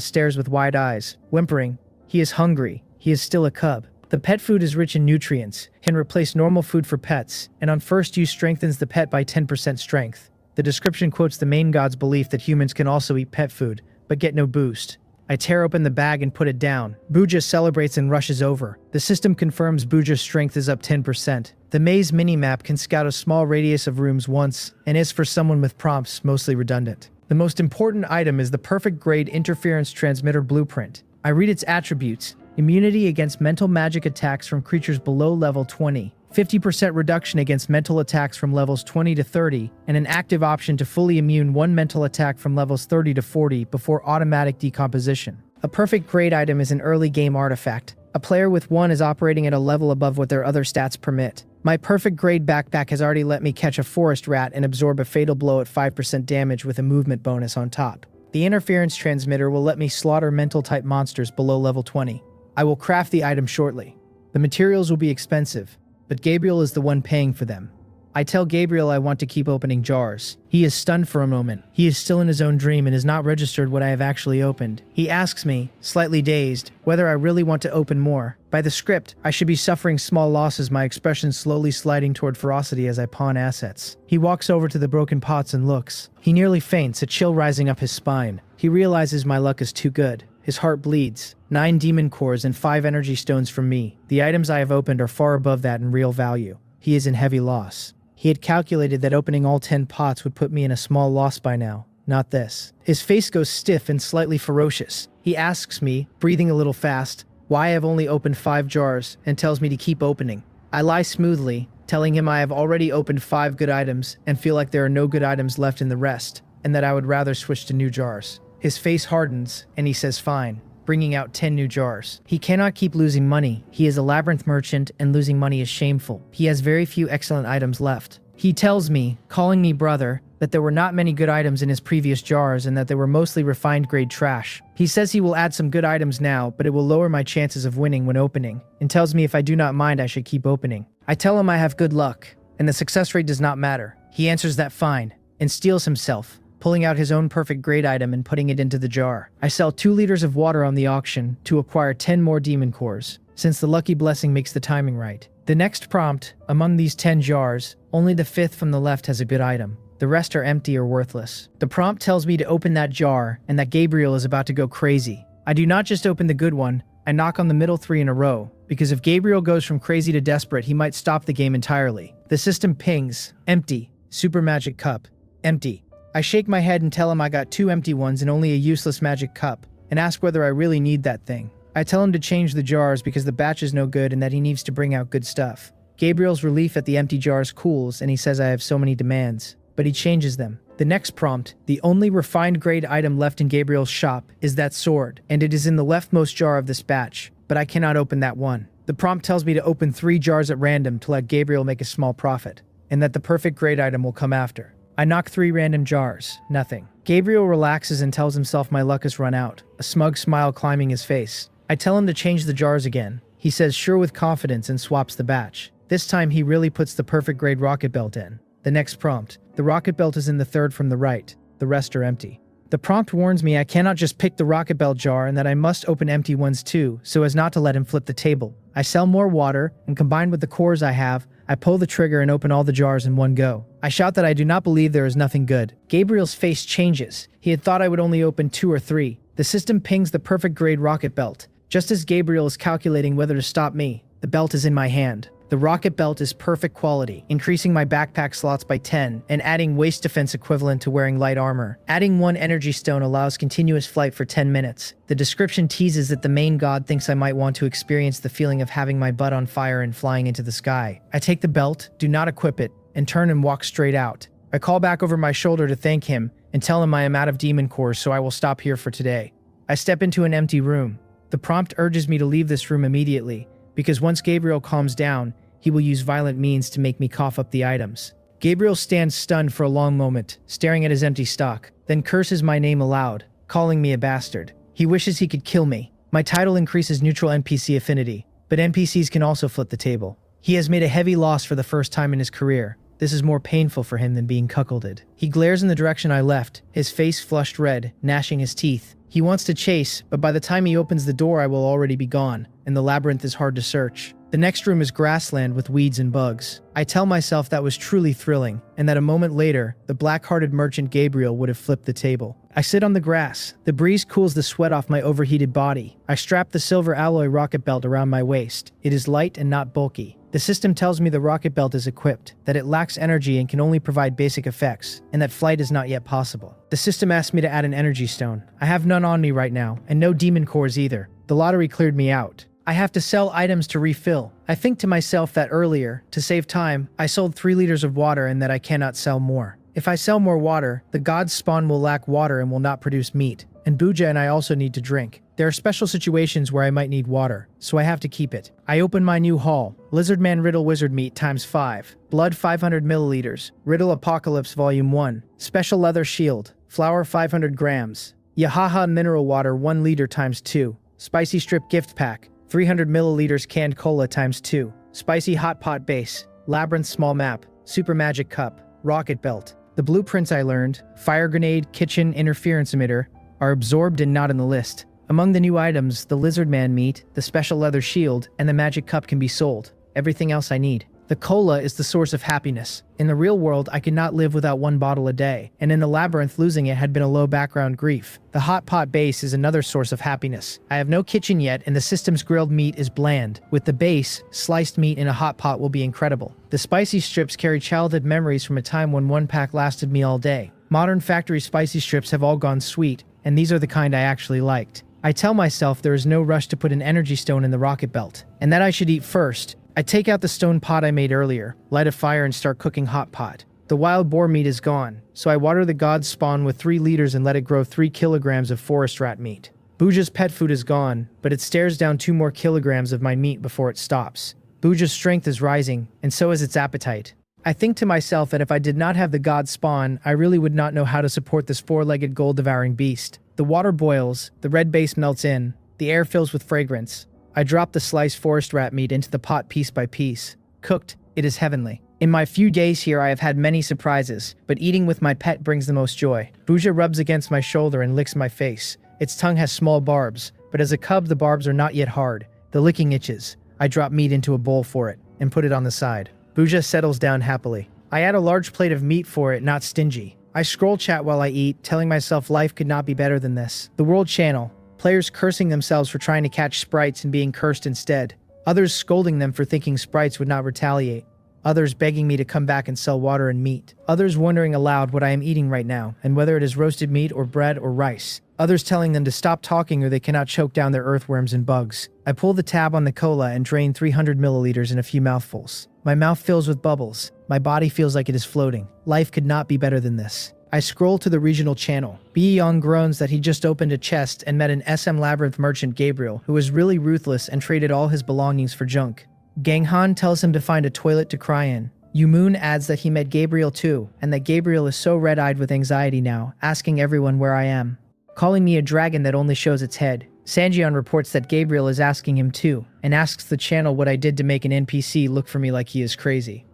stares with wide eyes, whimpering. He is hungry. He is still a cub. The pet food is rich in nutrients, can replace normal food for pets, and on first use strengthens the pet by 10% strength. The description quotes the main god's belief that humans can also eat pet food, but get no boost. I tear open the bag and put it down. Booja celebrates and rushes over. The system confirms Booja's strength is up 10%. The maze minimap can scout a small radius of rooms once, and is for someone with prompts mostly redundant. The most important item is the perfect grade interference transmitter blueprint. I read its attributes: immunity against mental magic attacks from creatures below level 20, 50% reduction against mental attacks from levels 20 to 30, and an active option to fully immune one mental attack from levels 30 to 40 before automatic decomposition. A perfect grade item is an early game artifact. A player with one is operating at a level above what their other stats permit. My perfect grade backpack has already let me catch a forest rat and absorb a fatal blow at 5% damage with a movement bonus on top. The interference transmitter will let me slaughter mental type monsters below level 20. I will craft the item shortly. The materials will be expensive, but Gabriel is the one paying for them. I tell Gabriel I want to keep opening jars. He is stunned for a moment. He is still in his own dream and has not registered what I have actually opened. He asks me, slightly dazed, whether I really want to open more. By the script, I should be suffering small losses, my expression slowly sliding toward ferocity as I pawn assets. He walks over to the broken pots and looks. He nearly faints, a chill rising up his spine. He realizes my luck is too good. His heart bleeds. 9 demon cores and 5 energy stones from me. The items I have opened are far above that in real value. He is in heavy loss. He had calculated that opening all 10 pots would put me in a small loss by now. Not this. His face goes stiff and slightly ferocious. He asks me, breathing a little fast, why I have only opened 5 jars, and tells me to keep opening. I lie smoothly, telling him I have already opened 5 good items and feel like there are no good items left in the rest, and that I would rather switch to new jars. His face hardens, and he says fine, bringing out 10 new jars. He cannot keep losing money. He is a labyrinth merchant, and losing money is shameful. He has very few excellent items left. He tells me, calling me brother, that there were not many good items in his previous jars and that they were mostly refined grade trash. He says he will add some good items now, but it will lower my chances of winning when opening, and tells me if I do not mind I should keep opening. I tell him I have good luck, and the success rate does not matter. He answers that fine, and steals himself, pulling out his own perfect grade item and putting it into the jar. I sell 2 liters of water on the auction to acquire 10 more demon cores, since the lucky blessing makes the timing right. The next prompt, among these 10 jars, only the 5th from the left has a good item. The rest are empty or worthless. The prompt tells me to open that jar and that Gabriel is about to go crazy. I do not just open the good one, I knock on the middle 3 in a row, because if Gabriel goes from crazy to desperate, he might stop the game entirely. The system pings, empty, super magic cup, empty. I shake my head and tell him I got 2 empty ones and only a useless magic cup, and ask whether I really need that thing. I tell him to change the jars because the batch is no good and that he needs to bring out good stuff. Gabriel's relief at the empty jars cools and he says I have so many demands, but he changes them. The next prompt, the only refined grade item left in Gabriel's shop, is that sword, and it is in the leftmost jar of this batch, but I cannot open that one. The prompt tells me to open 3 jars at random to let Gabriel make a small profit, and that the perfect grade item will come after. I knock 3 random jars, nothing. Gabriel relaxes and tells himself my luck has run out, a smug smile climbing his face. I tell him to change the jars again. He says sure with confidence and swaps the batch. This time he really puts the perfect grade rocket belt in. The next prompt, the rocket belt is in the 3rd from the right, the rest are empty. The prompt warns me I cannot just pick the rocket belt jar and that I must open empty ones too, so as not to let him flip the table. I sell more water, and combined with the cores I have, I pull the trigger and open all the jars in one go. I shout that I do not believe there is nothing good. Gabriel's face changes. He had thought I would only open 2 or 3. The system pings the perfect grade rocket belt. Just as Gabriel is calculating whether to stop me, the belt is in my hand. The rocket belt is perfect quality, increasing my backpack slots by 10 and adding waist defense equivalent to wearing light armor. Adding 1 energy stone allows continuous flight for 10 minutes. The description teases that the main god thinks I might want to experience the feeling of having my butt on fire and flying into the sky. I take the belt, do not equip it, and turn and walk straight out. I call back over my shoulder to thank him and tell him I am out of demon cores, so I will stop here for today. I step into an empty room. The prompt urges me to leave this room immediately, because once Gabriel calms down, he will use violent means to make me cough up the items. Gabriel stands stunned for a long moment, staring at his empty stock, then curses my name aloud, calling me a bastard. He wishes he could kill me. My title increases neutral NPC affinity, but NPCs can also flip the table. He has made a heavy loss for the first time in his career. This is more painful for him than being cuckolded. He glares in the direction I left, his face flushed red, gnashing his teeth. He wants to chase, but by the time he opens the door I will already be gone, and the labyrinth is hard to search. The next room is grassland with weeds and bugs. I tell myself that was truly thrilling, and that a moment later, the black-hearted merchant Gabriel would have flipped the table. I sit on the grass. The breeze cools the sweat off my overheated body. I strap the silver alloy rocket belt around my waist. It is light and not bulky. The system tells me the rocket belt is equipped, that it lacks energy and can only provide basic effects, and that flight is not yet possible. The system asks me to add an energy stone. I have none on me right now, and no demon cores either. The lottery cleared me out. I have to sell items to refill. I think to myself that earlier, to save time, I sold 3 liters of water and that I cannot sell more. If I sell more water, the god's spawn will lack water and will not produce meat. And Buja and I also need to drink. There are special situations where I might need water, so I have to keep it. I open my new haul. Lizardman Riddle Wizard Meat times 5. Blood 500 milliliters. Riddle Apocalypse Volume 1. Special Leather Shield. Flour 500 grams. Yahaha Mineral Water 1 liter times 2. Spicy Strip Gift Pack. 300 milliliters canned cola times 2. Spicy Hot Pot Base. Labyrinth Small Map. Super Magic Cup. Rocket Belt. The blueprints I learned, fire grenade, kitchen, interference emitter, are absorbed and not in the list. Among the new items, the lizardman meat, the special leather shield, and the magic cup can be sold. Everything else I need. The cola is the source of happiness. In the real world, I could not live without 1 bottle a day, and in the labyrinth, losing it had been a low background grief. The hot pot base is another source of happiness. I have no kitchen yet, and the system's grilled meat is bland. With the base, sliced meat in a hot pot will be incredible. The spicy strips carry childhood memories from a time when 1 pack lasted me all day. Modern factory spicy strips have all gone sweet, and these are the kind I actually liked. I tell myself there is no rush to put an energy stone in the rocket belt, and that I should eat first. I take out the stone pot I made earlier, light a fire and start cooking hot pot. The wild boar meat is gone, so I water the god's spawn with 3 liters and let it grow 3 kilograms of forest rat meat. Buja's pet food is gone, but it stares down 2 more kilograms of my meat before it stops. Buja's strength is rising, and so is its appetite. I think to myself that if I did not have the god's spawn, I really would not know how to support this 4-legged gold-devouring beast. The water boils, the red base melts in, the air fills with fragrance. I drop the sliced forest rat meat into the pot piece by piece. Cooked, it is heavenly. In my few days here I have had many surprises, but eating with my pet brings the most joy. Buja rubs against my shoulder and licks my face. Its tongue has small barbs, but as a cub the barbs are not yet hard. The licking itches. I drop meat into a bowl for it, and put it on the side. Buja settles down happily. I add a large plate of meat for it, not stingy. I scroll chat while I eat, telling myself life could not be better than this. The World Channel. Players cursing themselves for trying to catch sprites and being cursed instead. Others scolding them for thinking sprites would not retaliate. Others begging me to come back and sell water and meat. Others wondering aloud what I am eating right now, and whether it is roasted meat or bread or rice. Others telling them to stop talking or they cannot choke down their earthworms and bugs. I pull the tab on the cola and drain 300 milliliters in a few mouthfuls. My mouth fills with bubbles. My body feels like it is floating. Life could not be better than this. I scroll to the regional channel. Young groans that he just opened a chest and met an SM Labyrinth merchant Gabriel, who was really ruthless and traded all his belongings for junk. Ganghan tells him to find a toilet to cry in. Yumoon adds that he met Gabriel too, and that Gabriel is so red-eyed with anxiety now, asking everyone where I am. Calling me a dragon that only shows its head. Sanjian reports that Gabriel is asking him too, and asks the channel what I did to make an NPC look for me like he is crazy.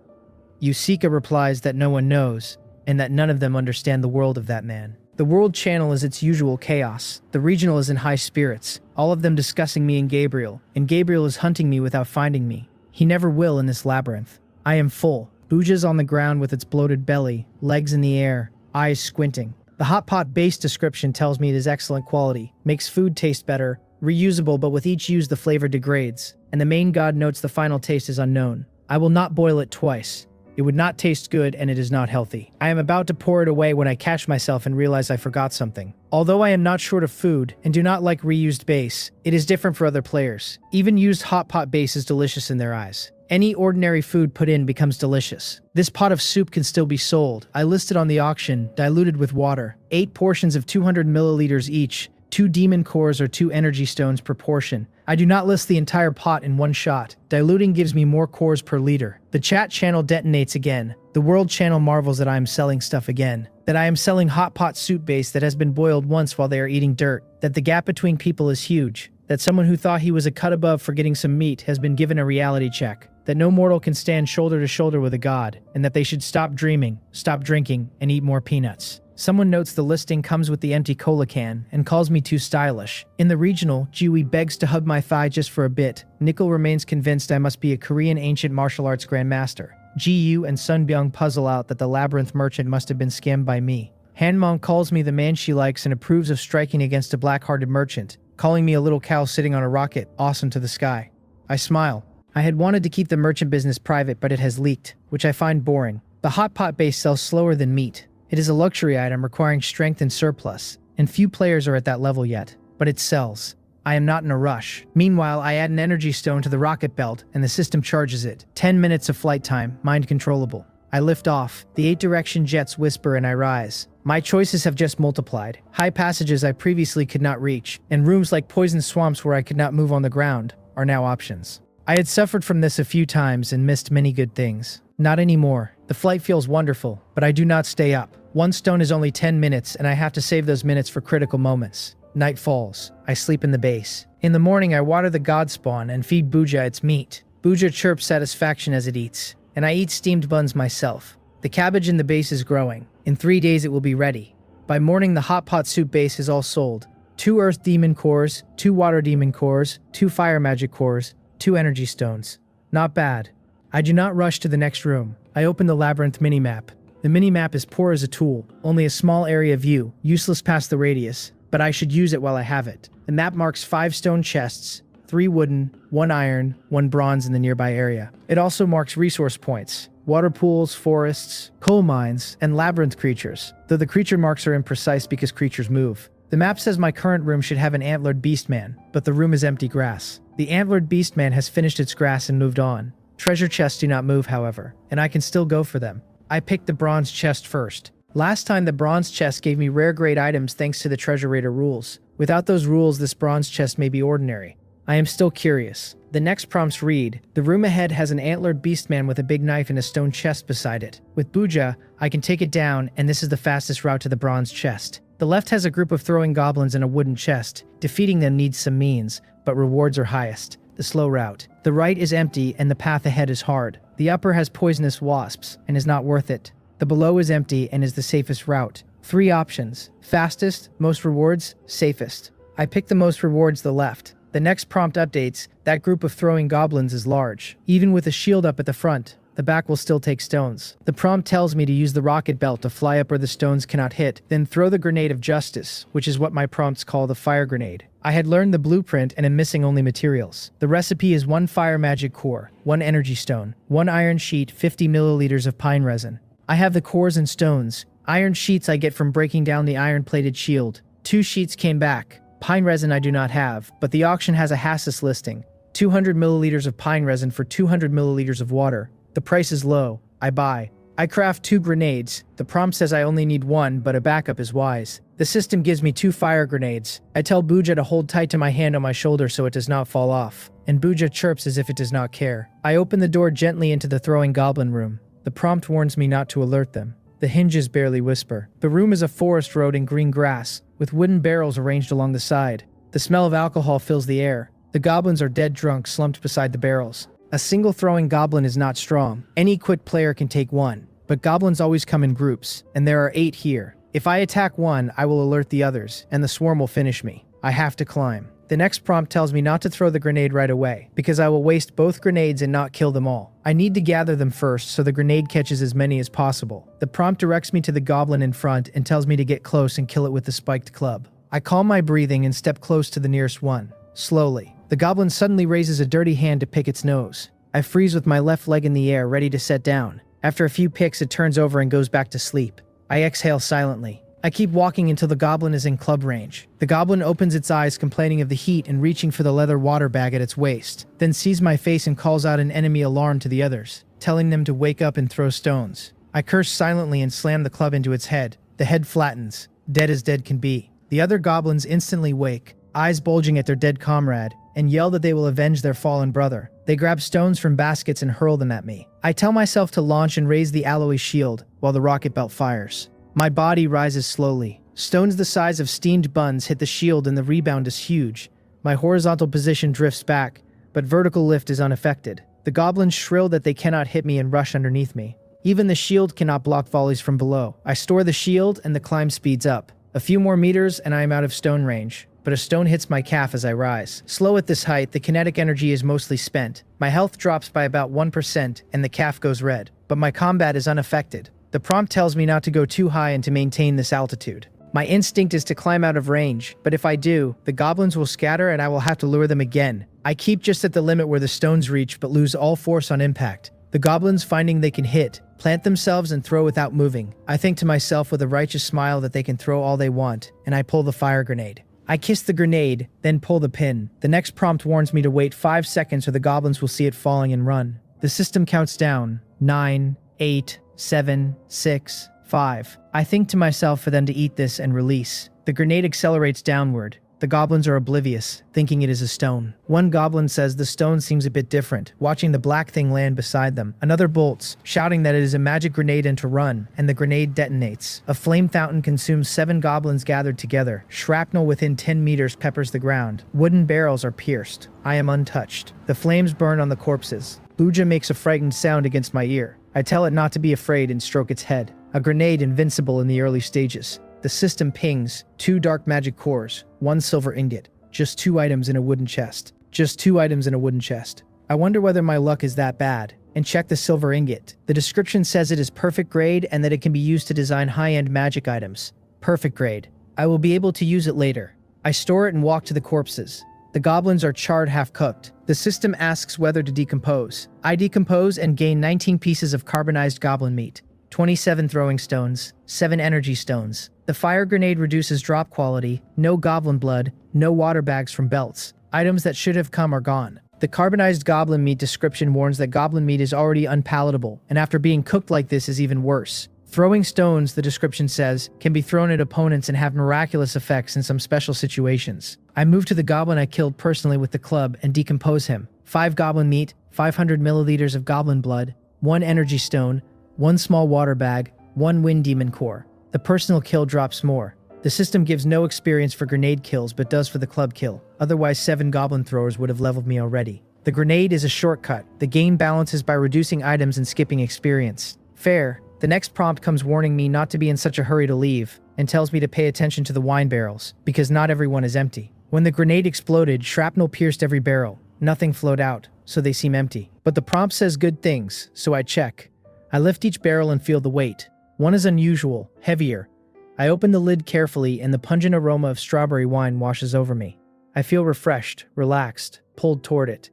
Yusika replies that no one knows, and that none of them understand the world of that man. The World Channel is its usual chaos. The regional is in high spirits, all of them discussing me and Gabriel is hunting me without finding me. He never will in this labyrinth. I am full. Buja's on the ground with its bloated belly, legs in the air, eyes squinting. The hot pot base description tells me it is excellent quality, makes food taste better, reusable but with each use the flavor degrades, and the main god notes the final taste is unknown. I will not boil it twice. It would not taste good and it is not healthy. I am about to pour it away when I catch myself and realize I forgot something. Although I am not short of food and do not like reused base, it is different for other players. Even used hot pot base is delicious in their eyes. Any ordinary food put in becomes delicious. This pot of soup can still be sold. I listed on the auction, diluted with water. 8 portions of 200 milliliters each, 2 demon cores or 2 energy stones per portion. I do not list the entire pot in one shot. Diluting gives me more cores per liter. The chat channel detonates again. The World Channel marvels that I am selling stuff again. That I am selling hot pot soup base that has been boiled once while they are eating dirt. That the gap between people is huge. That someone who thought he was a cut above for getting some meat has been given a reality check. That no mortal can stand shoulder to shoulder with a god. And that they should stop dreaming, stop drinking, and eat more peanuts. Someone notes the listing comes with the empty cola can and calls me too stylish. In the regional, Jiwi begs to hug my thigh just for a bit. Nickel remains convinced I must be a Korean ancient martial arts grandmaster. Ji-Yu and Sun Byung puzzle out that the labyrinth merchant must have been scammed by me. Hanmong calls me the man she likes and approves of striking against a black-hearted merchant, calling me a little cow sitting on a rocket, awesome to the sky. I smile. I had wanted to keep the merchant business private, but it has leaked, which I find boring. The hot pot base sells slower than meat. It is a luxury item requiring strength and surplus, and few players are at that level yet. But it sells. I am not in a rush. Meanwhile, I add an energy stone to the rocket belt, and the system charges it. 10 minutes of flight time, mind controllable. I lift off. The 8-direction jets whisper and I rise. My choices have just multiplied. High passages I previously could not reach, and rooms like poison swamps where I could not move on the ground, are now options. I had suffered from this a few times and missed many good things. Not anymore. The flight feels wonderful, but I do not stay up. One stone is only 10 minutes, and I have to save those minutes for critical moments. Night falls. I sleep in the base. In the morning, I water the god spawn and feed Buja its meat. Buja chirps satisfaction as it eats, and I eat steamed buns myself. The cabbage in the base is growing. In 3 days, it will be ready. By morning, the hot pot soup base is all sold. 2 earth demon cores, 2 water demon cores, 2 fire magic cores, 2 energy stones. Not bad. I do not rush to the next room. I open the labyrinth minimap. The minimap is poor as a tool, only a small area view, useless past the radius, but I should use it while I have it. The map marks 5 stone chests, 3 wooden, 1 iron, 1 bronze in the nearby area. It also marks resource points, water pools, forests, coal mines, and labyrinth creatures, though the creature marks are imprecise because creatures move. The map says my current room should have an antlered beastman, but the room is empty grass. The antlered beastman has finished its grass and moved on. Treasure chests do not move, however, and I can still go for them. I picked the bronze chest first. Last time the bronze chest gave me rare grade items thanks to the treasure raider rules. Without those rules, this bronze chest may be ordinary. I am still curious. The next prompts read, the room ahead has an antlered beastman with a big knife and a stone chest beside it. With Buja, I can take it down, and this is the fastest route to the bronze chest. The left has a group of throwing goblins in a wooden chest. Defeating them needs some means, but rewards are highest. The slow route. The right is empty and the path ahead is hard. The upper has poisonous wasps and is not worth it. The below is empty and is the safest route. 3 options. Fastest, most rewards, safest. I pick the most rewards, the left. The next prompt updates, that group of throwing goblins is large. Even with a shield up at the front, the back will still take stones. The prompt tells me to use the rocket belt to fly up where the stones cannot hit, then throw the grenade of justice, which is what my prompts call the fire grenade. I had learned the blueprint and am missing only materials. The recipe is 1 fire magic core, 1 energy stone, 1 iron sheet, 50 milliliters of pine resin. I have the cores and stones. Iron sheets I get from breaking down the iron-plated shield. 2 sheets came back. Pine resin I do not have, but the auction has a Hassus listing. 200 milliliters of pine resin for 200 milliliters of water. The price is low. I buy. I craft 2 grenades. The prompt says I only need 1, but a backup is wise. The system gives me 2 fire grenades. I tell Buja to hold tight to my hand on my shoulder so it does not fall off, and Buja chirps as if it does not care. I open the door gently into the throwing goblin room. The prompt warns me not to alert them. The hinges barely whisper. The room is a forest road in green grass, with wooden barrels arranged along the side. The smell of alcohol fills the air. The goblins are dead drunk, slumped beside the barrels. A single throwing goblin is not strong. Any quick player can take 1, but goblins always come in groups, and there are 8 here. If I attack 1, I will alert the others, and the swarm will finish me. I have to climb. The next prompt tells me not to throw the grenade right away, because I will waste both grenades and not kill them all. I need to gather them first so the grenade catches as many as possible. The prompt directs me to the goblin in front and tells me to get close and kill it with the spiked club. I calm my breathing and step close to the nearest one. Slowly. The goblin suddenly raises a dirty hand to pick its nose. I freeze with my left leg in the air, ready to set down. After a few picks, it turns over and goes back to sleep. I exhale silently. I keep walking until the goblin is in club range. The goblin opens its eyes, complaining of the heat and reaching for the leather water bag at its waist, then sees my face and calls out an enemy alarm to the others, telling them to wake up and throw stones. I curse silently and slam the club into its head. The head flattens, dead as dead can be. The other goblins instantly wake, eyes bulging at their dead comrade, and yell that they will avenge their fallen brother. They grab stones from baskets and hurl them at me. I tell myself to launch and raise the alloy shield while the rocket belt fires. My body rises slowly. Stones the size of steamed buns hit the shield and the rebound is huge. My horizontal position drifts back, but vertical lift is unaffected. The goblins shrill that they cannot hit me and rush underneath me. Even the shield cannot block volleys from below. I store the shield and the climb speeds up. A few more meters and I am out of stone range, but a stone hits my calf as I rise. Slow at this height, the kinetic energy is mostly spent. My health drops by about 1% and the calf goes red, but my combat is unaffected. The prompt tells me not to go too high and to maintain this altitude. My instinct is to climb out of range, but if I do, the goblins will scatter and I will have to lure them again. I keep just at the limit where the stones reach but lose all force on impact. The goblins, finding they can hit, plant themselves and throw without moving. I think to myself with a righteous smile that they can throw all they want, and I pull the fire grenade. I kiss the grenade, then pull the pin. The next prompt warns me to wait 5 seconds or the goblins will see it falling and run. The system counts down. 9, 8, 7, 6, 5. I think to myself for them to eat this and release. The grenade accelerates downward. The goblins are oblivious, thinking it is a stone. One goblin says the stone seems a bit different, watching the black thing land beside them. Another bolts, shouting that it is a magic grenade and to run, and the grenade detonates. A flame fountain consumes 7 goblins gathered together. Shrapnel within 10 meters peppers the ground. Wooden barrels are pierced. I am untouched. The flames burn on the corpses. Buja makes a frightened sound against my ear. I tell it not to be afraid and stroke its head. A grenade invincible in the early stages. The system pings 2 dark magic cores, 1 silver ingot. Just 2 items in a wooden chest. Just 2 items in a wooden chest. I wonder whether my luck is that bad, and check the silver ingot. The description says it is perfect grade and that it can be used to design high-end magic items. Perfect grade. I will be able to use it later. I store it and walk to the corpses. The goblins are charred half-cooked. The system asks whether to decompose. I decompose and gain 19 pieces of carbonized goblin meat. 27 throwing stones, 7 energy stones. The fire grenade reduces drop quality, no goblin blood, no water bags from belts. Items that should have come are gone. The carbonized goblin meat description warns that goblin meat is already unpalatable, and after being cooked like this is even worse. Throwing stones, the description says, can be thrown at opponents and have miraculous effects in some special situations. I move to the goblin I killed personally with the club and decompose him. 5 goblin meat, 500 milliliters of goblin blood, 1 energy stone, 1 small water bag, 1 wind demon core. The personal kill drops more. The system gives no experience for grenade kills but does for the club kill. Otherwise 7 goblin throwers would have leveled me already. The grenade is a shortcut. The game balances by reducing items and skipping experience. Fair. The next prompt comes warning me not to be in such a hurry to leave, and tells me to pay attention to the wine barrels, because not everyone is empty. When the grenade exploded, shrapnel pierced every barrel. Nothing flowed out, so they seem empty. But the prompt says good things, so I check. I lift each barrel and feel the weight. One is unusual, heavier. I open the lid carefully and the pungent aroma of strawberry wine washes over me. I feel refreshed, relaxed, pulled toward it.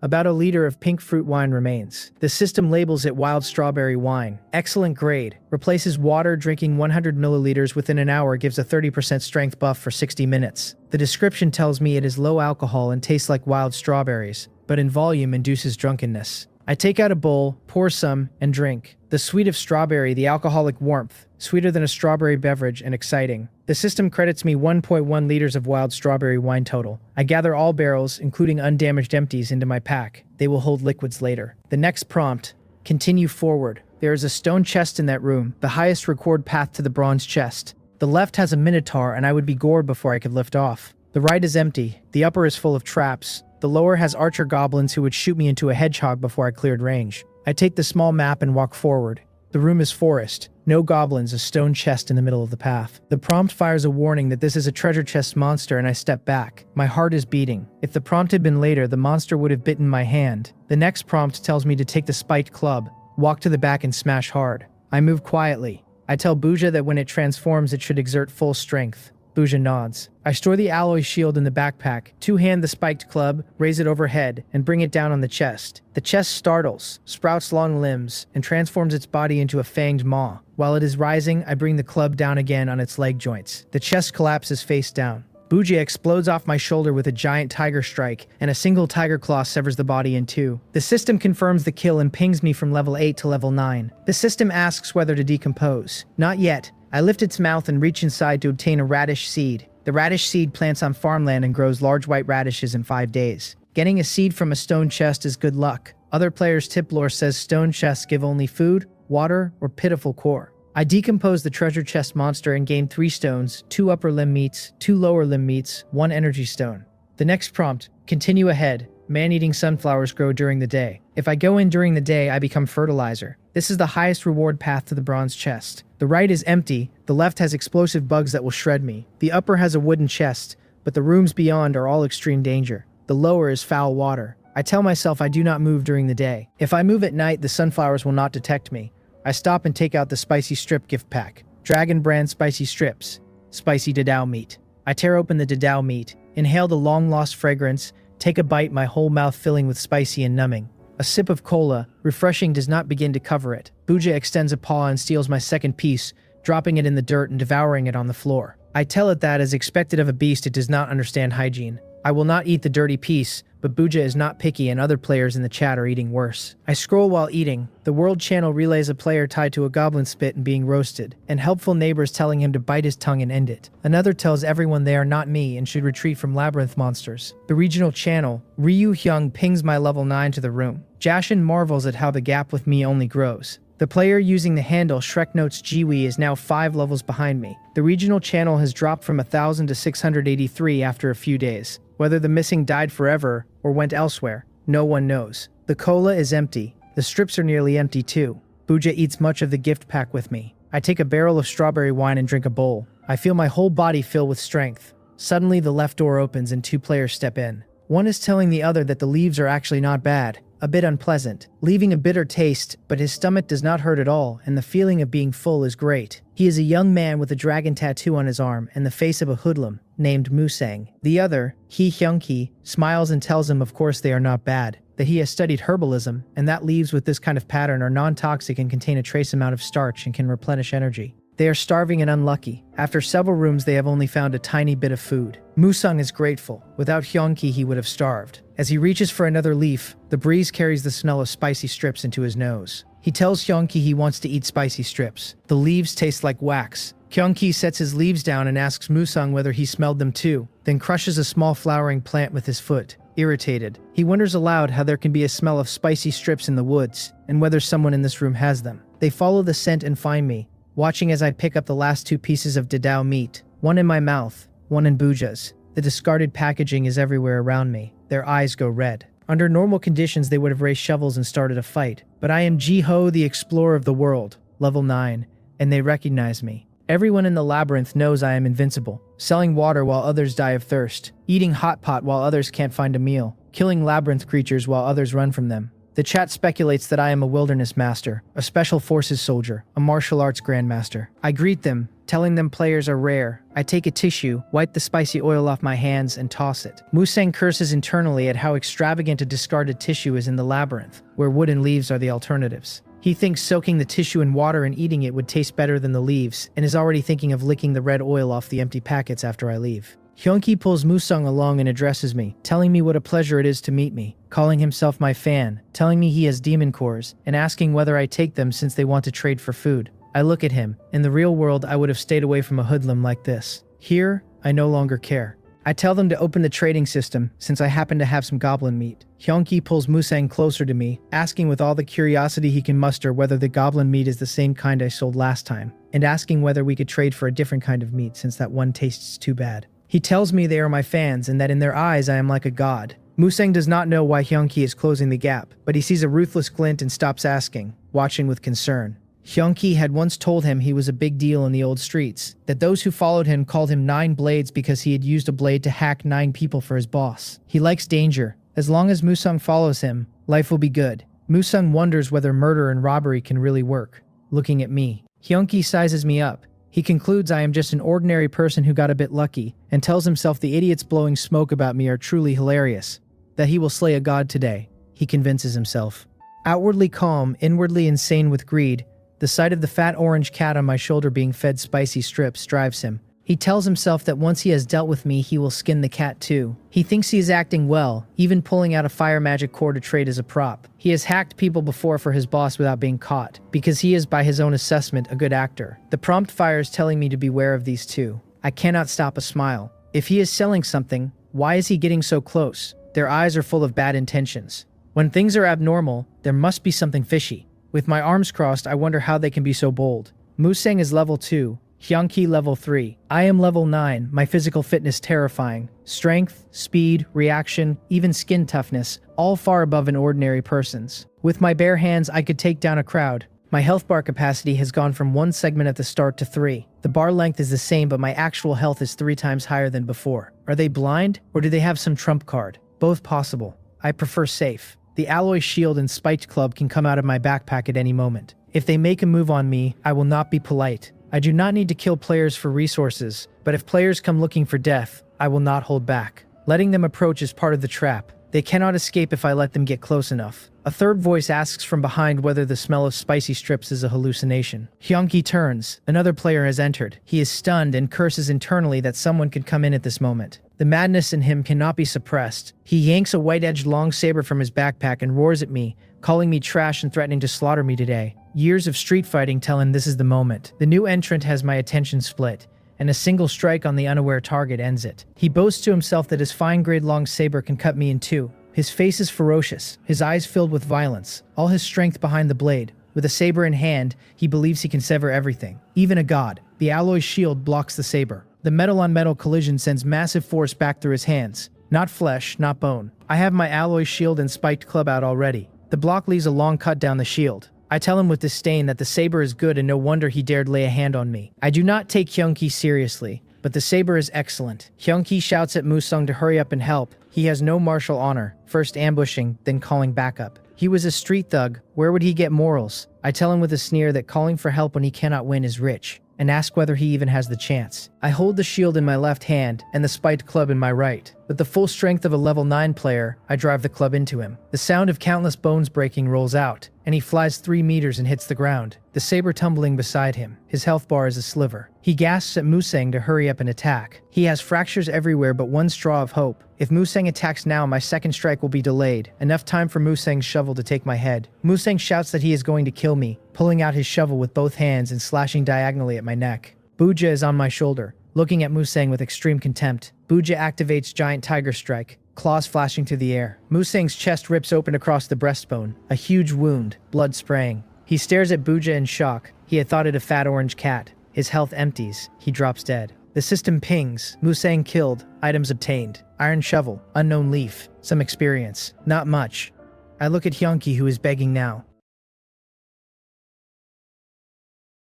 About a liter of pink fruit wine remains. The system labels it wild strawberry wine. Excellent grade. Replaces water. Drinking 100 milliliters within an hour gives a 30% strength buff for 60 minutes. The description tells me it is low alcohol and tastes like wild strawberries, but in volume induces drunkenness. I take out a bowl, pour some, and drink. The sweet of strawberry, the alcoholic warmth, sweeter than a strawberry beverage and exciting. The system credits me 1.1 liters of wild strawberry wine total. I gather all barrels, including undamaged empties, into my pack. They will hold liquids later. The next prompt, continue forward. There is a stone chest in that room, the highest record path to the bronze chest. The left has a minotaur and I would be gored before I could lift off. The right is empty. The upper is full of traps. The lower has archer goblins who would shoot me into a hedgehog before I cleared range. I take the small map and walk forward. The room is forest. No goblins, a stone chest in the middle of the path. The prompt fires a warning that this is a treasure chest monster and I step back. My heart is beating. If the prompt had been later, the monster would have bitten my hand. The next prompt tells me to take the spiked club, walk to the back and smash hard. I move quietly. I tell Buja that when it transforms it should exert full strength. Buja nods. I store the alloy shield in the backpack, two-hand the spiked club, raise it overhead, and bring it down on the chest. The chest startles, sprouts long limbs, and transforms its body into a fanged maw. While it is rising, I bring the club down again on its leg joints. The chest collapses face down. Buja explodes off my shoulder with a giant tiger strike, and a single tiger claw severs the body in 2. The system confirms the kill and pings me from level 8 to level 9. The system asks whether to decompose. Not yet. I lift its mouth and reach inside to obtain a radish seed. The radish seed plants on farmland and grows large white radishes in 5 days. Getting a seed from a stone chest is good luck. Other players' tip lore says stone chests give only food, water, or pitiful core. I decompose the treasure chest monster and gain 3 stones, 2 upper limb meats, 2 lower limb meats, 1 energy stone. The next prompt, continue ahead. Man-eating sunflowers grow during the day. If I go in during the day, I become fertilizer. This is the highest reward path to the bronze chest. The right is empty, the left has explosive bugs that will shred me. The upper has a wooden chest, but the rooms beyond are all extreme danger. The lower is foul water. I tell myself I do not move during the day. If I move at night, the sunflowers will not detect me. I stop and take out the spicy strip gift pack. Dragon brand spicy strips. Spicy dadao meat. I tear open the dadao meat, inhale the long-lost fragrance, take a bite, my whole mouth filling with spicy and numbing. A sip of cola, refreshing, does not begin to cover it. Buja extends a paw and steals my second piece, dropping it in the dirt and devouring it on the floor. I tell it that, as expected of a beast, it does not understand hygiene. I will not eat the dirty piece, but Buja is not picky and other players in the chat are eating worse. I scroll while eating. The World channel relays a player tied to a goblin spit and being roasted, and helpful neighbors telling him to bite his tongue and end it. Another tells everyone they are not me and should retreat from labyrinth monsters. The regional channel, Ryu Hyung, pings my level 9 to the room. Jashin marvels at how the gap with me only grows. The player using the handle Shrek Notes Jiwi is now 5 levels behind me. The regional channel has dropped from 1000 to 683 after a few days. Whether the missing died forever or went elsewhere, no one knows. The cola is empty. The strips are nearly empty too. Buja eats much of the gift pack with me. I take a barrel of strawberry wine and drink a bowl. I feel my whole body fill with strength. Suddenly the left door opens and 2 players step in. One is telling the other that the leaves are actually not bad, a bit unpleasant, leaving a bitter taste, but his stomach does not hurt at all, and the feeling of being full is great. He is a young man with a dragon tattoo on his arm and the face of a hoodlum, named Musang. The other, Hee Hyung-ki, smiles and tells him of course they are not bad, that he has studied herbalism, and that leaves with this kind of pattern are non-toxic and contain a trace amount of starch and can replenish energy. They are starving and unlucky. After several rooms they have only found a tiny bit of food. Musang is grateful. Without Hyung-ki he would have starved. As he reaches for another leaf, the breeze carries the smell of spicy strips into his nose. He tells Hyung-ki he wants to eat spicy strips. The leaves taste like wax. Hyung-ki sets his leaves down and asks Musang whether he smelled them too, then crushes a small flowering plant with his foot. Irritated, he wonders aloud how there can be a smell of spicy strips in the woods, and whether someone in this room has them. They follow the scent and find me, watching as I pick up the last 2 pieces of dadao meat, one in my mouth, one in Buja's. The discarded packaging is everywhere around me. Their eyes go red. Under normal conditions they would have raised shovels and started a fight, but I am Ji-ho, the explorer of the world, level 9, and they recognize me. Everyone in the labyrinth knows I am invincible, selling water while others die of thirst, eating hot pot while others can't find a meal, killing labyrinth creatures while others run from them. The chat speculates that I am a wilderness master, a special forces soldier, a martial arts grandmaster. I greet them, telling them players are rare. I take a tissue, wipe the spicy oil off my hands, and toss it. Musang curses internally at how extravagant a discarded tissue is in the labyrinth, where wood and leaves are the alternatives. He thinks soaking the tissue in water and eating it would taste better than the leaves, and is already thinking of licking the red oil off the empty packets after I leave. Hyung-ki pulls Musang along and addresses me, telling me what a pleasure it is to meet me, calling himself my fan, telling me he has demon cores, and asking whether I take them since they want to trade for food. I look at him. In the real world, I would have stayed away from a hoodlum like this. Here, I no longer care. I tell them to open the trading system, since I happen to have some goblin meat. Hyung-ki pulls Musang closer to me, asking with all the curiosity he can muster whether the goblin meat is the same kind I sold last time, and asking whether we could trade for a different kind of meat since that one tastes too bad. He tells me they are my fans and that in their eyes I am like a god. Musang does not know why Hyung-ki is closing the gap, but he sees a ruthless glint and stops asking, watching with concern. Hyung-ki had once told him he was a big deal in the old streets, that those who followed him called him 9 blades because he had used a blade to hack 9 people for his boss. He likes danger. As long as Musang follows him, life will be good. Musang wonders whether murder and robbery can really work. Looking at me, Hyung-ki sizes me up. He concludes I am just an ordinary person who got a bit lucky, and tells himself the idiots blowing smoke about me are truly hilarious. That he will slay a god today, he convinces himself. Outwardly calm, inwardly insane with greed, the sight of the fat orange cat on my shoulder being fed spicy strips drives him. He tells himself that once he has dealt with me, he will skin the cat too. He thinks he is acting well, even pulling out a fire magic core to trade as a prop. He has hacked people before for his boss without being caught, because he is, by his own assessment, a good actor. The prompt fire is telling me to beware of these two. I cannot stop a smile. If he is selling something, why is he getting so close? Their eyes are full of bad intentions. When things are abnormal, there must be something fishy. With my arms crossed, I wonder how they can be so bold. Musang is level 2. Hyung-ki level 3. I am level 9, my physical fitness terrifying. Strength, speed, reaction, even skin toughness, all far above an ordinary person's. With my bare hands, I could take down a crowd. My health bar capacity has gone from 1 segment at the start to 3. The bar length is the same, but my actual health is 3 times higher than before. Are they blind, or do they have some trump card? Both possible. I prefer safe. The alloy shield and spiked club can come out of my backpack at any moment. If they make a move on me, I will not be polite. I do not need to kill players for resources, but if players come looking for death, I will not hold back. Letting them approach is part of the trap. They cannot escape if I let them get close enough. A third voice asks from behind whether the smell of spicy strips is a hallucination. Hyunki turns. Another player has entered. He is stunned and curses internally that someone could come in at this moment. The madness in him cannot be suppressed. He yanks a white-edged long saber from his backpack and roars at me, calling me trash and threatening to slaughter me today. Years of street fighting tell him this is the moment. The new entrant has my attention split, and a single strike on the unaware target ends it. He boasts to himself that his fine-grade long saber can cut me in two. His face is ferocious, his eyes filled with violence, all his strength behind the blade. With a saber in hand, he believes he can sever everything, even a god. The alloy shield blocks the saber. The metal-on-metal collision sends massive force back through his hands. Not flesh, not bone. I have my alloy shield and spiked club out already. The block leaves a long cut down the shield. I tell him with disdain that the saber is good and no wonder he dared lay a hand on me. I do not take Hyunki seriously, but the saber is excellent. Hyunki shouts at Musung to hurry up and help. He has no martial honor, first ambushing, then calling backup. He was a street thug. Where would he get morals? I tell him with a sneer that calling for help when he cannot win is rich, and ask whether he even has the chance. I hold the shield in my left hand and the spiked club in my right. With the full strength of a level 9 player, I drive the club into him. The sound of countless bones breaking rolls out, and he flies 3 meters and hits the ground, the saber tumbling beside him. His health bar is a sliver. He gasps at Musang to hurry up and attack. He has fractures everywhere but one straw of hope. If Musang attacks now, my second strike will be delayed. Enough time for Musang's shovel to take my head. Musang shouts that he is going to kill me, pulling out his shovel with both hands and slashing diagonally at my neck. Buja is on my shoulder, looking at Musang with extreme contempt. Buja activates Giant Tiger Strike, claws flashing through the air. Musang's chest rips open across the breastbone, a huge wound, blood spraying. He stares at Buja in shock. He had thought it a fat orange cat. His health empties. He drops dead. The system pings. Musang killed. Items obtained. Iron shovel. Unknown leaf. Some experience. Not much. I look at Hyunki, who is begging now.